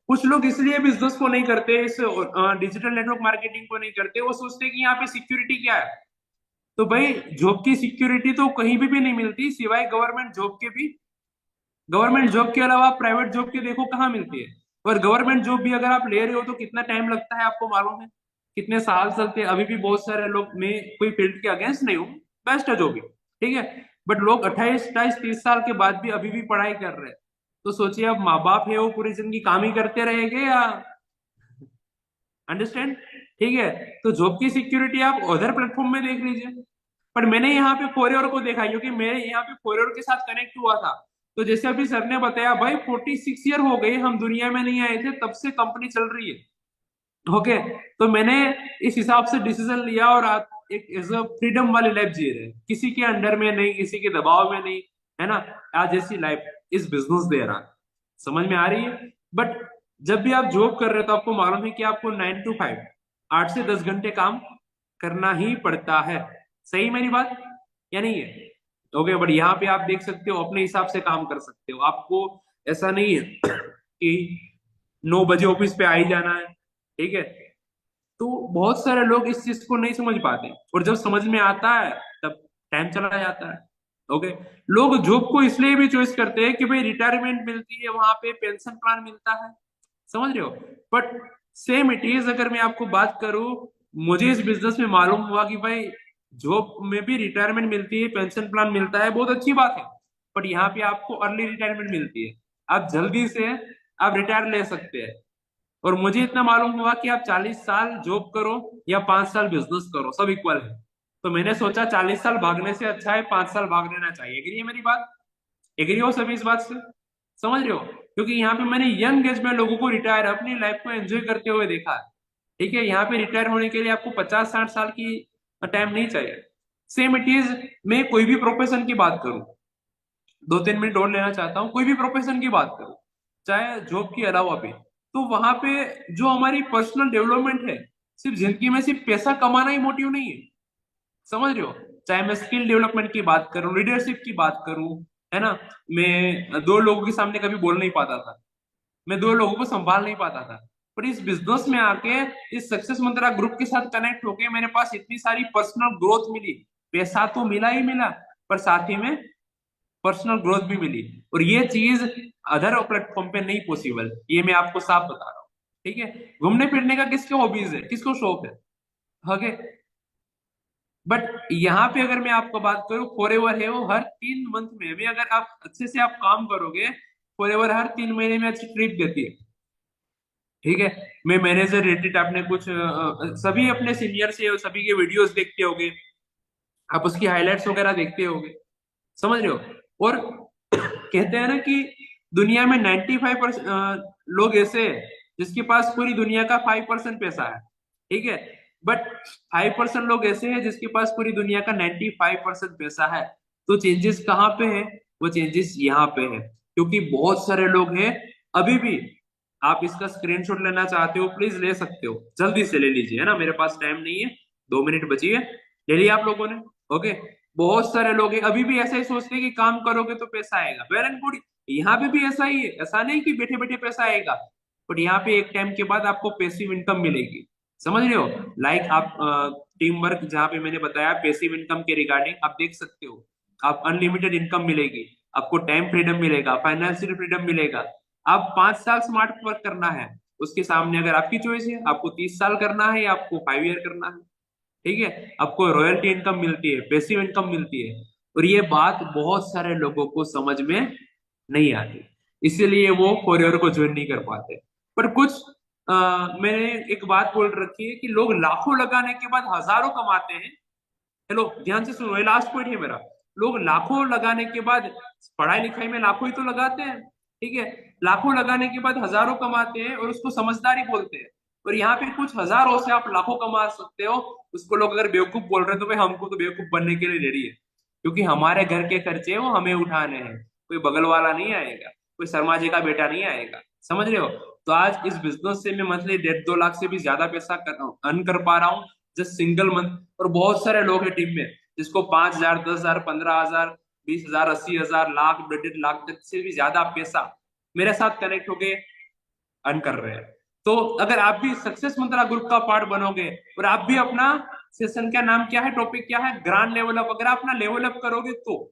कुछ लोग इसलिए बिजनेस को नहीं करते, इस डिजिटल नेटवर्क मार्केटिंग को नहीं करते, वो सोचते हैं कि यहाँ पे सिक्योरिटी क्या है। तो भाई, जॉब की सिक्योरिटी तो कहीं भी नहीं मिलती सिवाय गवर्नमेंट जॉब के भी। गवर्नमेंट जॉब के अलावा प्राइवेट जॉब के देखो कहाँ मिलती है। और गवर्नमेंट जॉब भी अगर आप ले रहे हो तो कितना टाइम लगता है आपको मालूम है? कितने साल चलते हैं। अभी भी बहुत सारे लोग, मैं कोई फील्ड के अगेंस्ट नहीं हूँ, बेस्ट है जो भी, ठीक है, बट लोग 28, 28, 30 साल के बाद भी अभी भी पढ़ाई कर रहे हैं। तो सोचिए, अब माँ बाप है वो पूरी जिंदगी काम ही करते रहेंगे या? अंडरस्टैंड? ठीक है। तो जॉब की सिक्योरिटी आप अदर प्लेटफॉर्म में देख लीजिए। पर मैंने यहाँ पे फॉरएवर को देखा, क्योंकि मैं यहाँ पे फॉरएवर के साथ कनेक्ट हुआ था। तो जैसे अभी सर ने बताया, भाई 46 ईयर हो गए हम दुनिया में नहीं आए थे, तब से कंपनी चल रही है। ओके। तो मैंने इस हिसाब से डिसीजन लिया, और आज एक एज अ फ्रीडम वाली लाइफ जी रहे हैं, किसी के अंडर में नहीं, किसी के दबाव में नहीं, है ना? आज ऐसी लाइफ इस बिजनेस दे रहा है। समझ में आ रही है? बट जब भी आप जॉब कर रहे हो तो आपको मालूम है कि आपको 9 to 5, 8 से 10 घंटे काम करना ही पड़ता है। सही मेरी बात या नहीं है? ओके। बट यहाँ पे आप देख सकते हो, अपने हिसाब से काम कर सकते हो। आपको ऐसा नहीं है कि 9 बजे ऑफिस पे आ ही जाना है। ठीक है। तो बहुत सारे लोग इस चीज को नहीं समझ पाते, और जब समझ में आता है तब टाइम चला जाता है। ओके। लोग जॉब को इसलिए भी चॉइस करते हैं कि भाई रिटायरमेंट मिलती है, वहां पे पेंशन प्लान मिलता है। समझ रहे हो? बट सेम इट इज, अगर मैं आपको बात करूं, मुझे इस बिजनेस में मालूम हुआ कि भाई जॉब में भी रिटायरमेंट मिलती है, पेंशन प्लान मिलता है, बहुत अच्छी बात है। बट यहाँ पे आपको अर्ली रिटायरमेंट मिलती है, आप जल्दी से आप रिटायर ले सकते हैं। और मुझे इतना मालूम हुआ कि आप 40 साल जॉब करो या 5 साल बिजनेस करो, सब इक्वल है। तो मैंने सोचा 40 साल भागने से अच्छा है 5 साल भाग लेना चाहिए। एग्री है मेरी बात? एग्री हो सभी इस बात से? समझ रहे हो? क्योंकि यहाँ पे मैंने यंग एज में लोगों को रिटायर, अपनी लाइफ को एंजॉय करते हुए देखा है। ठीक है। यहाँ पे रिटायर होने के लिए आपको 50-60 साल की टाइम नहीं चाहिए। सेम इट इज, मैं कोई भी प्रोफेशन की बात करूं, 2-3 मिनट और लेना चाहता हूँ, कोई भी प्रोफेशन की बात करूं, चाहे जॉब के अलावा भी, तो वहां पे जो हमारी पर्सनल डेवलपमेंट है, सिर्फ जिंदगी में सिर्फ पैसा कमाना ही मोटिव नहीं है। समझ रहे हो? चाहे मैं स्किल डेवलपमेंट की बात करूं, लीडरशिप की बात करूं, है ना, मैं 2 लोगों के सामने कभी बोल नहीं पाता था, मैं 2 लोगों को संभाल नहीं पाता था। पर इस बिजनेस में आके, इस सक्सेस मंत्रा ग्रुप के साथ कनेक्ट होके मेरे पास इतनी सारी पर्सनल ग्रोथ मिली। पैसा तो मिला ही मिला, पर साथ ही में पर्सनल ग्रोथ भी मिली। और ये चीज अदर प्लेटफॉर्म पे नहीं पॉसिबल, ये मैं आपको साफ बता रहा हूँ। ठीक है। घूमने फिरने का किसको हॉबीज है, किसको शौक है? ओके। बट यहाँ पे अगर मैं आपको बात करूँ, फॉरएवर है वो हर 3 मंथ में भी, अगर आप अच्छे से आप काम करोगे, फॉरएवर हर 3 महीने में अच्छी ट्रिप देती है। ठीक है। मैं मैनेजर रेटेड, आपने कुछ सभी अपने सीनियर से और सभी के वीडियोस देखते होगे, आप उसकी हाइलाइट्स वगैरह देखते होगे। समझ रहे हो? और कहते हैं ना कि दुनिया में 95% लोग ऐसे हैं जिसके पास पूरी दुनिया का 5% पैसा है, ठीक है। बट 5% लोग ऐसे हैं जिसके पास पूरी दुनिया का 95% पैसा है। तो चेंजेस कहाँ पे है? वो चेंजेस यहाँ पे है, क्योंकि बहुत सारे लोग हैं अभी भी। आप इसका स्क्रीनशॉट लेना चाहते हो, प्लीज ले सकते हो, जल्दी से ले लीजिए, है ना, मेरे पास टाइम नहीं है, 2 मिनट बची है। ले लिया आप लोगों ने? ओके। बहुत सारे लोग हैं अभी भी ऐसा ही सोचते हैं कि काम करोगे तो पैसा आएगा, वेल एंड गुड। यहाँ पे भी ऐसा ही है, ऐसा नहीं कि बैठे बैठे पैसा आएगा, बट यहाँ पे एक टाइम के बाद आपको पैसिव इनकम मिलेगी। समझ रहे हो? लाइक आप टीम वर्क, जहाँ पे मैंने बताया पैसिव इनकम के रिगार्डिंग, आप देख सकते हो। आप अनलिमिटेड इनकम मिलेगी, आपको टाइम फ्रीडम मिलेगा, फाइनेंशियल फ्रीडम मिलेगा। आप 5 साल स्मार्ट वर्क करना है, उसके सामने अगर आपकी चॉइस है, आपको 30 साल करना है या आपको 5 ईयर करना है, ठीक है। आपको रॉयल्टी इनकम मिलती है, पैसिव इनकम मिलती है। और ये बात बहुत सारे लोगों को समझ में नहीं आती, इसीलिए वो कोरियर को ज्वाइन नहीं कर पाते। पर कुछ मैंने एक बात बोल रखी है कि लोग लाखों लगाने के बाद हजारों कमाते हैं। चलो ध्यान से सुनो, ये लास्ट पॉइंट है मेरा। लोग लाखों लगाने के बाद, पढ़ाई लिखाई में लाखों ही तो लगाते हैं, ठीक है, लाखों लगाने के बाद हजारों कमाते हैं और उसको समझदारी बोलते हैं। और यहाँ पे कुछ हजारों से आप लाखों कमा सकते हो, उसको लोग अगर बेवकूफ बोल रहे हैं तो भाई हमको तो बेवकूफ बनने के लिए रेडी है, क्योंकि हमारे घर के खर्चे वो हमें उठाने हैं, कोई बगल वाला नहीं आएगा, कोई शर्मा जी का बेटा नहीं आएगा। समझ रहे हो? तो आज इस बिजनेस से मैं मंथली 1.5-2 लाख से भी ज्यादा पैसा अर्न कर पा रहा हूँ, जस्ट सिंगल मंथ। और बहुत सारे लोग हैं टीम में जिसको 5,000, 10,000, 15,000, 20,000, 80,000, लाख, 1.5 लाख तक से भी ज्यादा पैसा मेरे साथ कनेक्ट होके अर्न कर रहे हैं। तो अगर आप भी सक्सेस मंत्रा ग्रुप का पार्ट बनोगे और आप भी अपना, सेशन का नाम क्या है, टॉपिक क्या है, ग्रांड लेवल अप, अगर आप अपना लेवल अप करोगे तो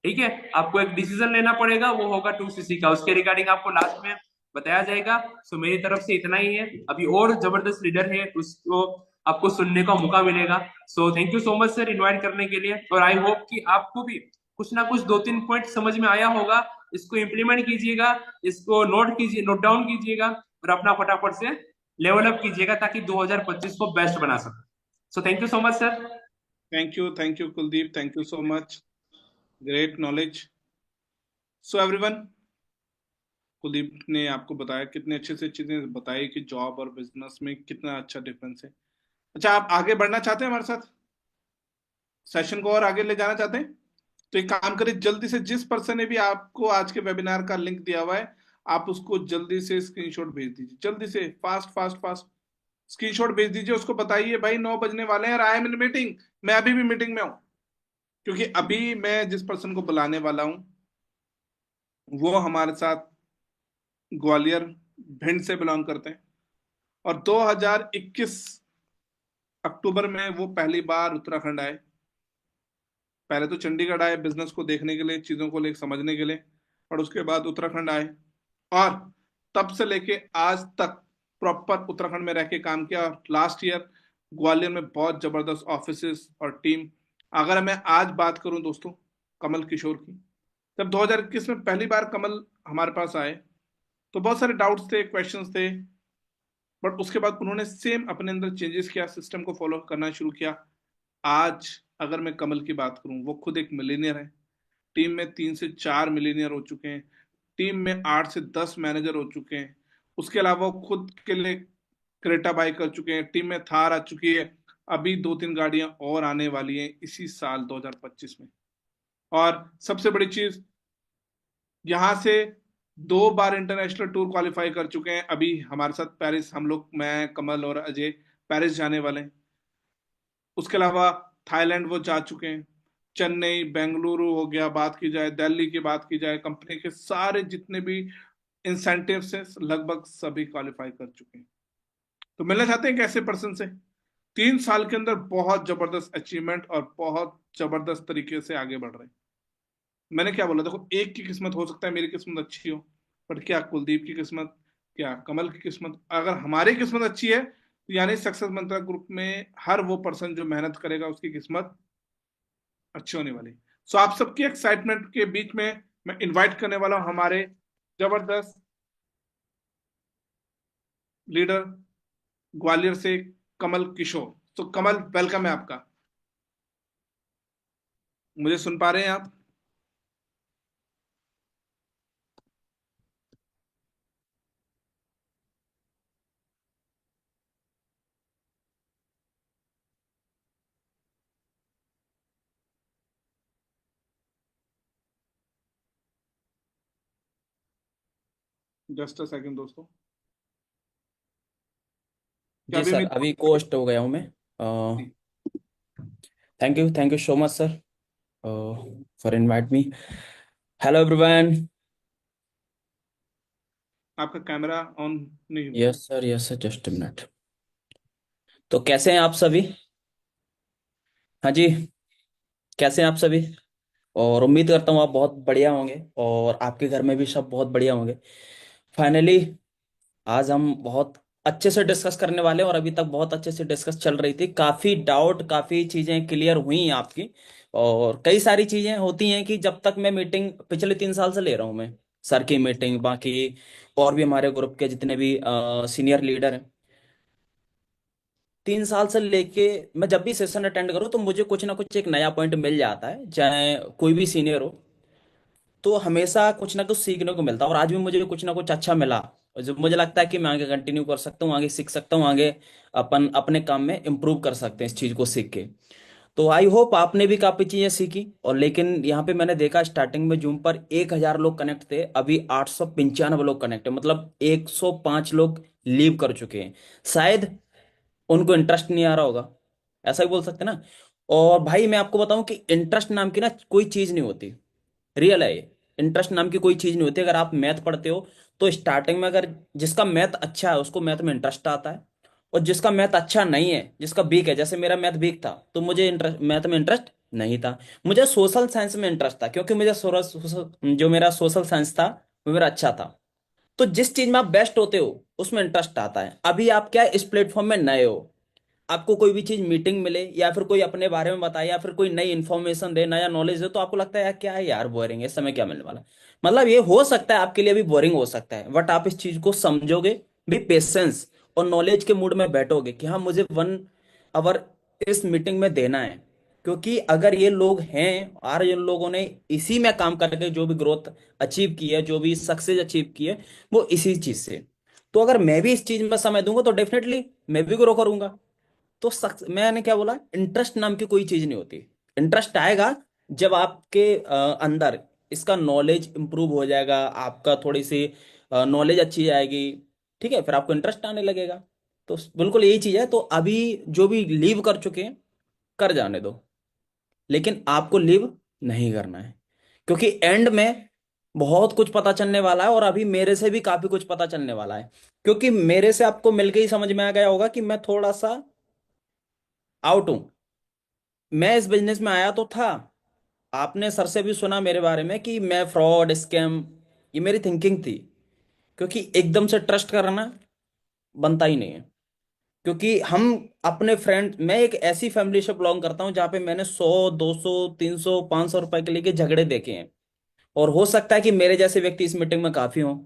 ठीक है, आपको एक डिसीजन लेना पड़ेगा, वो होगा 2cc का, उसके रिगार्डिंग आपको लास्ट में बताया जाएगा। सो मेरी तरफ से इतना ही है, अभी और जबरदस्त लीडर है उसको आपको सुनने का मौका मिलेगा। सो thank you so much sir invite करने के लिए, और आई होप कि आपको भी कुछ ना कुछ 2-3 पॉइंट समझ में आया होगा। इसको इम्प्लीमेंट कीजिएगा, इसको नोट कीजिए, नोट डाउन कीजिएगा और अपना फटाफट से लेवल अप कीजिएगा ताकि 2025 को बेस्ट बना सके। सो thank you so much sir. Thank you Kuldeep, thank you so much, great knowledge. So everyone, Kuldeep ने आपको बताया, कितने अच्छे से चीजें बताई कि जॉब और बिजनेस में कितना अच्छा डिफरेंस है। अच्छा, आप आगे बढ़ना चाहते हैं हमारे साथ, सेशन को और आगे ले जाना चाहते हैं, तो एक काम करिए, जल्दी से जिस पर्सन ने भी आपको आज के वेबिनार का लिंक दिया हुआ है, आप उसको जल्दी से स्क्रीनशॉट भेज दीजिए, जल्दी से, फास्ट फास्ट फास्ट स्क्रीनशॉट भेज दीजिए, उसको बताइए भाई 9 बजने वाले हैं और आई एम इन मीटिंग, मैं अभी भी मीटिंग में हूं। क्योंकि अभी मैं जिस पर्सन को बुलाने वाला हूं वो हमारे साथ ग्वालियर, भिंड से बिलोंग करते हैं, और 2021 अक्टूबर में वो पहली बार उत्तराखंड आए। पहले तो चंडीगढ़ आए बिजनेस को देखने के लिए, चीजों को लेकर समझने के लिए, और उसके बाद उत्तराखंड आए, और तब से लेके आज तक प्रॉपर उत्तराखंड में रह के काम किया। और लास्ट ईयर ग्वालियर में बहुत जबरदस्त ऑफिस और टीम। अगर मैं आज बात करूं दोस्तों कमल किशोर की, जब 2021 में पहली बार कमल हमारे पास आए तो बहुत सारे डाउट्स थे, क्वेश्चंस थे, बट उसके बाद उन्होंने सेम अपने अंदर चेंजेस किया, सिस्टम को फॉलो करना शुरू किया। आज अगर मैं कमल की बात करूं, वो खुद एक मिलीनियर है, टीम में 3 से 4 मिलीनियर हो चुके हैं, टीम में 8 से 10 मैनेजर हो चुके हैं, उसके अलावा वो खुद के लिए क्रेटा बाई कर चुके हैं, टीम में थार आ चुकी है, अभी 2-3 गाड़ियां और आने वाली हैं इसी साल 2025 में। और सबसे बड़ी चीज, यहाँ से 2 बार इंटरनेशनल टूर क्वालिफाई कर चुके हैं, अभी हमारे साथ पेरिस, हम लोग, मैं, कमल और अजय पेरिस जाने वाले हैं। उसके अलावा थाईलैंड वो जा चुके हैं, चेन्नई, बेंगलुरु हो गया, बात की जाए दिल्ली की, बात की जाए, कंपनी के सारे जितने भी इंसेंटिव्स हैं लगभग सभी क्वालिफाई कर चुके हैं। तो मिलना चाहते हैं कैसे पर्सन से, 3 साल के अंदर बहुत जबरदस्त अचीवमेंट और बहुत जबरदस्त तरीके से आगे बढ़ रहे हैं। मैंने क्या बोला, देखो एक की किस्मत हो सकता है मेरी किस्मत अच्छी हो, बट क्या कुलदीप की किस्मत, क्या कमल की किस्मत, अगर हमारी किस्मत अच्छी है तो यानी सक्सेस मंत्रा ग्रुप में हर वो पर्सन जो मेहनत करेगा उसकी किस्मत अच्छी होने वाली। सो आप सबकी एक्साइटमेंट के बीच में मैं इनवाइट करने वाला हूं हमारे जबरदस्त लीडर ग्वालियर से, कमल किशोर। तो कमल, वेलकम है आपका। मुझे सुन पा रहे हैं आप? जस्ट अ सेकंड दोस्तों, क्या जी अभी सर, मेरी अभी कोस्ट हो गया हूँ मैं। Thank you so much sir for invite me. Hello everyone. आपका कैमरा ऑन नहीं हुआ? Yes sir, just a minute. तो कैसे हैं आप सभी? हाँ जी, कैसे हैं आप सभी? और उम्मीद करता हूँ आप बहुत बढ़िया होंगे और आपके घर में भी सब बहुत बढ़िया होंगे। फाइनली आज हम बहुत अच्छे से डिस्कस करने वाले हैं, और अभी तक बहुत अच्छे से डिस्कस चल रही थी। काफ़ी डाउट, काफ़ी चीज़ें क्लियर हुई हैं आपकी। और कई सारी चीज़ें होती हैं कि जब तक मैं मीटिंग पिछले 3 साल से ले रहा हूँ, मैं सर की मीटिंग, बाकी और भी हमारे ग्रुप के जितने भी सीनियर लीडर हैं, 3 साल से लेके मैं जब भी सेशन अटेंड करूँ तो मुझे कुछ ना कुछ एक नया पॉइंट मिल जाता है, चाहे कोई भी सीनियर हो। तो हमेशा कुछ ना कुछ सीखने को मिलता है, और आज भी मुझे कुछ ना कुछ अच्छा मिला। और जो मुझे लगता है कि मैं आगे कंटिन्यू कर सकता हूँ, आगे सीख सकता हूँ, आगे अपन अपने काम में इम्प्रूव कर सकते हैं इस चीज़ को सीख के। तो आई होप आपने भी काफ़ी चीज़ें सीखी। और लेकिन यहाँ पे मैंने देखा स्टार्टिंग में जूम पर 1,000 लोग कनेक्ट थे, अभी 895 लोग कनेक्ट है, मतलब 105 लोग लीव कर चुके हैं। शायद उनको इंटरेस्ट नहीं आ रहा होगा, ऐसा ही बोल सकते हैं ना। और भाई मैं आपको बताऊं कि इंटरेस्ट नाम की ना कोई चीज़ नहीं होती। रियल है ये। इंटरेस्ट नाम की कोई चीज नहीं होती। अगर आप मैथ पढ़ते हो तो स्टार्टिंग में अगर जिसका मैथ अच्छा है उसको मैथ में इंटरेस्ट आता है, और जिसका मैथ अच्छा नहीं है, जिसका वीक है, जैसे मेरा मैथ वीक था तो मुझे इंटरेस्ट मैथ में इंटरेस्ट नहीं था। मुझे सोशल साइंस में इंटरेस्ट था, क्योंकि मुझे जो मेरा सोशल साइंस था वो मेरा अच्छा था। तो जिस चीज में आप बेस्ट होते हो उसमें इंटरेस्ट आता है। अभी आप क्या इस प्लेटफॉर्म में नए हो, आपको कोई भी चीज मीटिंग मिले या फिर कोई अपने बारे में बताए या फिर कोई नई इन्फॉर्मेशन दे, नया नॉलेज दे, तो आपको लगता है यार क्या है यार, बोरिंग है, इस समय क्या मिलने वाला। मतलब ये हो सकता है आपके लिए भी बोरिंग हो सकता है, बट आप इस चीज को समझोगे भी, पेशेंस और नॉलेज के मूड में बैठोगे कि हाँ मुझे 1 आवर इस मीटिंग में देना है। क्योंकि अगर ये लोग हैं और जिन लोगों ने इसी में काम करके जो भी ग्रोथ अचीव की है, जो भी सक्सेस अचीव की है, वो इसी चीज से। तो अगर मैं भी इस चीज में समय दूंगा तो डेफिनेटली मैं भी ग्रो करूंगा। तो मैंने क्या बोला, इंटरेस्ट नाम की कोई चीज नहीं होती। इंटरेस्ट आएगा जब आपके अंदर इसका नॉलेज इंप्रूव हो जाएगा, आपका थोड़ी सी नॉलेज अच्छी आएगी, ठीक है, फिर आपको इंटरेस्ट आने लगेगा। तो बिल्कुल यही चीज है। तो अभी जो भी लीव कर चुके हैं कर जाने दो, लेकिन आपको लीव नहीं करना है, क्योंकि एंड में बहुत कुछ पता चलने वाला है, और अभी मेरे से भी काफी कुछ पता चलने वाला है। क्योंकि मेरे से आपको मिलके ही समझ में आ गया होगा कि मैं थोड़ा सा आउट हूं। मैं इस बिजनेस में आया तो था, आपने सर से भी सुना मेरे बारे में कि मैं फ्रॉड स्कैम, ये मेरी थिंकिंग थी। क्योंकि एकदम से ट्रस्ट करना बनता ही नहीं है। क्योंकि हम अपने फ्रेंड, मैं एक ऐसी फैमिली से बिलोंग करता हूं जहां पे मैंने 100, 200, 300, 500 रुपए के लिए के झगड़े देखे हैं। और हो सकता है कि मेरे जैसे व्यक्ति इस मीटिंग में काफी हों,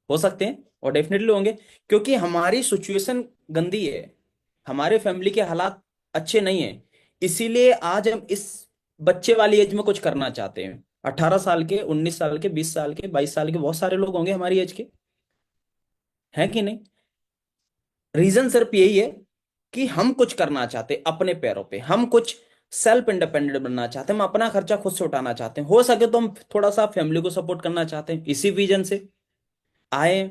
हो सकते हैं और डेफिनेटली होंगे। क्योंकि हमारी सिचुएशन गंदी है, हमारे फैमिली के हालात अच्छे नहीं है। इसीलिए आज हम इस बच्चे वाली एज में कुछ करना चाहते हैं। 18 साल के, 19 साल के, 20 साल के, 22 साल के बहुत सारे लोग होंगे हमारी एज के, हैं कि नहीं? रीजन सिर्फ यही है कि हम कुछ करना चाहते हैं अपने पैरों पे, हम कुछ सेल्फ इंडिपेंडेंट बनना चाहते हैं, हम अपना खर्चा खुद से उठाना चाहते हैं, हो सके तो हम थोड़ा सा फैमिली को सपोर्ट करना चाहते हैं। इसी विजन से आए।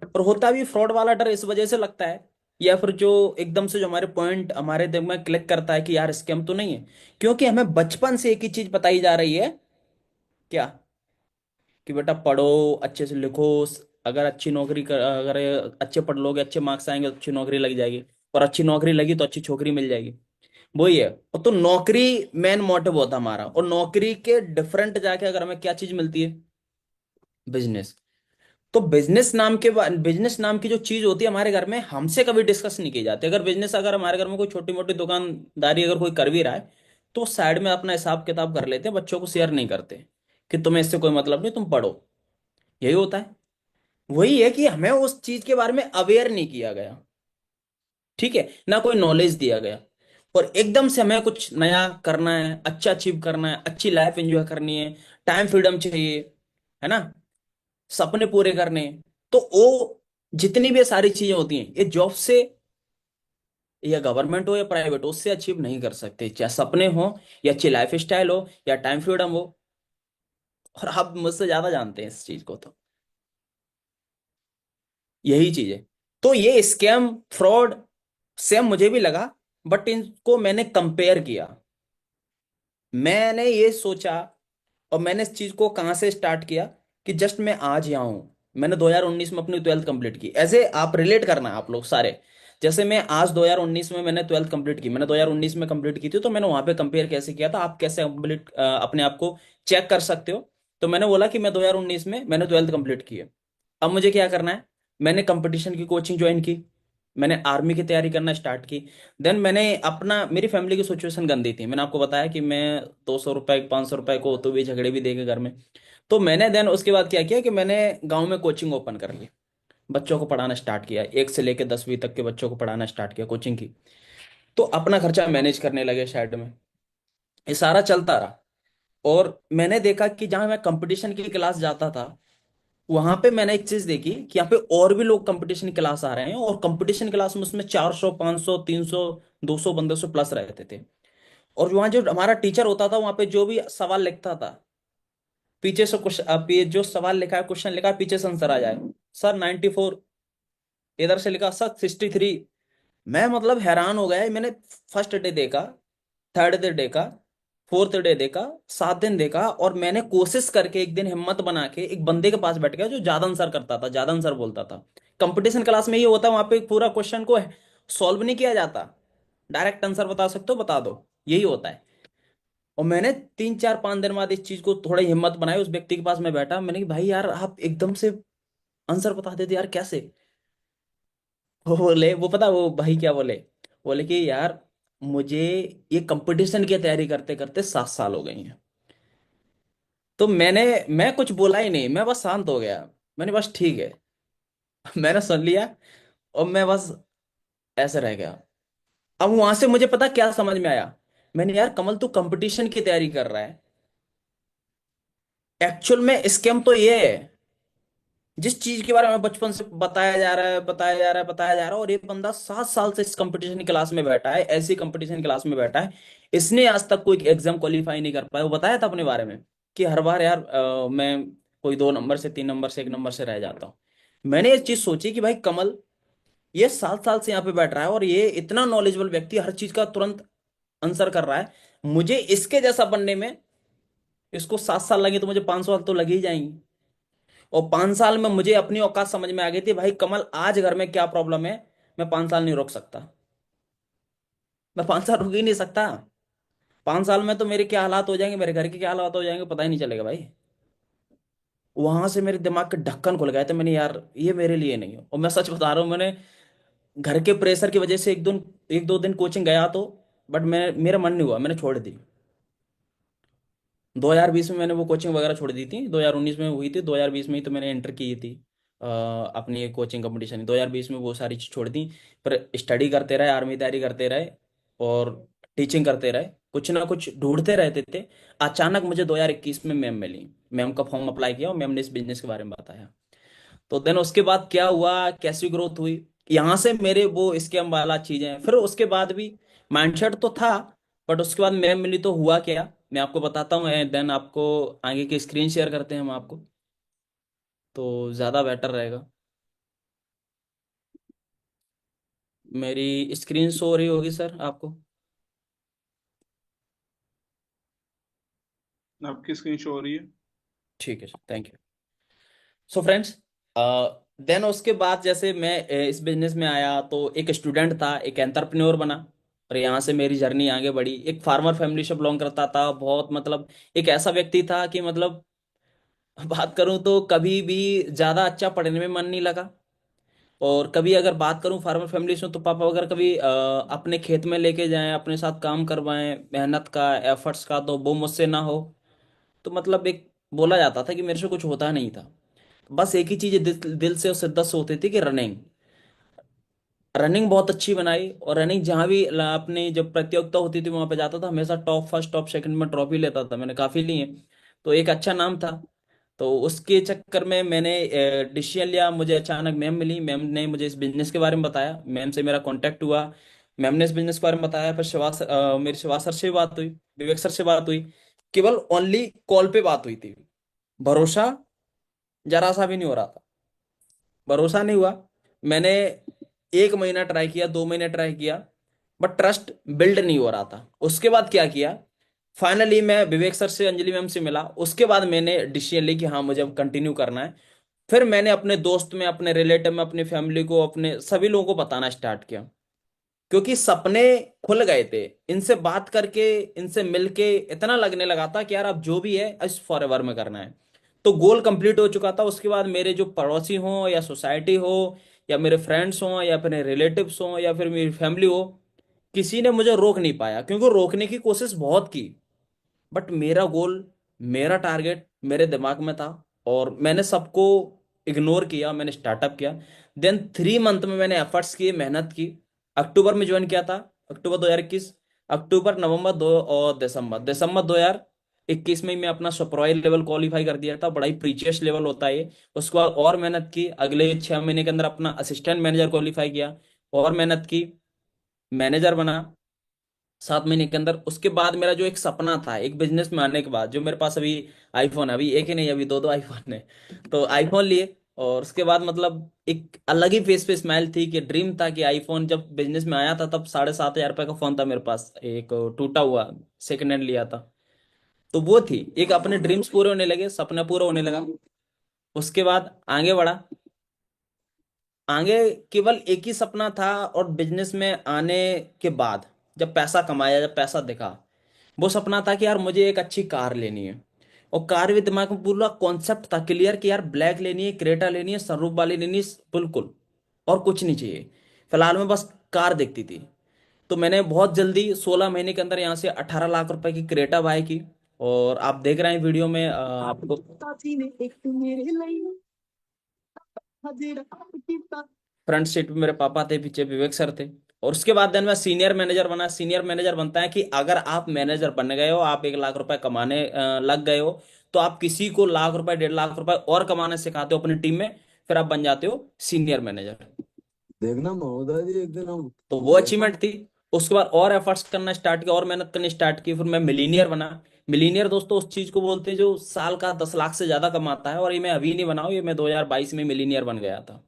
और होता भी फ्रॉड वाला डर इस वजह से लगता है, या फिर जो एकदम से जो हमारे पॉइंट हमारे दिमाग में क्लिक करता है कि यार स्कैम तो नहीं है, क्योंकि हमें बचपन से एक ही चीज बताई जा रही है, क्या, कि बेटा पढ़ो, अच्छे से लिखो, अगर अच्छी नौकरी कर, अगर अच्छे पढ़ लोगे, अच्छे मार्क्स आएंगे तो अच्छी नौकरी लग जाएगी, और अच्छी नौकरी लगी तो अच्छी छोकरी मिल जाएगी। वही है। और तो नौकरी मेन मोटिव होता हमारा, और नौकरी के डिफरेंट जाके अगर हमें क्या चीज मिलती है, बिजनेस। तो बिजनेस नाम की जो चीज होती है हमारे घर में, हमसे कभी डिस्कस नहीं की जाती। अगर बिजनेस, अगर हमारे घर में कोई छोटी मोटी दुकानदारी अगर कोई कर भी रहा है तो साइड में अपना हिसाब किताब कर लेते हैं, बच्चों को शेयर नहीं करते कि तुम्हें इससे कोई मतलब नहीं, तुम पढ़ो। यही होता है। वही है कि हमें उस चीज के बारे में अवेयर नहीं किया गया, ठीक है, ना कोई नॉलेज दिया गया। और एकदम से हमें कुछ नया करना है, अच्छा अचीव करना है, अच्छी लाइफ एंजॉय करनी है, टाइम फ्रीडम चाहिए, है ना, सपने पूरे करने हैं। तो वो जितनी भी सारी चीजें होती हैं ये जॉब से, या गवर्नमेंट हो या प्राइवेट हो, उससे अचीव नहीं कर सकते, चाहे सपने हो या अच्छी लाइफ स्टाइल हो या टाइम फ्रीडम हो। और आप मुझसे ज्यादा जानते हैं इस चीज को। तो यही चीज है। तो ये स्कैम फ्रॉड सेम मुझे भी लगा, बट इनको मैंने कंपेयर किया। मैंने ये सोचा, और मैंने इस चीज को कहां से स्टार्ट किया कि जस्ट मैं आज यहाँ हूं। मैंने 2019 में अपनी 12th कंप्लीट की। ऐसे आप रिलेट करना आप लोग सारे। जैसे मैं आज 2019 में मैंने 12th कंप्लीट की, मैंने 2019 में कंप्लीट की थी, तो मैंने वहां पे कंपेयर कैसे किया था, आप कैसे कंप्लीट अपने आप को चेक कर सकते हो। तो मैंने बोला कि मैं 2019 में मैंने 12th कंप्लीट की है। अब मुझे क्या करना है, मैंने कंपटीशन की कोचिंग ज्वाइन की, मैंने आर्मी की तैयारी करना स्टार्ट की। देन मैंने अपना, मेरी फैमिली की सिचुएशन गंदी थी, मैंने आपको बताया कि मैं 200 रुपए 500 रुपए को होते हुए झगड़े भी देखे घर में। तो मैंने देन उसके बाद क्या किया कि मैंने गांव में कोचिंग ओपन कर ली, बच्चों को पढ़ाना स्टार्ट किया, 1 से लेकर 10वीं तक के बच्चों को पढ़ाना स्टार्ट किया कोचिंग की। तो अपना खर्चा मैनेज करने लगे साइड में, ये सारा चलता रहा। और मैंने देखा कि जहां मैं कंपटीशन की क्लास जाता था, वहां पे मैंने एक चीज देखी कि यहाँ पे और भी लोग कंपटीशन क्लास आ रहे हैं, और कंपटीशन क्लास में उसमें 400 500 300 200 बंदे से प्लस रहते थे। और वहां जो हमारा टीचर होता था, वहां पे जो भी सवाल लिखता था, पीछे से कुछ आप ये जो सवाल लिखा है, क्वेश्चन लिखा है, पीछे से आंसर आ जाए, सर 94, इधर से लिखा सर 63। मैं मतलब हैरान हो गया। मैंने फर्स्ट डे देखा, थर्ड डे देखा, फोर्थ डे देखा, 7 दिन देखा, और मैंने कोशिश करके एक दिन हिम्मत बना के एक बंदे के पास बैठ गया जो ज्यादा आंसर करता था, ज्यादा आंसर बोलता था। कंपटीशन क्लास में ये होता है, वहां पे पूरा क्वेश्चन को सॉल्व नहीं किया जाता, डायरेक्ट आंसर बता सकते हो बता दो, यही होता है। और मैंने 3 4 5 दिन बाद इस चीज को थोड़ा हिम्मत बनाई, उस व्यक्ति के पास मैं बैठा, मैंने कि भाई यार आप एकदम से आंसर बता देते यार, कैसे? वो बोले, वो पता वो भाई क्या बोले, बोले कि यार मुझे ये कंपटीशन की तैयारी करते करते 7 साल हो गई हैं। तो मैं कुछ बोला ही नहीं, मैं बस शांत हो गया। मैंने बस ठीक है मैंने सुन लिया, और मैं बस ऐसे रह गया। अब वहां से मुझे पता क्या समझ में आया, मैंने, यार कमल तू कंपटीशन की तैयारी कर रहा है, एक्चुअल में स्कैम तो ये है। जिस चीज के बारे में बचपन से बताया जा रहा है, बताया जा रहा है, बताया जा रहा है, और ये बंदा 7 साल से इस कंपटीशन क्लास में बैठा है, ऐसी कंपटीशन क्लास में बैठा है, इसने आज तक कोई एग्जाम क्वालिफाई नहीं कर पाया। वो बताया था अपने बारे में कि हर बार यार मैं कोई 2 नंबर से 3 नंबर से 1 नंबर से रह जाता हूँ। मैंने ये चीज सोची कि भाई कमल ये 7 साल से यहाँ पे बैठ रहा है, और ये इतना नॉलेजेबल व्यक्ति, हर चीज का तुरंत आंसर कर रहा है, मुझे इसके जैसा बनने में, इसको 7 साल लगे तो मुझे 5 साल तो लगे ही जाएंगे। और 5 साल में मुझे अपनी औकात समझ में आ गई थी, भाई कमल आज घर में क्या प्रॉब्लम है, मैं 5 साल नहीं रोक सकता, मैं 5 साल रुक ही नहीं सकता। 5 साल में तो मेरे क्या हालात हो जाएंगे, मेरे घर के क्या हालात हो जाएंगे, पता ही नहीं चलेगा भाई। वहां से मेरे दिमाग के ढक्कन खुल गए थे, मैंने यार ये मेरे लिए नहीं है। और मैं सच बता रहा हूँ, मैंने घर के प्रेशर की वजह से 1 2 दिन कोचिंग गया तो, बट मैं, मेरा मन नहीं हुआ, मैंने छोड़ दी। 2020 में मैंने वो कोचिंग वगैरह छोड़ दी थी, 2019 में हुई थी, 2020 में ही तो मैंने एंटर की थी अपनी कोचिंग कंपटीशन। 2020 में वो सारी चीज छोड़ दी, पर स्टडी करते रहे, आर्मी तैयारी करते रहे, और टीचिंग करते रहे, कुछ ना कुछ ढूंढते रहते थे। अचानक मुझे 2021 में मैम मिली, मैम का फॉर्म अप्लाई किया, और मैम ने इस बिजनेस के बारे में बताया। तो देन उसके बाद क्या हुआ, कैसी ग्रोथ हुई, यहाँ से मेरे वो स्कैम वाला चीजें, फिर उसके बाद भी माइंडसेट तो था, बट उसके बाद मैम मिली तो हुआ क्या, मैं आपको बताता हूँ। देन आपको आगे की स्क्रीन शेयर करते हैं हम आपको, तो ज़्यादा बेटर रहेगा। मेरी स्क्रीन शो हो रही होगी सर आपको? आपकी स्क्रीन शो हो रही है। ठीक है sir, thank you. So friends, then उसके बाद जैसे मैं इस बिजनेस में आया, तो एक स्टूडेंट था, एक एंटरप्रेन्योर बना, और यहाँ से मेरी जर्नी आगे बढ़ी। एक फार्मर फैमिली से बिलोंग करता था, बहुत मतलब एक ऐसा व्यक्ति था कि मतलब बात करूं तो कभी भी ज्यादा अच्छा पढ़ने में मन नहीं लगा। और कभी अगर बात करूं फार्मर फैमिली से, तो पापा अगर कभी अपने खेत में लेके जाएं, अपने साथ काम करवाएं, मेहनत का एफर्ट्स का, तो वो मुझसे ना हो। तो मतलब एक बोला जाता था कि मेरे से कुछ होता नहीं था। बस एक ही चीज दिल से और शिद्दत से होती थी कि रनिंग। रनिंग बहुत अच्छी बनाई, और रनिंग जहाँ भी अपनी जब प्रतियोगिता होती थी वहां पे जाता था, हमेशा टॉप फर्स्ट टॉप सेकंड में ट्रॉफी लेता था, मैंने काफी ली है। तो एक अच्छा नाम था। तो उसके चक्कर में मैंने डिसीजन लिया, मुझे अचानक मैम मिली, मैम ने मुझे इस बिजनेस के बारे में बताया, मैम से मेरा कांटेक्ट हुआ, मैम ने इस बिजनेस के बारे में बताया, फिर मेरी शिवास सर से बात हुई, विवेक सर से बात हुई। केवल ओनली कॉल पे बात हुई थी, भरोसा जरा सा भी नहीं हो रहा था, भरोसा नहीं हुआ। मैंने 1 महीना ट्राई किया, 2 महीने ट्राई किया, बट ट्रस्ट बिल्ड नहीं हो रहा था। उसके बाद क्या किया, फाइनली मैं विवेक सर से, अंजलि मैम से मिला। उसके बाद मैंने डिसीजन ली कि हाँ मुझे अब कंटिन्यू करना है। फिर मैंने अपने दोस्त में, अपने रिलेटिव में, अपनी फैमिली को, अपने सभी लोगों को बताना स्टार्ट किया, क्योंकि सपने खुल गए थे। इनसे बात करके, इनसे मिलके इतना लगने लगा था कि यार अब जो भी है इस फॉरएवर में करना है। तो गोल कंप्लीट हो चुका था। उसके बाद मेरे जो पड़ोसी हों या सोसाइटी हो या मेरे फ्रेंड्स हों या अपने रिलेटिव्स हों या फिर मेरी फैमिली हो, किसी ने मुझे रोक नहीं पाया, क्योंकि रोकने की कोशिश बहुत की, बट मेरा गोल, मेरा टारगेट मेरे दिमाग में था। और मैंने सबको इग्नोर किया, मैंने स्टार्टअप किया। देन 3 मंथ में मैंने एफर्ट्स किए, मेहनत की। अक्टूबर में ज्वाइन किया था, अक्टूबर 2021। अक्टूबर, नवंबर दो और दिसंबर, दिसंबर 2021 में ही मैं अपना सुपरवाइजर लेवल क्वालिफाई कर दिया था। बड़ा ही प्रीचियस लेवल होता है ये। उसके बाद और मेहनत की, अगले 6 महीने के अंदर अपना असिस्टेंट मैनेजर क्वालिफाई किया, और मेहनत की, मैनेजर बना 7 महीने के अंदर। उसके बाद मेरा जो एक सपना था, एक बिजनेस में आने के बाद, जो मेरे पास अभी आईफोन है, अभी एक ही नहीं, अभी दो दो आईफोन है। तो आईफोन लिए, और उसके बाद मतलब एक अलग ही फेस पे स्माइल थी, कि ड्रीम था कि आईफोन जब बिजनेस में आया था तब 7,500 रुपये का फोन था मेरे पास, एक टूटा हुआ सेकंड हैंड लिया था। तो वो थी एक, अपने ड्रीम्स पूरे होने लगे, सपना पूरा होने लगा। उसके बाद आगे बढ़ा। आगे केवल एक ही सपना था, और बिजनेस में आने के बाद जब पैसा कमाया, जब पैसा दिखा, वो सपना था कि यार मुझे एक अच्छी कार लेनी है। और कार भी दिमाग में पूरा कॉन्सेप्ट था क्लियर कि यार ब्लैक लेनी है, क्रेटा लेनी है, सनरूफ वाली लेनी है, बिल्कुल, और कुछ नहीं चाहिए। फिलहाल में बस कार दिखती थी। तो मैंने बहुत जल्दी 16 महीने के अंदर यहाँ से 18 लाख रुपए की क्रेटा बाय की। और आप देख रहे हैं वीडियो में, आपको फ्रंट सीट पे मेरे पापा थे, पीछे विवेक सर थे। और उसके बाद देन मैं सीनियर मैनेजर बना। सीनियर मैनेजर बनता है कि अगर आप मैनेजर बन गए हो, आप 1 लाख रुपए कमाने लग गए हो, तो आप किसी को लाख रुपए, 1.5 लाख रुपए और कमाने सिखाते हो अपनी टीम में, फिर आप बन जाते हो सीनियर मैनेजर। देखना महोदय जी, एक दिन हम तो वो अचीवमेंट थी। उसके बाद और एफर्ट्स करना स्टार्ट किया, और मेहनत करनी स्टार्ट की, फिर मैं मिलीनियर बना। मिलीनियर दोस्तों उस चीज को बोलते हैं जो साल का 10 लाख से ज्यादा कमाता है, और ये मैं अभी नहीं बनाऊं, ये मैं 2022 में मिलीनियर बन गया था।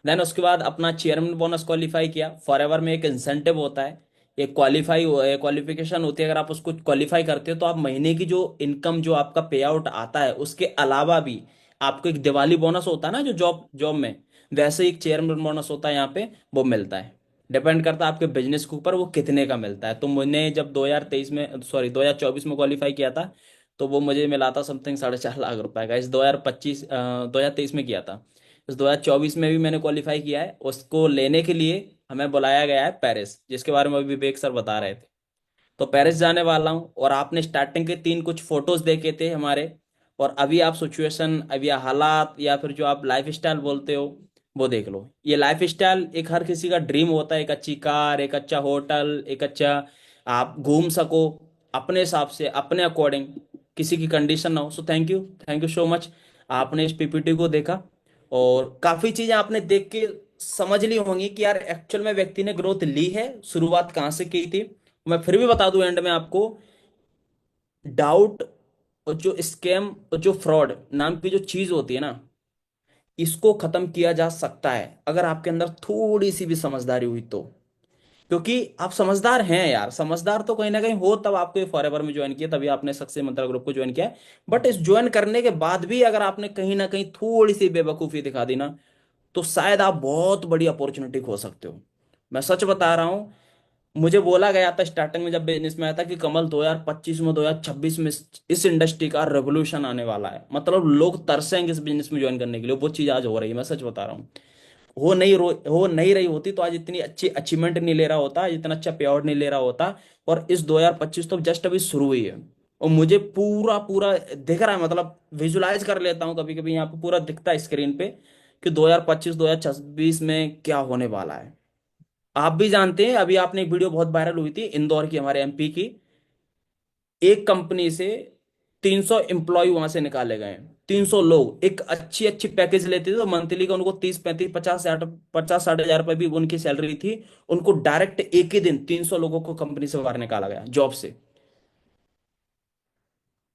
देन उसके बाद अपना चेयरमैन बोनस क्वालिफाई किया। फॉरएवर में एक इंसेंटिव होता है, एक क्वालिफिकेशन होती है। अगर आप उसको क्वालिफाई करते हो तो आप महीने की जो इनकम, जो आपका पे आउट आता है, उसके अलावा भी आपको एक दिवाली बोनस होता है ना, जो जॉब जॉब में, वैसे एक चेयरमैन बोनस होता है यहाँ पे, वो मिलता है। डिपेंड करता है आपके बिजनेस के ऊपर वो कितने का मिलता है। तो मैंने जब 2023 में, सॉरी 2024 में क्वालिफाई किया था, तो वो मुझे मिला था समथिंग 4.5 लाख रुपए का। इस 2023 में किया था। इस 2024 में भी मैंने क्वालिफाई किया है। उसको लेने के लिए हमें बुलाया गया है पेरिस, जिसके बारे में अभी विवेक सर बता रहे थे। तो पेरिस जाने वाला हूँ। और आपने स्टार्टिंग के 3 कुछ फोटोज देखे थे हमारे, और अभी आप सिचुएशन, अभी हालात, या फिर जो आप लाइफ स्टाइल बोलते हो, वो देख लो। ये लाइफ स्टाइल एक हर किसी का ड्रीम होता है, एक अच्छी कार, एक अच्छा होटल, एक अच्छा, आप घूम सको अपने हिसाब से, अपने अकॉर्डिंग, किसी की कंडीशन ना हो। सो thank you, thank you so much. आपने इस पीपीटी को देखा, और काफी चीजें आपने देख के समझ ली होंगी कि यार एक्चुअल में व्यक्ति ने ग्रोथ ली है, शुरुआत कहाँ से की थी। मैं फिर भी बता दूं एंड में आपको, डाउट और जो स्कैम और जो फ्रॉड नाम की जो चीज होती है ना, इसको खत्म किया जा सकता है अगर आपके अंदर थोड़ी सी भी समझदारी हुई तो। क्योंकि आप समझदार हैं यार, समझदार तो कहीं ना कहीं हो, तब आपको ये फॉरएवर में ज्वाइन किया, तभी आपने सक्सेस मंत्रा ग्रुप को ज्वाइन किया है। बट इस ज्वाइन करने के बाद भी अगर आपने कहीं ना कहीं थोड़ी सी बेवकूफी दिखा दी ना, तो शायद आप बहुत बड़ी अपॉर्चुनिटी खो सकते हो। मैं सच बता रहा हूं। मुझे बोला गया था स्टार्टिंग में जब बिजनेस में आया था कि कमल 2025 में, 2026 में इस इंडस्ट्री का रेवोल्यूशन आने वाला है, मतलब लोग तरसेंगे इस बिजनेस में ज्वाइन करने के लिए। वो चीज आज हो रही है, मैं सच बता रहा हूँ। हो नहीं रही होती तो आज इतनी अच्छी अचीवमेंट नहीं ले रहा होता, आज इतना अच्छा पे आउट नहीं ले रहा होता। और इस 2025 तो जस्ट अभी शुरू हुई है, और मुझे पूरा पूरा दिख रहा है, मतलब विजुलाइज कर लेता हूँ कभी कभी, यहाँ पे पूरा दिखता है स्क्रीन पे कि 2025 2026 में क्या होने वाला है। आप भी जानते हैं, अभी आपने एक वीडियो बहुत वायरल हुई थी इंदौर की, हमारे एमपी की, एक कंपनी से 300 एम्प्लॉय वहां से निकाले गए। 300 लोग एक अच्छी अच्छी पैकेज लेते थे, तो मंथली का उनको 30 35 50 60 50 60 हजार रुपए भी उनकी सैलरी थी। उनको डायरेक्ट एक ही दिन 300 लोगों को कंपनी से बाहर निकाला गया जॉब से।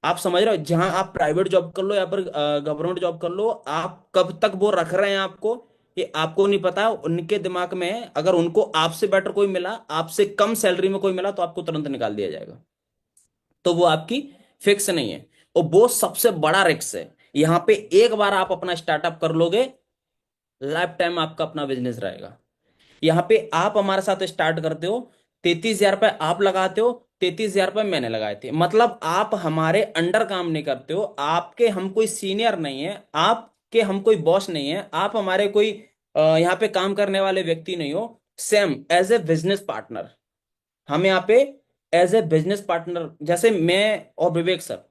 आप समझ रहे हो, जहां आप प्राइवेट जॉब कर लो या फिर गवर्नमेंट जॉब कर लो, आप कब तक वो रख रहे हैं आपको, ये आपको नहीं पता। उनके दिमाग में है, अगर उनको आपसे बेटर कोई मिला, आपसे कम सैलरी में कोई मिला, तो आपको तुरंत निकाल दिया जाएगा। तो वो आपकी फिक्स नहीं है, और वो सबसे बड़ा रिस्क है। यहाँ पे एक बार आप अपना स्टार्टअप कर लोगे, लाइफ टाइम आपका अपना बिजनेस रहेगा। यहाँ पे आप हमारे साथ स्टार्ट करते हो, 33,000 रुपये आप लगाते हो, 33,000 रुपये मैंने लगाए थे। मतलब आप हमारे अंडर काम नहीं करते हो, आपके हम कोई सीनियर नहीं है, आपके हम कोई बॉस नहीं है, आप हमारे कोई यहाँ पे काम करने वाले व्यक्ति नहीं हो। Same as a business partner, हम यहाँ पे एज ए बिजनेस पार्टनर, जैसे मैं और विवेक सर,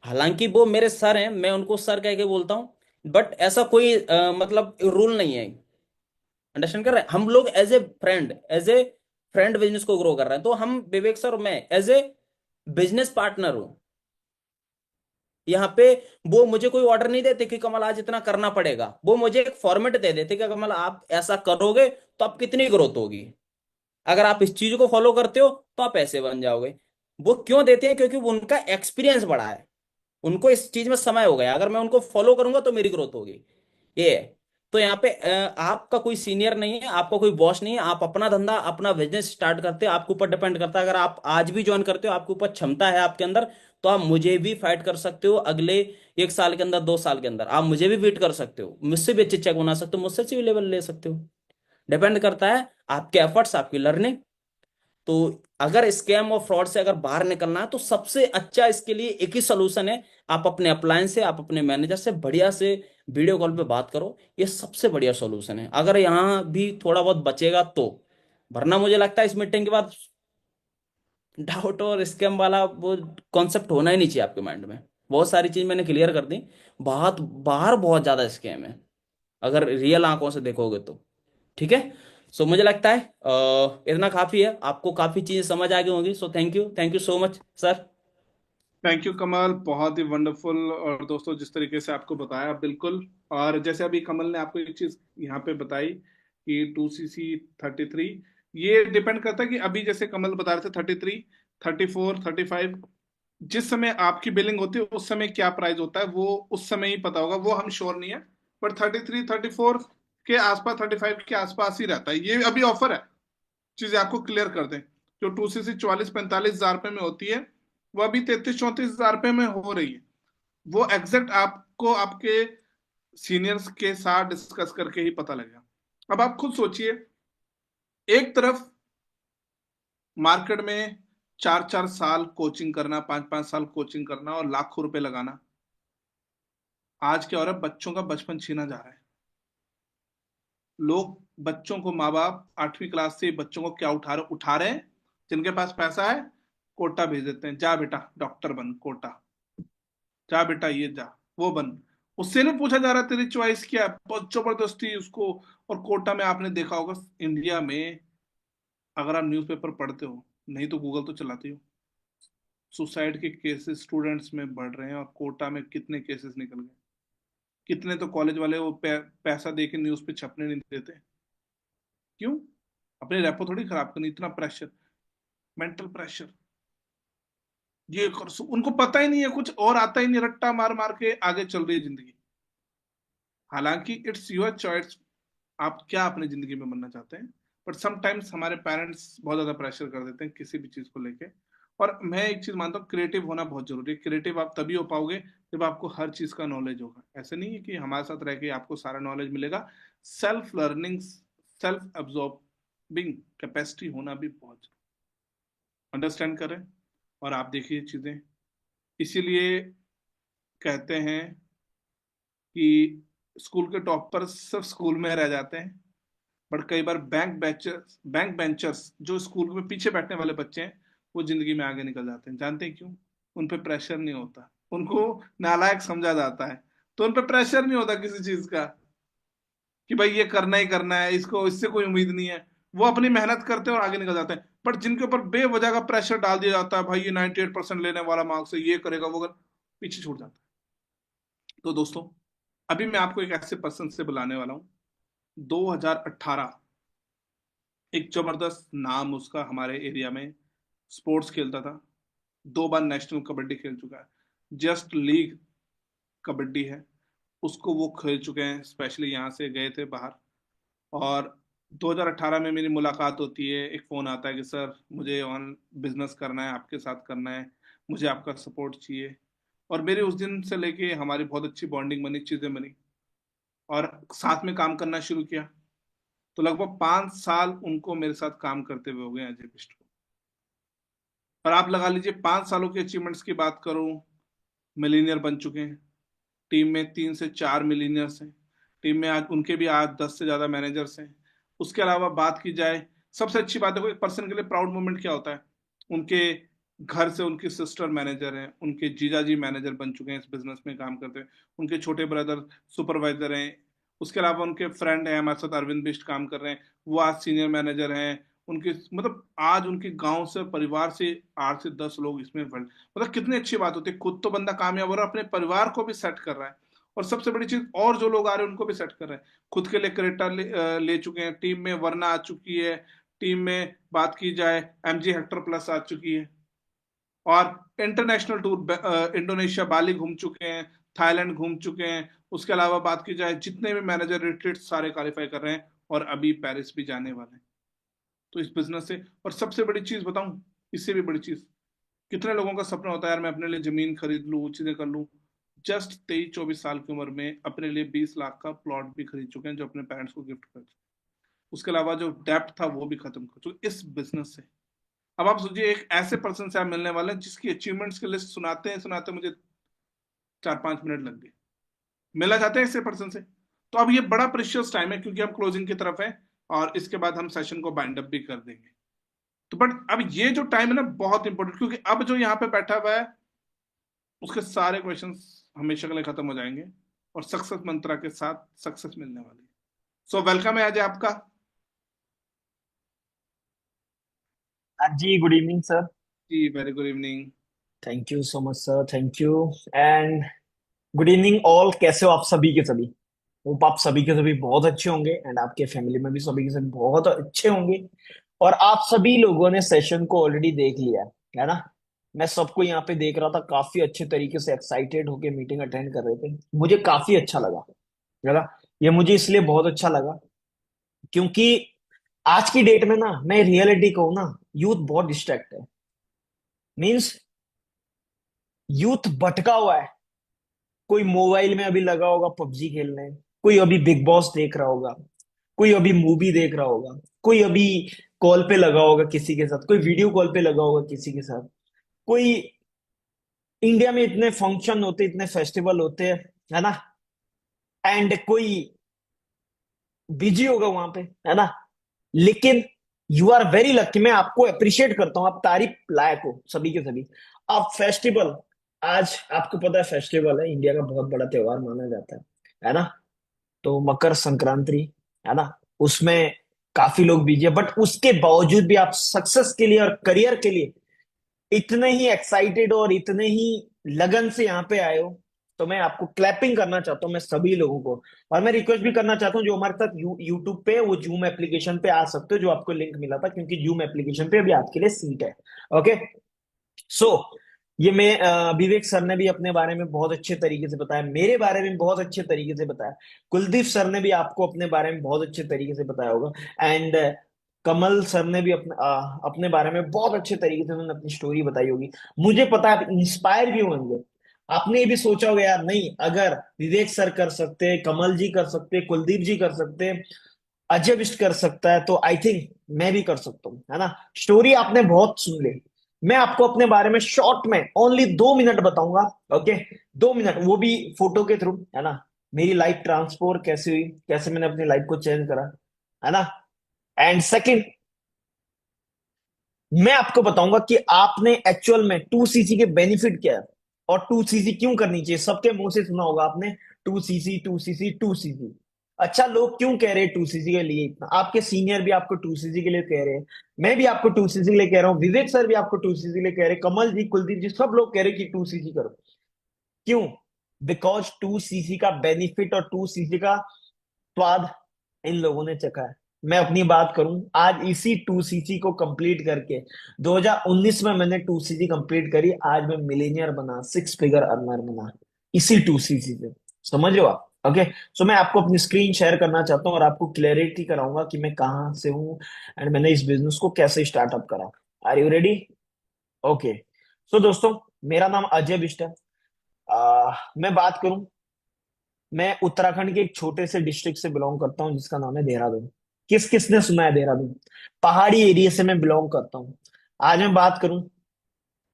हालांकि वो मेरे सर हैं, मैं उनको सर कह के बोलता हूँ, बट ऐसा कोई मतलब रूल नहीं है। अंडरस्टैंड कर रहे हैं, हम लोग एज ए फ्रेंड बिजनेस को ग्रो कर रहे हैं। तो हम विवेक सर और मैं एज ए बिजनेस पार्टनर हूं यहाँ पे। वो मुझे कोई ऑर्डर नहीं देते कि कमल आज इतना करना पड़ेगा, वो मुझे एक फॉर्मेट दे देते कि कमल आप ऐसा करोगे तो आप कितनी ग्रोथ होगी, अगर आप इस चीज को फॉलो करते हो तो आप ऐसे बन जाओगे। वो क्यों देते हैं? क्योंकि वो उनका एक्सपीरियंस बड़ा है, उनको इस चीज में समय हो गया, अगर मैं उनको फॉलो करूंगा तो मेरी ग्रोथ होगी, ये है। तो यहाँ पे आपका कोई सीनियर नहीं है, आपका कोई बॉस नहीं है, आप अपना धंधा अपना बिजनेस स्टार्ट करते हो, आपके ऊपर डिपेंड करता है। अगर आप आज भी ज्वाइन करते हो, आपके ऊपर क्षमता है आपके अंदर, तो आप मुझे भी फाइट कर सकते हो। अगले 1 साल के अंदर, 2 साल के अंदर आप मुझे भी बीट कर सकते हो, मुझसे भी अच्छे चेक बना सकते हो, मुझसे अच्छी लेवल ले सकते हो। डिपेंड करता है आपके एफर्ट्स, आपकी लर्निंग। तो अगर स्कैम और फ्रॉड से अगर बाहर निकलना है, तो सबसे अच्छा इसके लिए एक ही सोल्यूशन है, आप अपने अपलायंस से, आप अपने मैनेजर से बढ़िया से वीडियो कॉल पे बात करो। ये सबसे बढ़िया सोल्यूशन है, अगर यहाँ भी थोड़ा बहुत बचेगा तो। वरना मुझे लगता है इस मीटिंग के बाद डाउट और स्कैम वाला वो कॉन्सेप्ट होना ही नहीं चाहिए आपके माइंड में। बहुत सारी चीज मैंने क्लियर कर दी। बहुत बाहर बहुत ज्यादा स्कैम है, अगर रियल आंखों से देखोगे तो। ठीक है। सो मुझे लगता है इतना काफी है, आपको काफी चीजें समझ आ गई होंगी। So thank you so much sir. Thank you Kamal, बहुत ही वंडरफुल। और दोस्तों, जिस तरीके से आपको बताया, बिल्कुल। और जैसे अभी कमल ने आपको एक चीज यहाँ पे बताई कि 2CC33, ये डिपेंड करता है कि अभी जैसे कमल बता रहे थे 33, 34, 35, जिस समय आपकी बिलिंग होती है उस समय क्या प्राइस होता है वो उस समय ही पता होगा, वो हम श्योर नहीं है। पर 33, 34 के आसपास, 35 के आसपास ही रहता है। ये अभी ऑफर है, चीजें आपको क्लियर कर दें। जो 2CC 44-45 हजार रुपए में होती है, वो अभी 33-34 हजार रुपए में हो रही है। वो एग्जैक्ट आपको आपके सीनियर्स के साथ डिस्कस करके ही पता लगेगा। अब आप खुद सोचिए, एक तरफ मार्केट में 4-4 साल कोचिंग करना, 5-5 साल कोचिंग करना और लाखों रुपए लगाना, आज क्या हो रहा है, बच्चों का बचपन छीना जा रहा है। लोग बच्चों को, माँ बाप 8वीं क्लास से बच्चों को क्या उठा रहे हैं, जिनके पास पैसा है कोटा भेज देते हैं, जा बेटा डॉक्टर बन, कोटा, जा बेटा ये जा, वो बन। उससे नहीं पूछा जा रहा तेरी चॉइस क्या है, बहुत जबरदस्ती उसको। और कोटा में आपने देखा होगा इंडिया में, अगर आप न्यूज़पेपर पढ़ते हो, नहीं तो गूगल तो चलाते हो, सुसाइड के केसेस स्टूडेंट्स में बढ़ रहे हैं। और कोटा में कितने केसेस निकल गए, कितने तो कॉलेज वाले वो पैसा दे के न्यूज पे छपने नहीं देते। क्यों? अपने रेपो थोड़ी खराब करनी, इतना प्रेशर, मेंटल प्रेशर, ये कर उनको पता ही नहीं है, कुछ और आता ही नहीं, रट्टा मार मार के आगे चल रही है जिंदगी। हालांकि इट्स योर चॉइस, आप क्या अपनी जिंदगी में बनना चाहते हैं। बट समटाइम्स हमारे पेरेंट्स बहुत ज्यादा प्रेशर कर देते हैं किसी भी चीज को लेके। और मैं एक चीज मानता हूँ, क्रिएटिव होना बहुत जरूरी है। क्रिएटिव आप तभी हो पाओगे जब आपको हर चीज का नॉलेज होगा। ऐसे नहीं है कि हमारे साथ रह के आपको सारा नॉलेज मिलेगा। Self learning, self absorbing capacity होना भी बहुत, अंडरस्टैंड करें। और आप देखिए चीजें, इसीलिए कहते हैं कि स्कूल के टॉपर सिर्फ स्कूल में रह जाते हैं, बट कई बार बैंक बेंचर्स जो स्कूल में पीछे बैठने वाले बच्चे हैं, वो जिंदगी में आगे निकल जाते हैं। जानते हैं क्यों? उन पे प्रेशर नहीं होता, उनको नालायक समझा जाता है, तो उन पे प्रेशर नहीं होता किसी चीज का कि भाई ये करना ही करना है, इसको इससे कोई उम्मीद नहीं है। वो अपनी मेहनत करते हैं और आगे निकल जाते हैं। बट जिनके ऊपर बेवजह का प्रेशर डाल दिया जाता है, भाई ये 98% लेने वाला मार्क्स है, ये करेगा वो पीछे छूट जाता है। तो दोस्तों, अभी मैं आपको एक ऐसे पर्सन से बुलाने वाला हूँ। 2018, एक जबरदस्त नाम उसका हमारे एरिया में, स्पोर्ट्स खेलता था, 2 बार नेशनल कबड्डी खेल चुका है। जस्ट लीग कबड्डी है, उसको वो खेल चुके हैं, स्पेशली यहाँ से गए थे बाहर। और 2018 में मेरी मुलाकात होती है, एक फ़ोन आता है कि सर मुझे ऑन बिजनेस करना है, आपके साथ करना है, मुझे आपका सपोर्ट चाहिए। और मेरी उस दिन से लेके हमारी बहुत अच्छी बॉन्डिंग बनी, चीज़ें बनी और साथ में काम करना शुरू किया। तो लगभग 5 साल उनको मेरे साथ काम करते हुए हो गए अजय बिष्ट को। और आप लगा लीजिए 5 सालों के अचीवमेंट्स की बात करूं, मिलीनियर बन चुके हैं, टीम में 3 से 4 मिलीनियर्स हैं, टीम में आज उनके भी आज 10 से ज्यादा मैनेजर्स हैं। उसके अलावा बात की जाए, सबसे अच्छी बात है, एक पर्सन के लिए प्राउड मोमेंट क्या होता है, उनके घर से उनकी सिस्टर मैनेजर हैं, उनके जीजा जी मैनेजर बन चुके हैं इस बिजनेस में काम करते हुए, उनके छोटे ब्रदर सुपरवाइजर हैं, उसके अलावा उनके फ्रेंड हैं हमारे साथ अरविंद बिष्ट काम कर रहे हैं, वो आज सीनियर मैनेजर हैं। उनके मतलब आज उनके गांव से परिवार से 8 से 10 लोग इसमें मतलब कितनी अच्छी बात होती है, खुद तो बंदा कामयाब हो रहा है, अपने परिवार को भी सेट कर रहा है। और सबसे बड़ी चीज, और जो लोग आ रहे हैं उनको भी सेट कर रहे हैं, खुद के लिए क्रेटा ले चुके हैं, टीम में वरना आ चुकी है, टीम में बात की जाए एमजी हेक्टर प्लस आ चुकी है, और इंटरनेशनल टूर इंडोनेशिया बाली घूम चुके हैं, थाईलैंड घूम चुके हैं। उसके अलावा बात की जाए जितने भी मैनेजर रिट्रीट सारे क्वालिफाई कर रहे हैं, और अभी पेरिस भी जाने वाले हैं। तो इस बिजनेस से, और सबसे बड़ी चीज बताऊं, इससे भी बड़ी चीज, कितने लोगों का सपना होता है यार मैं अपने लिए जमीन खरीद लूं, चीजें कर लूं। जस्ट 23-24 साल की उम्र में अपने लिए 20 लाख का प्लॉट भी खरीद चुके हैं, जो अपने पेरेंट्स को गिफ्ट कर चुके हैं। उसके अलावा जो डेप्ट था वो भी खत्म कर चुके इस बिजनेस से। अब आप सोचिए, एक ऐसे पर्सन से आप मिलने वाले हैं जिसकी अचीवमेंट्स की लिस्ट सुनाते हैं सुनाते मुझे 4-5 मिनट लग गए, मिलना चाहते हैं ऐसे पर्सन से। तो अब ये बड़ा प्रेशियस टाइम है, क्योंकि हम क्लोजिंग की तरफ है, और इसके बाद हम सेशन को बाइंड अप भी कर देंगे। तो बट अब ये जो टाइम है ना बहुत इंपॉर्टेंट, क्योंकि अब जो यहाँ पे बैठा हुआ है उसके सारे क्वेश्चंस हमेशा के लिए खत्म हो जाएंगे, और सक्सेस मंत्रा के साथ सक्सेस मिलने वाली है। सो वेलकम है अजय आपका। हाँ जी, गुड इवनिंग सर। जी very good evening. Thank you so much sir, thank you. And good evening all, कैसे हो आप सभी के सभी? होप आप सभी के सभी बहुत अच्छे होंगे एंड आपके फैमिली में भी सभी के सभी बहुत अच्छे होंगे। और आप सभी लोगों ने सेशन को ऑलरेडी देख लिया है ना? मैं सबको यहाँ पे देख रहा था, काफी अच्छे तरीके से एक्साइटेड होके मीटिंग अटेंड कर रहे थे। मुझे काफी अच्छा लगा, है ना? ये मुझे इसलिए बहुत अच्छा लगा क्योंकि आज की डेट में ना, मैं रियलिटी कहूँ ना, यूथ बहुत डिस्ट्रैक्ट है। मीन्स यूथ भटका हुआ है। कोई मोबाइल में अभी लगा होगा पबजी खेलने, कोई अभी बिग बॉस देख रहा होगा, कोई अभी मूवी देख रहा होगा, कोई अभी कॉल पे लगा होगा किसी के साथ, कोई वीडियो कॉल पे लगा होगा किसी के साथ, कोई इंडिया में इतने फंक्शन होते, इतने फेस्टिवल होते हैं, है ना? एंड कोई बिजी होगा वहां पे, है ना? लेकिन यू आर वेरी लकी, मैं आपको अप्रिशिएट करता हूं, आप तारीफ लायक हो सभी के सभी। आप फेस्टिवल, आज आपको पता है फेस्टिवल है, इंडिया का बहुत बड़ा त्योहार माना जाता है ना? तो मकर संक्रांति, है ना? उसमें काफी लोग बिजी है, बट उसके बावजूद भी आप सक्सेस के लिए और करियर के लिए इतने ही एक्साइटेड और इतने ही लगन से यहाँ पे आए हो। तो मैं आपको क्लैपिंग करना चाहता हूँ, मैं सभी लोगों को। और मैं रिक्वेस्ट भी करना चाहता हूँ, जो हमारे साथ यूट्यूब पे वो जूम एप्लीकेशन पे आ सकते हो, जो आपको लिंक मिला था, क्योंकि जूम एप्लीकेशन पे अभी आपके लिए सीट है। ओके, सो ये मैं विवेक सर ने भी अपने बारे में बहुत अच्छे तरीके से बताया, मेरे बारे में बहुत अच्छे तरीके से बताया, कुलदीप सर ने भी आपको अपने बारे में बहुत अच्छे तरीके से बताया होगा, एंड कमल सर ने भी अपने बारे में बहुत अच्छे तरीके से उन्होंने अपनी स्टोरी बताई होगी। मुझे पता है आप इंस्पायर भी होंगे। आपने ये भी सोचा होगा यार, नहीं अगर विवेक सर कर सकते, कमल जी कर सकते, कुलदीप जी कर सकते, अजय बिष्ट कर सकता है, तो आई थिंक मैं भी कर सकता हूँ, है ना? स्टोरी आपने बहुत सुन ली। मैं आपको अपने बारे में शॉर्ट में ओनली 2 मिनट बताऊंगा। ओके, 2 मिनट, वो भी फोटो के थ्रू, है ना? मेरी लाइफ ट्रांसफॉर कैसे हुई, कैसे मैंने अपनी लाइफ को चेंज करा, है ना? एंड सेकंड, मैं आपको बताऊंगा कि आपने एक्चुअल में 2cc के बेनिफिट क्या है और 2cc क्यों करनी चाहिए। सबके मुंह से सुना होगा आपने 2cc 2cc 2cc। अच्छा, लोग क्यों कह रहे हैं 2cc के लिए इतना? आपके सीनियर भी आपको 2cc के लिए कह रहे हैं, मैं भी आपको 2cc के लिए कह रहा हूँ, विवेक सर भी आपको 2cc के लिए कह रहे हैं, कमल जी, कुलदीप जी, सब लोग कह रहे हैं कि 2cc करो। क्यों? बिकॉज 2cc का बेनिफिट और 2cc का स्वाद इन लोगों ने चखा है। मैं अपनी बात करूं, आज इसी 2cc को कंप्लीट करके 2019 में मैंने 2cc कंप्लीट करी, आज मैं मिलीनियर बना, 6 फिगर अर्नर बना, इसी 2cc से। समझ रहे हो आप? ओके। सो मैं आपको अपनी स्क्रीन शेयर करना चाहता हूं और आपको क्लैरिटी कराऊंगा कि मैं कहाँ से हूँ एंड मैंने इस बिजनेस को कैसे स्टार्टअप करा। Are you ready? Okay. So दोस्तों, मेरा नाम अजय बिष्ट है। मैं बात करूं, मैं उत्तराखंड के एक छोटे से डिस्ट्रिक्ट से बिलोंग करता हूं जिसका नाम है देहरादून। किस किसने सुना है देहरादून? पहाड़ी एरिया से मैं बिलोंग करता हूं। आज मैं बात करूं,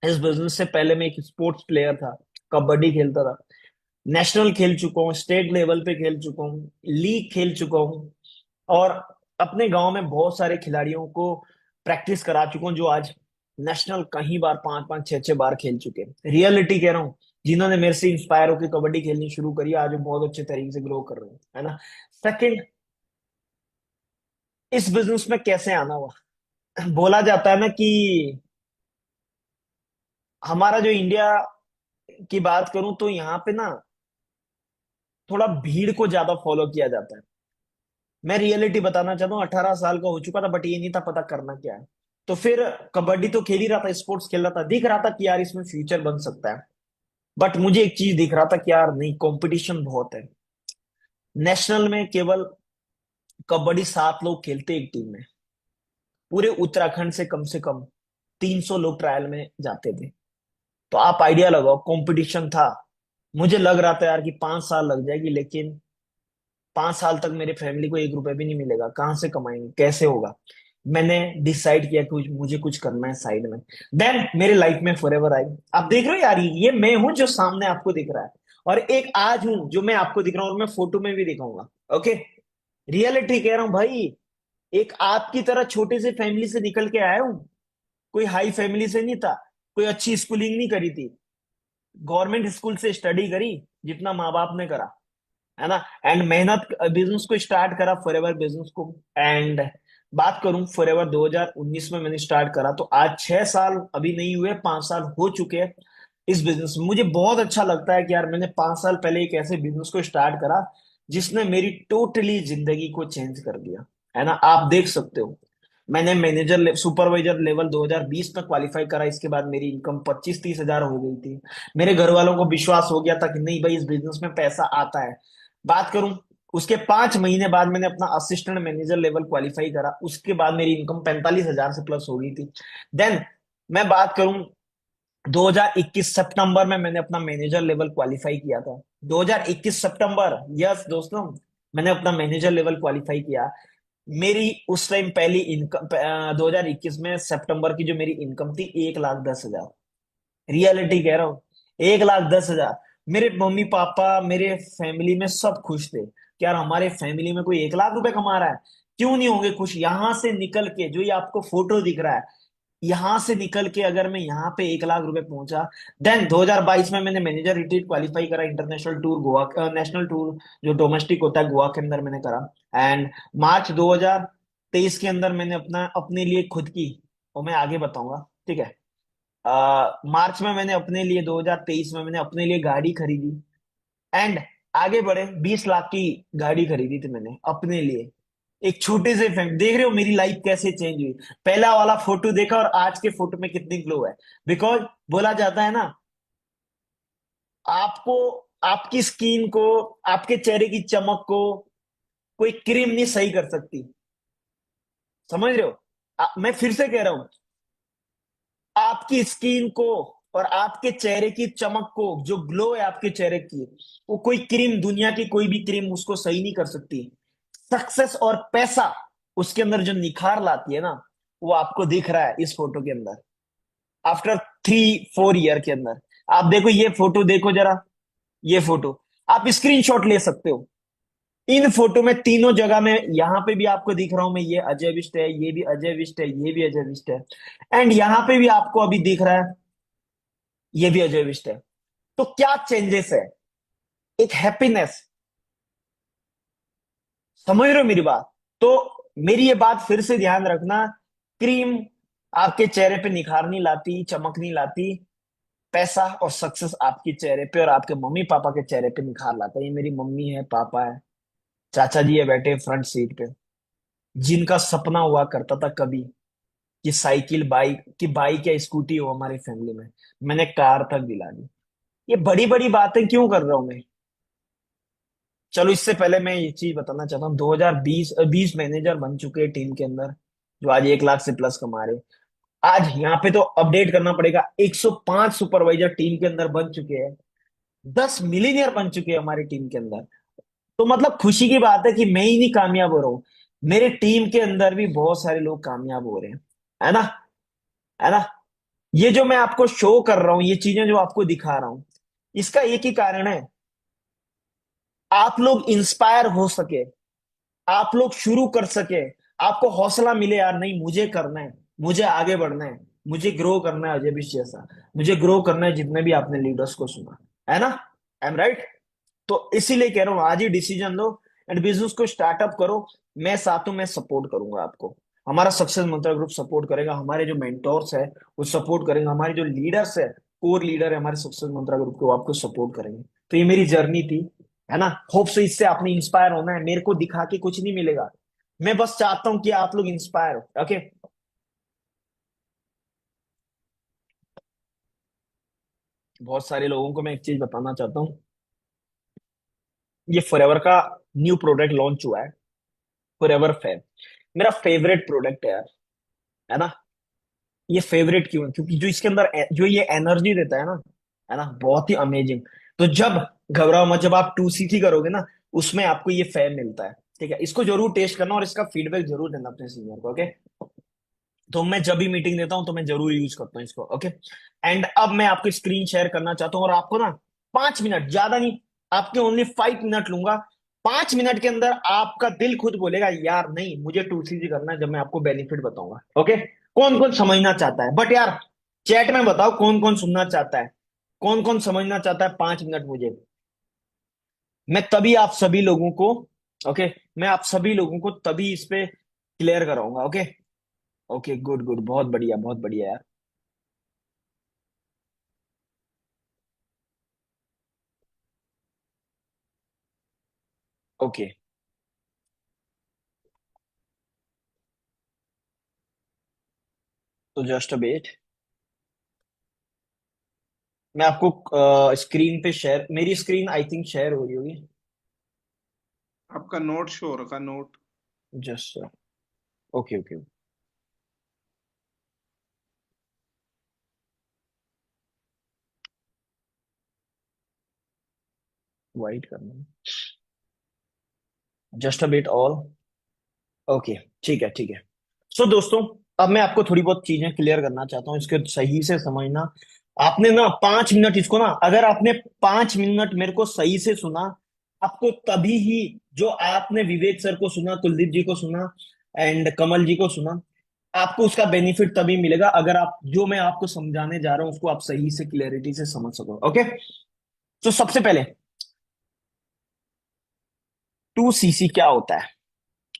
इस बिजनेस से पहले मैं एक स्पोर्ट्स प्लेयर था, कबड्डी खेलता था। नेशनल खेल चुका हूँ, स्टेट लेवल पे खेल चुका हूँ, लीग खेल चुका हूँ, और अपने गांव में बहुत सारे खिलाड़ियों को प्रैक्टिस करा चुका हूँ जो आज नेशनल कई बार 5-5 6-6 बार खेल चुके हैं। रियलिटी कह रहा हूँ, जिन्होंने मेरे से इंस्पायर होकर कबड्डी खेलनी शुरू करी आज वो बहुत अच्छे तरीके से ग्रो कर रहे हैं, है ना। सेकंड, इस बिजनेस में कैसे आना हुआ? बोला जाता है ना कि हमारा जो इंडिया की बात करूं तो यहाँ पे ना थोड़ा भीड़ को ज्यादा फॉलो किया जाता है। मैं रियलिटी बताना चाहता हूँ, 18 साल का हो चुका था बट ये नहीं था पता करना क्या है। तो फिर कबड्डी तो खेल ही रहा था, स्पोर्ट्स खेल रहा था, दिख रहा था कि यार इसमें फ्यूचर बन सकता है। बट मुझे एक चीज दिख रहा था कि यार नहीं, कंपटीशन बहुत है। नेशनल में केवल कबड्डी 7 लोग खेलते एक टीम में। पूरे उत्तराखंड से कम 300 लोग ट्रायल में जाते थे। तो आप आइडिया लगाओ, कंपटीशन था। मुझे लग रहा था यार कि 5 साल लग जाएगी, लेकिन 5 साल तक मेरे फैमिली को 1 रुपए भी नहीं मिलेगा, कहाँ से कमाएंगे, कैसे होगा। मैंने डिसाइड किया कि मुझे कुछ करना है साइड में। देन मेरे लाइफ में फॉरएवर आई। आप देख रहे हो यार, ये मैं हूं जो सामने आपको दिख रहा है, और एक आज हूं जो मैं आपको दिख रहा हूं और मैं फोटो में भी दिखाऊंगा। ओके। रियलिटी कह रहा हूं भाई, एक आपकी तरह छोटे से फैमिली से निकल के आया हूं। कोई हाई फैमिली से नहीं था, कोई अच्छी स्कूलिंग नहीं करी थी, गवर्नमेंट स्कूल से स्टडी करी जितना माँ बाप ने करा, है ना। एंड मेहनत, बिजनेस को स्टार्ट करा, फॉरएवर बिजनेस को। एंड बात करूं, फॉरएवर 2019 में मैंने स्टार्ट करा, तो आज 6 साल अभी नहीं हुए, 5 साल हो चुके हैं इस बिजनेस में। मुझे बहुत अच्छा लगता है कि यार मैंने 5 साल पहले एक ऐसे बिजनेस को स्टार्ट करा जिसने मेरी टोटली जिंदगी को चेंज कर दिया, है ना। आप देख सकते हो, मैंने मैनेजर सुपरवाइजर लेवल 2020 में क्वालिफाई करा, इसके बाद मेरी इनकम 25-30 हजार हो गई थी। मेरे घर वालों को विश्वास हो गया था कि नहीं भाई, इस बिजनेस में पैसा आता है। बात करूं, उसके 5 महीने बाद मैंने अपना असिस्टेंट मैनेजर लेवल क्वालिफाई करा, उसके बाद मेरी इनकम 45 हजार से प्लस हो गई थी। देन मैं बात करूं, 2021 सितंबर में मैंने अपना मैनेजर लेवल क्वालिफाई किया था। 2021 सितंबर, यस दोस्तों, मैंने अपना मैनेजर लेवल क्वालिफाई किया। मेरी उस टाइम पहली इनकम 2021 में सितंबर की जो मेरी इनकम थी 1,10,000। रियलिटी कह रहा हूँ, 1,10,000। मेरे मम्मी पापा, मेरे फैमिली में सब खुश थे कि यार हमारे फैमिली में कोई 1 लाख रुपए कमा रहा है। क्यों नहीं होंगे खुश? यहां से निकल के, जो ये आपको फोटो दिख रहा है, यहां से निकल के अगर मैं यहाँ पे 1 लाख रुपए पहुंचा। देन 2022 में मैंने मैनेजर रिट्रीट क्वालिफाई करा, international tour Goa, national tour जो डोमेस्टिक होता है गोवा के अंदर मैंने करा। एंड मार्च 2023 के अंदर मैंने अपना अपने लिए खुद की, और मैं आगे बताऊंगा, ठीक है। मार्च में मैंने अपने लिए, 2023 में मैंने अपने लिए गाड़ी खरीदी। एंड आगे बढ़े, 20 लाख की गाड़ी खरीदी थी मैंने अपने लिए। एक छोटे से फैमिली, देख रहे हो मेरी लाइफ कैसे चेंज हुई। पहला वाला फोटो देखा और आज के फोटो में कितनी ग्लो है। बिकॉज बोला जाता है ना, आपको, आपकी स्किन को, आपके चेहरे की चमक को कोई क्रीम नहीं सही कर सकती। समझ रहे हो? मैं फिर से कह रहा हूं, आपकी स्किन को और आपके चेहरे की चमक को, जो ग्लो है आपके चेहरे की, वो कोई क्रीम, दुनिया की कोई भी क्रीम उसको सही नहीं कर सकती। सक्सेस और पैसा उसके अंदर जो निखार लाती है ना, वो आपको दिख रहा है इस फोटो के अंदर। आफ्टर 3-4 ईयर के अंदर आप देखो, ये फोटो देखो जरा, ये फोटो आप स्क्रीनशॉट ले सकते हो। इन फोटो में तीनों जगह में, यहां पे भी आपको दिख रहा हूं मैं, ये अजय विष्ट है, ये भी अजय विष्ट है, ये भी अजय विष्ट है। एंड यहां पे भी आपको अभी दिख रहा है, ये भी अजय विष्ट है। तो क्या चेंजेस है? एक हैप्पीनेस। समझ रहे हो मेरी बात? तो मेरी ये बात फिर से ध्यान रखना, क्रीम आपके चेहरे पे निखार नहीं लाती, चमक नहीं लाती। पैसा और सक्सेस आपके चेहरे पे और आपके मम्मी पापा के चेहरे पे निखार लाता है। ये मेरी मम्मी है, पापा है, चाचा जी है बैठे फ्रंट सीट पे। जिनका सपना हुआ करता था कभी कि साइकिल बाइक की बाइक या स्कूटी हो हमारी फैमिली में, मैंने कार तक दिला दी। ये बड़ी बड़ी बातें क्यों कर रहा हूं मैं? चलो इससे पहले मैं ये चीज बताना चाहता हूँ, 2020 20 मैनेजर बन चुके हैं टीम के अंदर, जो आज 1 लाख से प्लस कमा रहे हैं। आज यहाँ पे तो अपडेट करना पड़ेगा, 105 सुपरवाइजर टीम के अंदर बन चुके हैं, 10 मिलीनियर बन चुके हैं हमारी टीम के अंदर। तो मतलब खुशी की बात है कि मैं ही नहीं कामयाब हो रहा हूँ, मेरे टीम के अंदर भी बहुत सारे लोग कामयाब हो रहे हैं, है ना? है ना? ये जो मैं आपको शो कर रहा हूं, ये चीजें जो आपको दिखा रहा हूं, इसका एक ही कारण है, आप लोग इंस्पायर हो सके, आप लोग शुरू कर सके, आपको हौसला मिले, यार नहीं मुझे करना है, मुझे आगे बढ़ना है, मुझे ग्रो करना है अजय विश जैसा, मुझे ग्रो करना है जितने भी आपने लीडर्स को सुना, है ना? I am right? तो इसीलिए कह रहा हूं, आज ही डिसीजन लो एंड बिजनेस को स्टार्टअप करो। मैं साथ हूं, मैं सपोर्ट करूंगा आपको, हमारा सक्सेस मंत्रा ग्रुप सपोर्ट करेगा, हमारे जो मेंटोर्स है वो सपोर्ट करेंगे, हमारे जो लीडर्स है, कोर लीडर है हमारे सक्सेस मंत्रा ग्रुप के, वो आपको सपोर्ट करेंगे। तो ये मेरी जर्नी थी, है ना? होप से इससे आपने इंस्पायर होना है, मेरे को दिखा के कुछ नहीं मिलेगा, मैं बस चाहता हूं कि आप लोग इंस्पायर हो। ओके, बहुत सारे लोगों को मैं एक चीज बताना चाहता हूँ, ये फॉरएवर का न्यू प्रोडक्ट लॉन्च हुआ है, फॉरएवर फैब, मेरा फेवरेट प्रोडक्ट है यार, है ना? ये फेवरेट क्यों है? क्योंकि जो इसके अंदर जो ये एनर्जी देता है ना, बहुत ही अमेजिंग। तो जब, घबराओ मत, जब आप 2CC करोगे ना, उसमें आपको ये फैब मिलता है, ठीक है? इसको जरूर टेस्ट करना और इसका फीडबैक जरूर देना अपने सीनियर को, ओके? तो मैं जब भी मीटिंग देता हूं तो मैं जरूर यूज करता हूँ इसको, ओके? एंड अब मैं आपको स्क्रीन शेयर करना चाहता हूँ, और आपको ना 5 मिनट, ज्यादा नहीं, आपके ओनली 5 मिनट लूंगा। 5 मिनट के अंदर आपका दिल खुद बोलेगा यार नहीं मुझे 2CC करना है, जब मैं आपको बेनिफिट बताऊंगा, ओके? कौन कौन समझना चाहता है, बट यार चैट में बताओ कौन कौन सुनना चाहता है, कौन कौन समझना चाहता है, 5 मिनट मुझे, मैं तभी आप सभी लोगों को, ओके, मैं आप सभी लोगों को तभी इस पे क्लियर कराऊंगा, ओके? ओके, गुड गुड, बहुत बढ़िया, बहुत बढ़िया यार। ओके, तो जस्ट अ वेट, मैं आपको स्क्रीन पे शेयर, मेरी स्क्रीन आई थिंक शेयर हो रही होगी, आपका नोट शो हो रखा, note. Just, okay okay, wait करना, just a wait all, okay, ठीक है ठीक है। सो दोस्तों, अब मैं आपको थोड़ी बहुत चीजें क्लियर करना चाहता हूँ, इसके सही से समझना। आपने ना 5 मिनट इसको ना, अगर आपने 5 मिनट मेरे को सही से सुना, आपको तभी ही, जो आपने विवेक सर को सुना, कुलदीप जी को सुना एंड कमल जी को सुना, आपको उसका बेनिफिट तभी मिलेगा अगर आप, जो मैं आपको समझाने जा रहा हूं उसको आप सही से क्लैरिटी से समझ सको, ओके? तो सबसे पहले 2CC क्या होता है?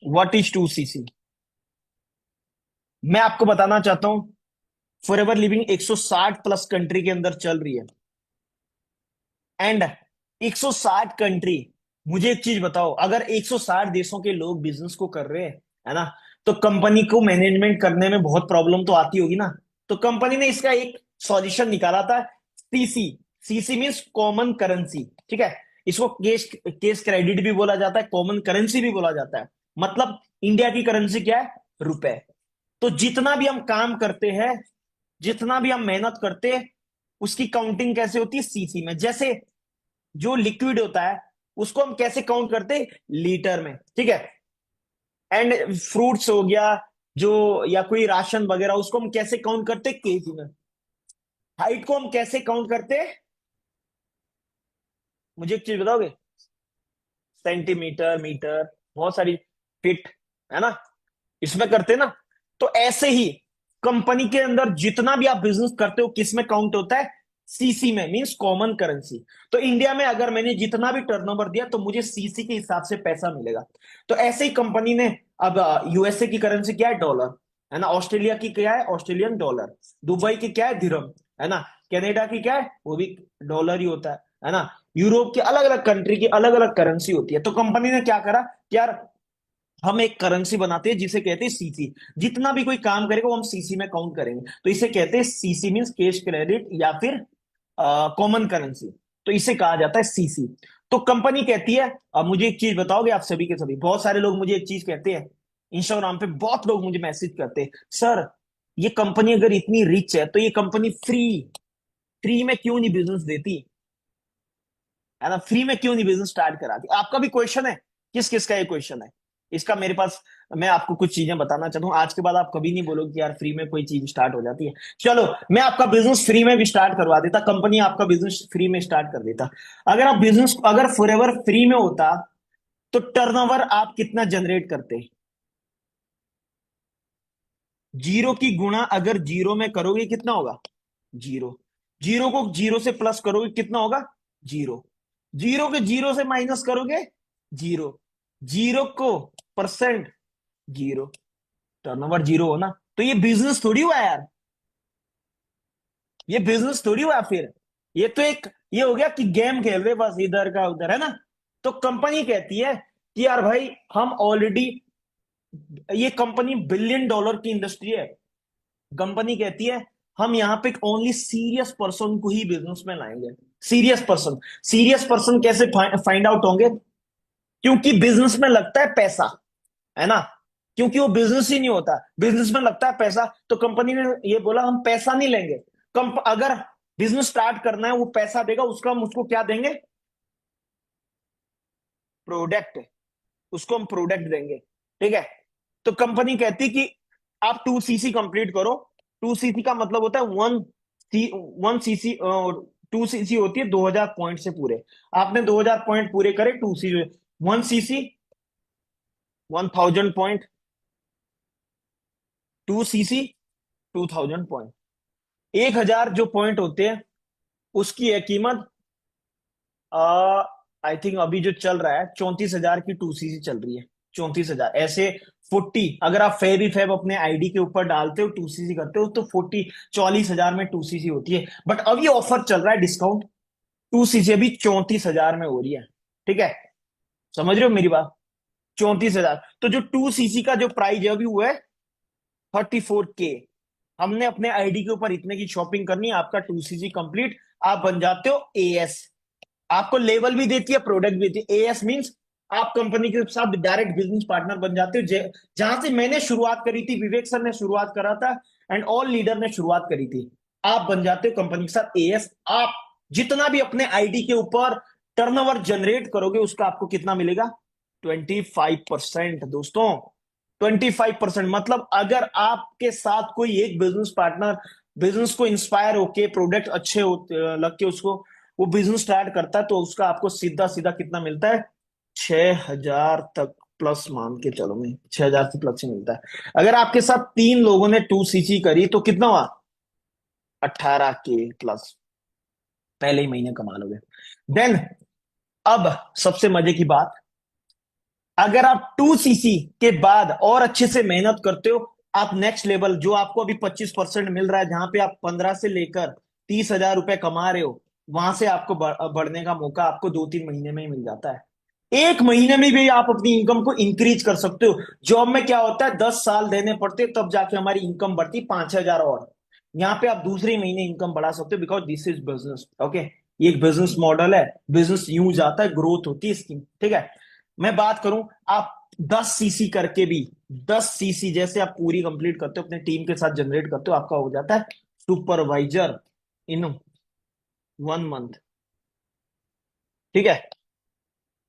What is 2CC? मैं आपको बताना चाहता हूं, फॉरएवर लिविंग 160 प्लस कंट्री के अंदर चल रही है, एंड 160 कंट्री, मुझे एक चीज बताओ, अगर 160 देशों के लोग बिजनेस को कर रहे हैं, है ना, तो कंपनी को मैनेजमेंट करने में बहुत प्रॉब्लम तो आती होगी ना। तो कंपनी ने इसका एक सॉल्यूशन निकाला था, CC. CC means common currency, ठीक है? इसको केस केस क्रेडिट भी बोला जाता है, कॉमन करेंसी भी बोला जाता है। मतलब इंडिया की करेंसी क्या है? रुपए। तो जितना भी हम काम करते हैं, जितना भी हम मेहनत करते हैं, उसकी काउंटिंग कैसे होती है? सीसी में। जैसे जो लिक्विड होता है उसको हम कैसे काउंट करते हैं? लीटर में, ठीक है? एंड फ्रूट्स हो गया जो, या कोई राशन वगैरह, उसको हम कैसे काउंट करते हैं? केजी में। हाइट को हम कैसे काउंट करते हैं? मुझे एक चीज बताओगे? सेंटीमीटर, मीटर, बहुत सारी, फीट, है ना, इसमें करते हैं ना। तो ऐसे ही कंपनी के अंदर जितना भी आप बिजनेस करते हो, किस में काउंट होता है? सीसी में, मींस कॉमन करेंसी। तो इंडिया में अगर मैंने जितना भी टर्नओवर दिया तो मुझे सीसी के हिसाब से पैसा मिलेगा। तो ऐसे ही कंपनी ने, अब यूएसए की करेंसी क्या है? डॉलर, है ना? ऑस्ट्रेलिया की क्या है? Australian dollar. दुबई की क्या है? दिरहम, है ना? कनाडा की क्या है? वो भी डॉलर ही होता है ना? यूरोप के अलग अलग कंट्री की अलग अलग करेंसी होती है। तो कंपनी ने क्या करा यार, हम एक करेंसी बनाते हैं जिसे कहते हैं सीसी। जितना भी कोई काम करेगा वो हम सीसी में काउंट करेंगे, तो इसे कहते हैं सीसी, मींस कैश क्रेडिट या फिर कॉमन करेंसी। तो इसे कहा जाता है सीसी। तो कंपनी कहती है, अब मुझे एक चीज बताओगे आप सभी के सभी, बहुत सारे लोग मुझे एक चीज कहते हैं, इंस्टाग्राम पे बहुत लोग मुझे मैसेज करते हैं, सर ये कंपनी अगर इतनी रिच है तो ये कंपनी फ्री फ्री में क्यों नहीं बिजनेस देती, है ना, फ्री में क्यों नहीं बिजनेस स्टार्ट कराती। आपका भी क्वेश्चन है, किस किस का ये क्वेश्चन है, इसका मेरे पास, मैं आपको कुछ चीजें बताना चाहता हूँ। आज के बाद आप कभी नहीं बोलोगे कि यार फ्री में कोई चीज स्टार्ट हो जाती है। चलो मैं आपका बिजनेस फ्री में भी स्टार्ट करवा देता, कंपनी आपका बिजनेस फ्री में स्टार्ट कर देता। अगर आप बिजनेस अगर फॉरएवर फ्री में होता तो टर्नओवर आप कितना जनरेट करते, जीरो की गुणा अगर जीरो में करोगे कितना होगा, जीरो। जीरो को जीरो से प्लस करोगे कितना होगा, जीरो। जीरो के जीरो से माइनस करोगे, जीरो। जीरो को परसेंट, जीरो। टर्नओवर जीरो हो ना, तो ये बिजनेस थोड़ी हुआ यार, ये बिजनेस थोड़ी हुआ फिर। ये तो एक, ये हो गया कि गेम खेल रहे बस इधर का उधर, है ना। तो कंपनी कहती है कि यार भाई हम ऑलरेडी, ये कंपनी बिलियन डॉलर की इंडस्ट्री है, कंपनी कहती है हम यहाँ पे ओनली सीरियस पर्सन को ही बिजनेस में लाएंगे। सीरियस पर्सन, सीरियस पर्सन कैसे फाइंड आउट होंगे, क्योंकि बिजनेस में लगता है पैसा, है ना, क्योंकि वो बिजनेस ही नहीं होता, बिजनेस में लगता है पैसा। तो कंपनी ने ये बोला हम पैसा नहीं लेंगे, अगर बिजनेस स्टार्ट करना है वो पैसा देगा, उसका हम उसको क्या देंगे, प्रोडक्ट, उसको हम प्रोडक्ट देंगे, ठीक है। तो कंपनी कहती कि आप 2 सीसी कंप्लीट करो। 2 सीसी का मतलब होता है 1 सीसी, 2 सीसी होती है 2000 पॉइंट से पूरे। आपने 2000 पॉइंट पूरे करे, 2 CC, 1 CC 1000 point, 2 CC 2000 point. 1000 जो पॉइंट होते हैं उसकी है कीमत, आई थिंक अभी जो चल रहा है 34,000 की 2 सीसी चल रही है, 34,000 ऐसे। 40 अगर आप फेबी फैब अपने आईडी के ऊपर डालते हो 2 सीसी करते हो तो 44,000 में 2 सीसी होती है। बट अभी ऑफर चल रहा है डिस्काउंट, 2 सीसी अभी 34,000 में हो रही है, ठीक है, समझ रहे हो मेरी बात, 34,000। तो जो 2 सीसी का जो प्राइस है अभी वो है 34K। हमने अपने आईडी के ऊपर इतने की शॉपिंग करनी है, आपका 2 सीसी कंप्लीट, आप बन जाते हो एएस। आपको लेवल भी देती है, प्रोडक्ट भी देती है। एएस मींस आप कंपनी के साथ डायरेक्ट बिजनेस पार्टनर बन जाते हो। जहां से मैंने शुरुआत करी थी, विवेक सर ने शुरुआत करा था एंड ऑल लीडर ने शुरुआत करी थी, आप बन जाते हो कंपनी के साथ एएस। आप जितना भी अपने आईडी के ऊपर टर्नओवर जनरेट करोगे उसका आपको कितना मिलेगा, 25% दोस्तों, 25%। मतलब अगर आपके साथ कोई एक बिजनेस पार्टनर बिजनेस को इंस्पायर होके प्रोडक्ट अच्छे लग के उसको वो बिजनेस स्टार्ट करता है, तो उसका आपको सीधा सीधा कितना मिलता है, 6,000 तक प्लस, मान के चलो, मैं 6,000 से प्लस ही मिलता है। अगर आपके साथ 3 लोगों ने 2 सीसी करी तो कितना हुआ, 18K प्लस, पहले ही महीने कमा लोगे। देन अब सबसे मजे की बात, अगर आप 2 सीसी के बाद और अच्छे से मेहनत करते हो, आप नेक्स्ट लेवल जो आपको अभी 25% मिल रहा है, जहां पे आप 15 से लेकर 30,000 रुपए कमा रहे हो, वहां से आपको बढ़ने का मौका आपको 2-3 महीने में ही मिल जाता है। एक महीने में भी आप अपनी इनकम को इंक्रीज कर सकते हो। जॉब में क्या होता है, 10 साल देने पड़ते तब जाके हमारी इनकम बढ़ती 5,000 और। यहाँ पे आप दूसरे महीने इनकम बढ़ा सकते हो, because this is business, okay. ये एक बिजनेस मॉडल है, बिजनेस यूं जाता है, ग्रोथ होती है इसकी, ठीक है। मैं बात करूं, आप 10 सीसी करके भी, 10 सीसी जैसे आप पूरी कंप्लीट करते हो, अपने टीम के साथ जनरेट करते हो, आपका हो जाता है सुपरवाइजर इन 1 मंथ, ठीक है।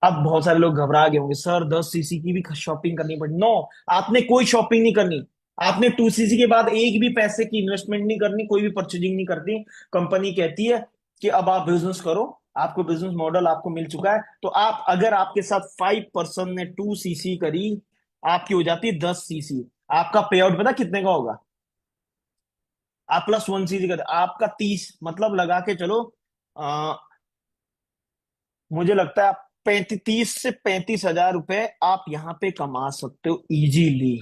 अब बहुत सारे लोग घबरा गए होंगे, सर 10 सीसी की भी शॉपिंग करनी पड़ी। नो, आपने कोई शॉपिंग नहीं करनी। आपने 2 सीसी के बाद एक भी पैसे की इन्वेस्टमेंट नहीं करनी, कोई भी परचेजिंग नहीं करनी। कंपनी कहती है कि अब आप बिजनेस करो, आपको बिजनेस मॉडल आपको मिल चुका है। तो आप, अगर आपके साथ 5% ने 2 सीसी करी, आपकी हो जाती है 10 सीसी। आपका पे आउट पता कितने का होगा, आप प्लस 1 सीसी कर, आपका 30, मतलब लगा के चलो, मुझे लगता है आप 30 से 35 हजार रुपए आप यहां पे कमा सकते हो इजीली।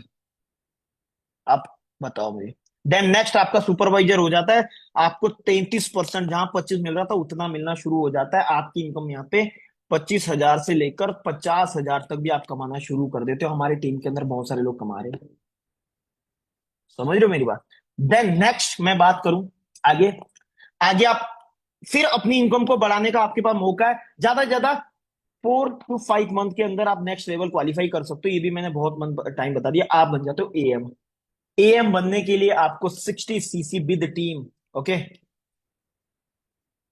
आप बताओ मुझे। देन नेक्स्ट आपका सुपरवाइजर हो जाता है, आपको 33%, जहां 25 मिल रहा था उतना मिलना शुरू हो जाता है, आपकी इनकम यहाँ पे 25,000 से लेकर 50,000 तक भी आप कमाना शुरू कर देते हो। हमारी टीम के अंदर बहुत सारे लोग कमा रहे हैं। समझ रहे हो मेरी बात? देन नेक्स्ट मैं बात करूं आगे। आगे आप फिर अपनी इनकम को बढ़ाने का आपके पास मौका है। ज्यादा से ज्यादा 4 to 5 मंथ के अंदर आप नेक्स्ट लेवल क्वालिफाई कर सकते हो। ये भी मैंने बहुत मंथ टाइम बता दिया। आप बन जाते हो एएम। एएम बनने के लिए आपको 60 CC with team, okay,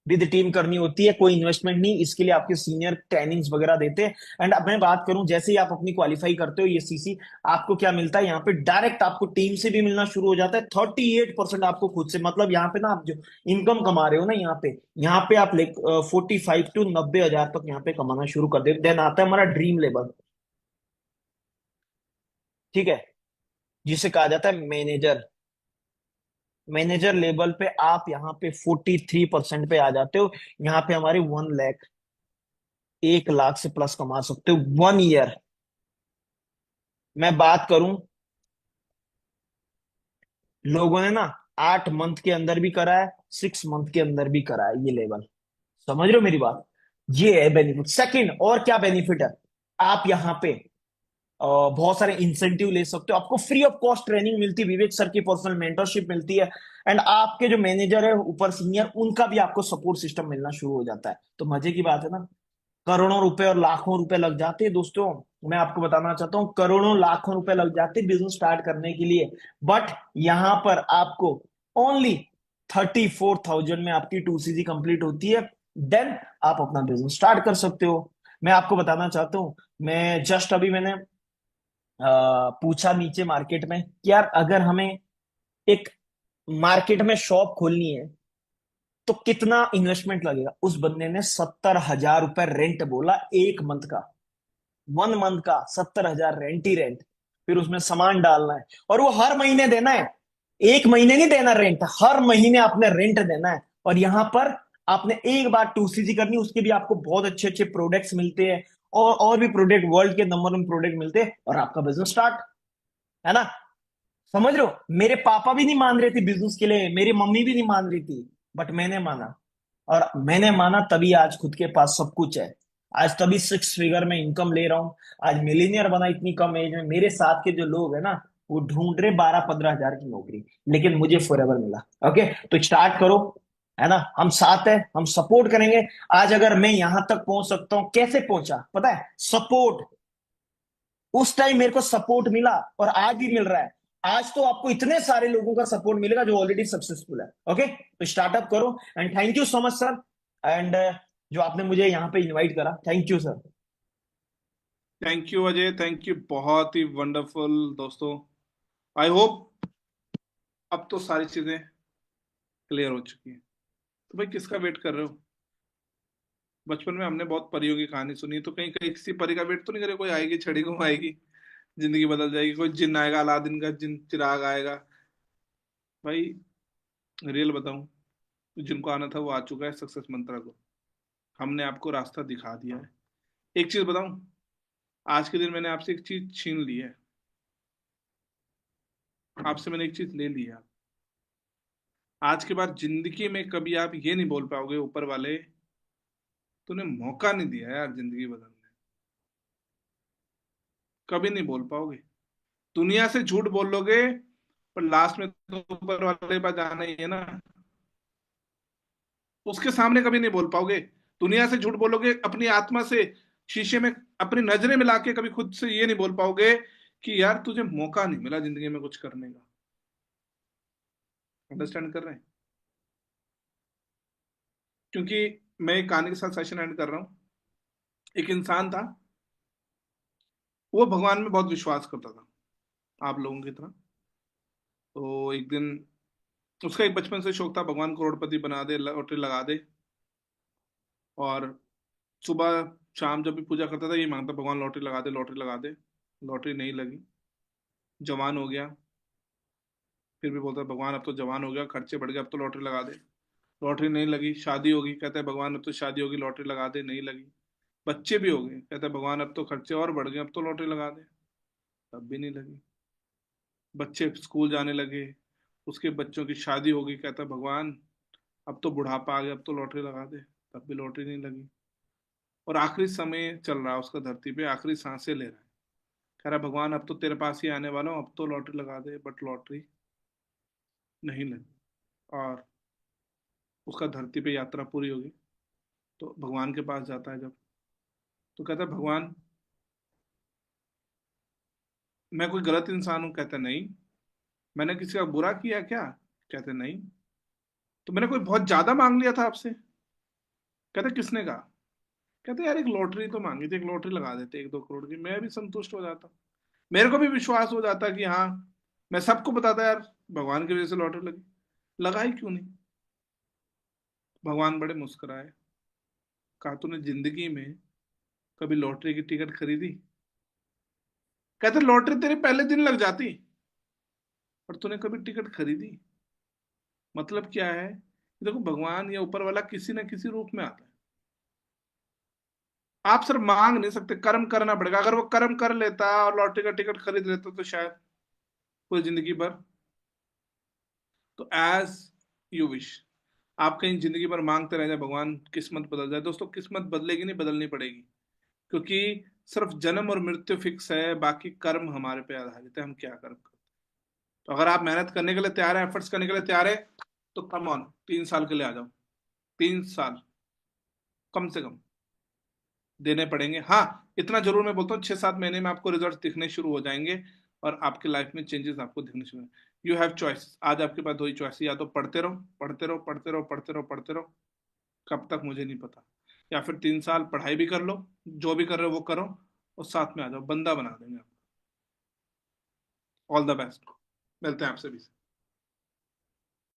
with team करनी होती है। कोई इन्वेस्टमेंट नहीं, इसके लिए आपके सीनियर ट्रेनिंग्स वगैरह देते हैं। एंड अब मैं बात करूं, जैसे ही आप अपनी क्वालिफाई करते हो ये सीसी, आपको क्या मिलता है यहाँ पे? डायरेक्ट आपको टीम से भी मिलना शुरू हो जाता है। 38% आपको खुद से, मतलब यहाँ पे ना आप जो इनकम कमा रहे हो ना, यहाँ पे आप 45 to 90 हजार तक यहाँ पे कमाना शुरू कर दे। देन आता है हमारा ड्रीम लेवल, ठीक है, जिसे कहा जाता है मैनेजर। मैनेजर लेवल पे आप यहाँ पे 43% पे आ जाते हो। यहाँ पे हमारे 1 लाख, 1 लाख से प्लस कमा सकते हो 1 ईयर। मैं बात करूं, लोगों ने ना 8 मंथ के अंदर भी करा है, 6 मंथ के अंदर भी करा है ये लेवल। समझ रहे हो मेरी बात? ये है बेनिफिट। सेकंड, और क्या बेनिफिट है? आप यहाँ पे बहुत सारे इंसेंटिव ले सकते हो। आपको फ्री ऑफ कॉस्ट ट्रेनिंग मिलती है, विवेक सर की पर्सनल मेंटरशिप मिलती है। एंड आपके जो मैनेजर है ऊपर सीनियर, उनका भी आपको सपोर्ट सिस्टम मिलना शुरू हो जाता है। तो मजे की बात है ना। करोड़ों रुपए और लाखों रुपए लग जाते हैं दोस्तों। मैं आपको बताना चाहता हूँ, करोड़ों लाखों रुपए लग जाते हैं बिजनेस स्टार्ट करने के लिए। बट यहां पर आपको ओनली 34,000 में आपकी 2 सीजी कंप्लीट होती है। देन आप अपना बिजनेस स्टार्ट कर सकते हो। मैं आपको बताना चाहता हूँ, मैं जस्ट अभी मैंने पूछा नीचे मार्केट में कि यार अगर हमें एक मार्केट में शॉप खोलनी है तो कितना इन्वेस्टमेंट लगेगा। उस बंदे ने 70,000 रुपए रेंट बोला, 1 मंथ का, 1 मंथ का 70,000 रेंट ही रेंट। फिर उसमें सामान डालना है और वो हर महीने देना है। 1 महीने नहीं देना रेंट, हर महीने आपने रेंट देना है। और यहां पर आपने एक बार 2 सीजी करनी, उसके भी आपको बहुत अच्छे अच्छे प्रोडक्ट्स मिलते हैं। और भी प्रोडक्ट, वर्ल्ड के नंबर 1 प्रोडक्ट मिलते हैं, और आपका बिजनेस स्टार्ट, है ना। समझ रहे हो? मेरे पापा भी नहीं मान रहे थे बिजनेस के लिए, मेरी मम्मी भी नहीं मान रही थी, बट मैंने माना। और मैंने माना तभी आज खुद के पास सब कुछ है। आज तभी 6 फिगर में इनकम ले रहा हूं। आज मिलीनियर बना इतनी कम एज में। मेरे साथ के जो लोग हैं ना, वो ढूंढ रहे 12-15 हजार की नौकरी, लेकिन मुझे फॉरएवर मिला। ओके, तो स्टार्ट करो, है ना। हम साथ हैं, हम सपोर्ट करेंगे। आज अगर मैं यहां तक पहुंच सकता हूं, कैसे पहुंचा पता है? सपोर्ट। उस टाइम मेरे को सपोर्ट मिला और आज भी मिल रहा है। आज तो आपको इतने सारे लोगों का सपोर्ट मिलेगा जो ऑलरेडी सक्सेसफुल है। ओके, तो स्टार्टअप करो। And thank you so much sir. And जो आपने मुझे यहाँ पे इनवाइट करा, thank you sir. Thank you Ajay, thank you, बहुत ही वंडरफुल दोस्तों। आई होप अब तो सारी चीजें क्लियर हो चुकी हैं। तो भाई किसका वेट कर रहे हो? बचपन में हमने बहुत परियों की कहानी सुनी, तो कहीं कहीं किसी परी का वेट तो नहीं करे? कोई आएगी, छड़ी घुमाएगी, जिंदगी बदल जाएगी, कोई जिन आएगा, अलादीन का जिन चिराग आएगा। भाई रियल बताऊं, जिनको आना था वो आ चुका है सक्सेस मंत्रा को। हमने आपको रास्ता दिखा दिया है। एक चीज बताऊं, आज के दिन मैंने आपसे एक चीज छीन ली है। आपसे मैंने एक चीज ले ली है। आज के बाद जिंदगी में कभी आप ये नहीं बोल पाओगे ऊपर वाले तूने मौका नहीं दिया यार जिंदगी बदलने। कभी नहीं बोल पाओगे। दुनिया से झूठ बोल लोगे, पर लास्ट में तो ऊपर वाले के पास जाना ही है ना। उसके सामने कभी नहीं बोल पाओगे। दुनिया से झूठ बोलोगे, अपनी आत्मा से शीशे में अपनी नजरें मिला के कभी खुद से ये नहीं बोल पाओगे कि यार तुझे मौका नहीं मिला जिंदगी में कुछ करने का। अंडरस्टैंड कर रहे हैं? क्योंकि मैं एक कहानी के साथ सेशन एंड कर रहा हूं। एक इंसान था, वो भगवान में बहुत विश्वास करता था, आप लोगों की तरह। तो एक दिन उसका एक बचपन से शौक था भगवान करोड़पति बना दे, लॉटरी लगा दे। और सुबह शाम जब भी पूजा करता था ये मांगता, भगवान लॉटरी लगा दे, लॉटरी लगा दे। लॉटरी नहीं लगी। जवान हो गया, फिर भी बोलता भगवान अब तो जवान हो गया, खर्चे बढ़ गए, अब तो लॉटरी लगा दे। लॉटरी नहीं लगी। शादी होगी, कहता है भगवान अब तो शादी होगी, लॉटरी लगा दे, नहीं लगी। बच्चे भी हो गए, कहता है भगवान अब तो खर्चे और बढ़ गए, अब तो लॉटरी लगा दे, तब भी नहीं लगी। बच्चे स्कूल जाने लगे, उसके बच्चों की शादी होगी, कहता है भगवान अब तो बुढ़ापा आ गया, अब तो लॉटरी लगा दे, तब भी लॉटरी नहीं लगी। और आखिरी समय चल रहा है उसका धरती पे, आखिरी सांसें ले रहा है, कह रहा भगवान अब तो तेरे पास ही आने वाला हूँ, अब तो लॉटरी लगा दे, बट लॉटरी नहीं लगी। और उसका धरती पे यात्रा पूरी होगी तो भगवान के पास जाता है जब, तो कहता है भगवान मैं कोई गलत इंसान हूँ? कहता नहीं। मैंने किसी का बुरा किया क्या? कहते नहीं। तो मैंने कोई बहुत ज्यादा मांग लिया था आपसे? कहते किसने कहा? कहते यार एक लॉटरी तो मांगी थी, एक लॉटरी लगा देते 1-2 करोड़ की, मैं भी संतुष्ट हो जाता, मेरे को भी विश्वास हो जाता कि हाँ, मैं सबको बताता यार भगवान की वजह से लॉटरी लगी, लगाई क्यों नहीं? भगवान बड़े मुस्कुराए, कहा तूने जिंदगी में कभी लॉटरी की टिकट खरीदी? कहते लॉटरी तेरे पहले दिन लग जाती, पर तूने कभी टिकट खरीदी? मतलब क्या है? देखो भगवान या ऊपर वाला किसी न किसी रूप में आता है, आप सिर्फ मांग नहीं सकते, कर्म करना पड़ेगा। अगर वो कर्म कर लेता और लॉटरी का टिकट खरीद लेता तो शायद पूरी जिंदगी भर, तो एज यू विश, आप कहीं जिंदगी भर मांगते रह जाए भगवान किस्मत बदल जाए, दोस्तों किस्मत बदलेगी नहीं, बदलनी पड़ेगी, क्योंकि सिर्फ जन्म और मृत्यु फिक्स है, बाकी कर्म हमारे पे आधारित है, हम क्या कर्म करते हैं। तो अगर आप मेहनत करने के लिए तैयार है, एफर्ट्स करने के लिए तैयार है, तो कम ऑन 3 साल के लिए आ जाओ, 3 साल कम से कम देने पड़ेंगे। हाँ, इतना जरूर मैं बोलता हूँ 6-7 महीने में आपको रिजल्ट दिखने शुरू हो जाएंगे और आपके लाइफ में चेंजेस आपको दिखने शुरू। यू हैव चॉइस, आज आपके पास 2 ही चॉइस, या तो पढ़ते रहो पढ़ते रहो पढ़ते रहो पढ़ते रहो पढ़ते रहो, कब तक मुझे नहीं पता, या फिर 3 साल पढ़ाई भी कर लो, जो भी कर रहे हो वो करो, और साथ में आ जाओ, बंदा बना देंगे आपको। ऑल द बेस्ट, मिलते हैं आपसे भी।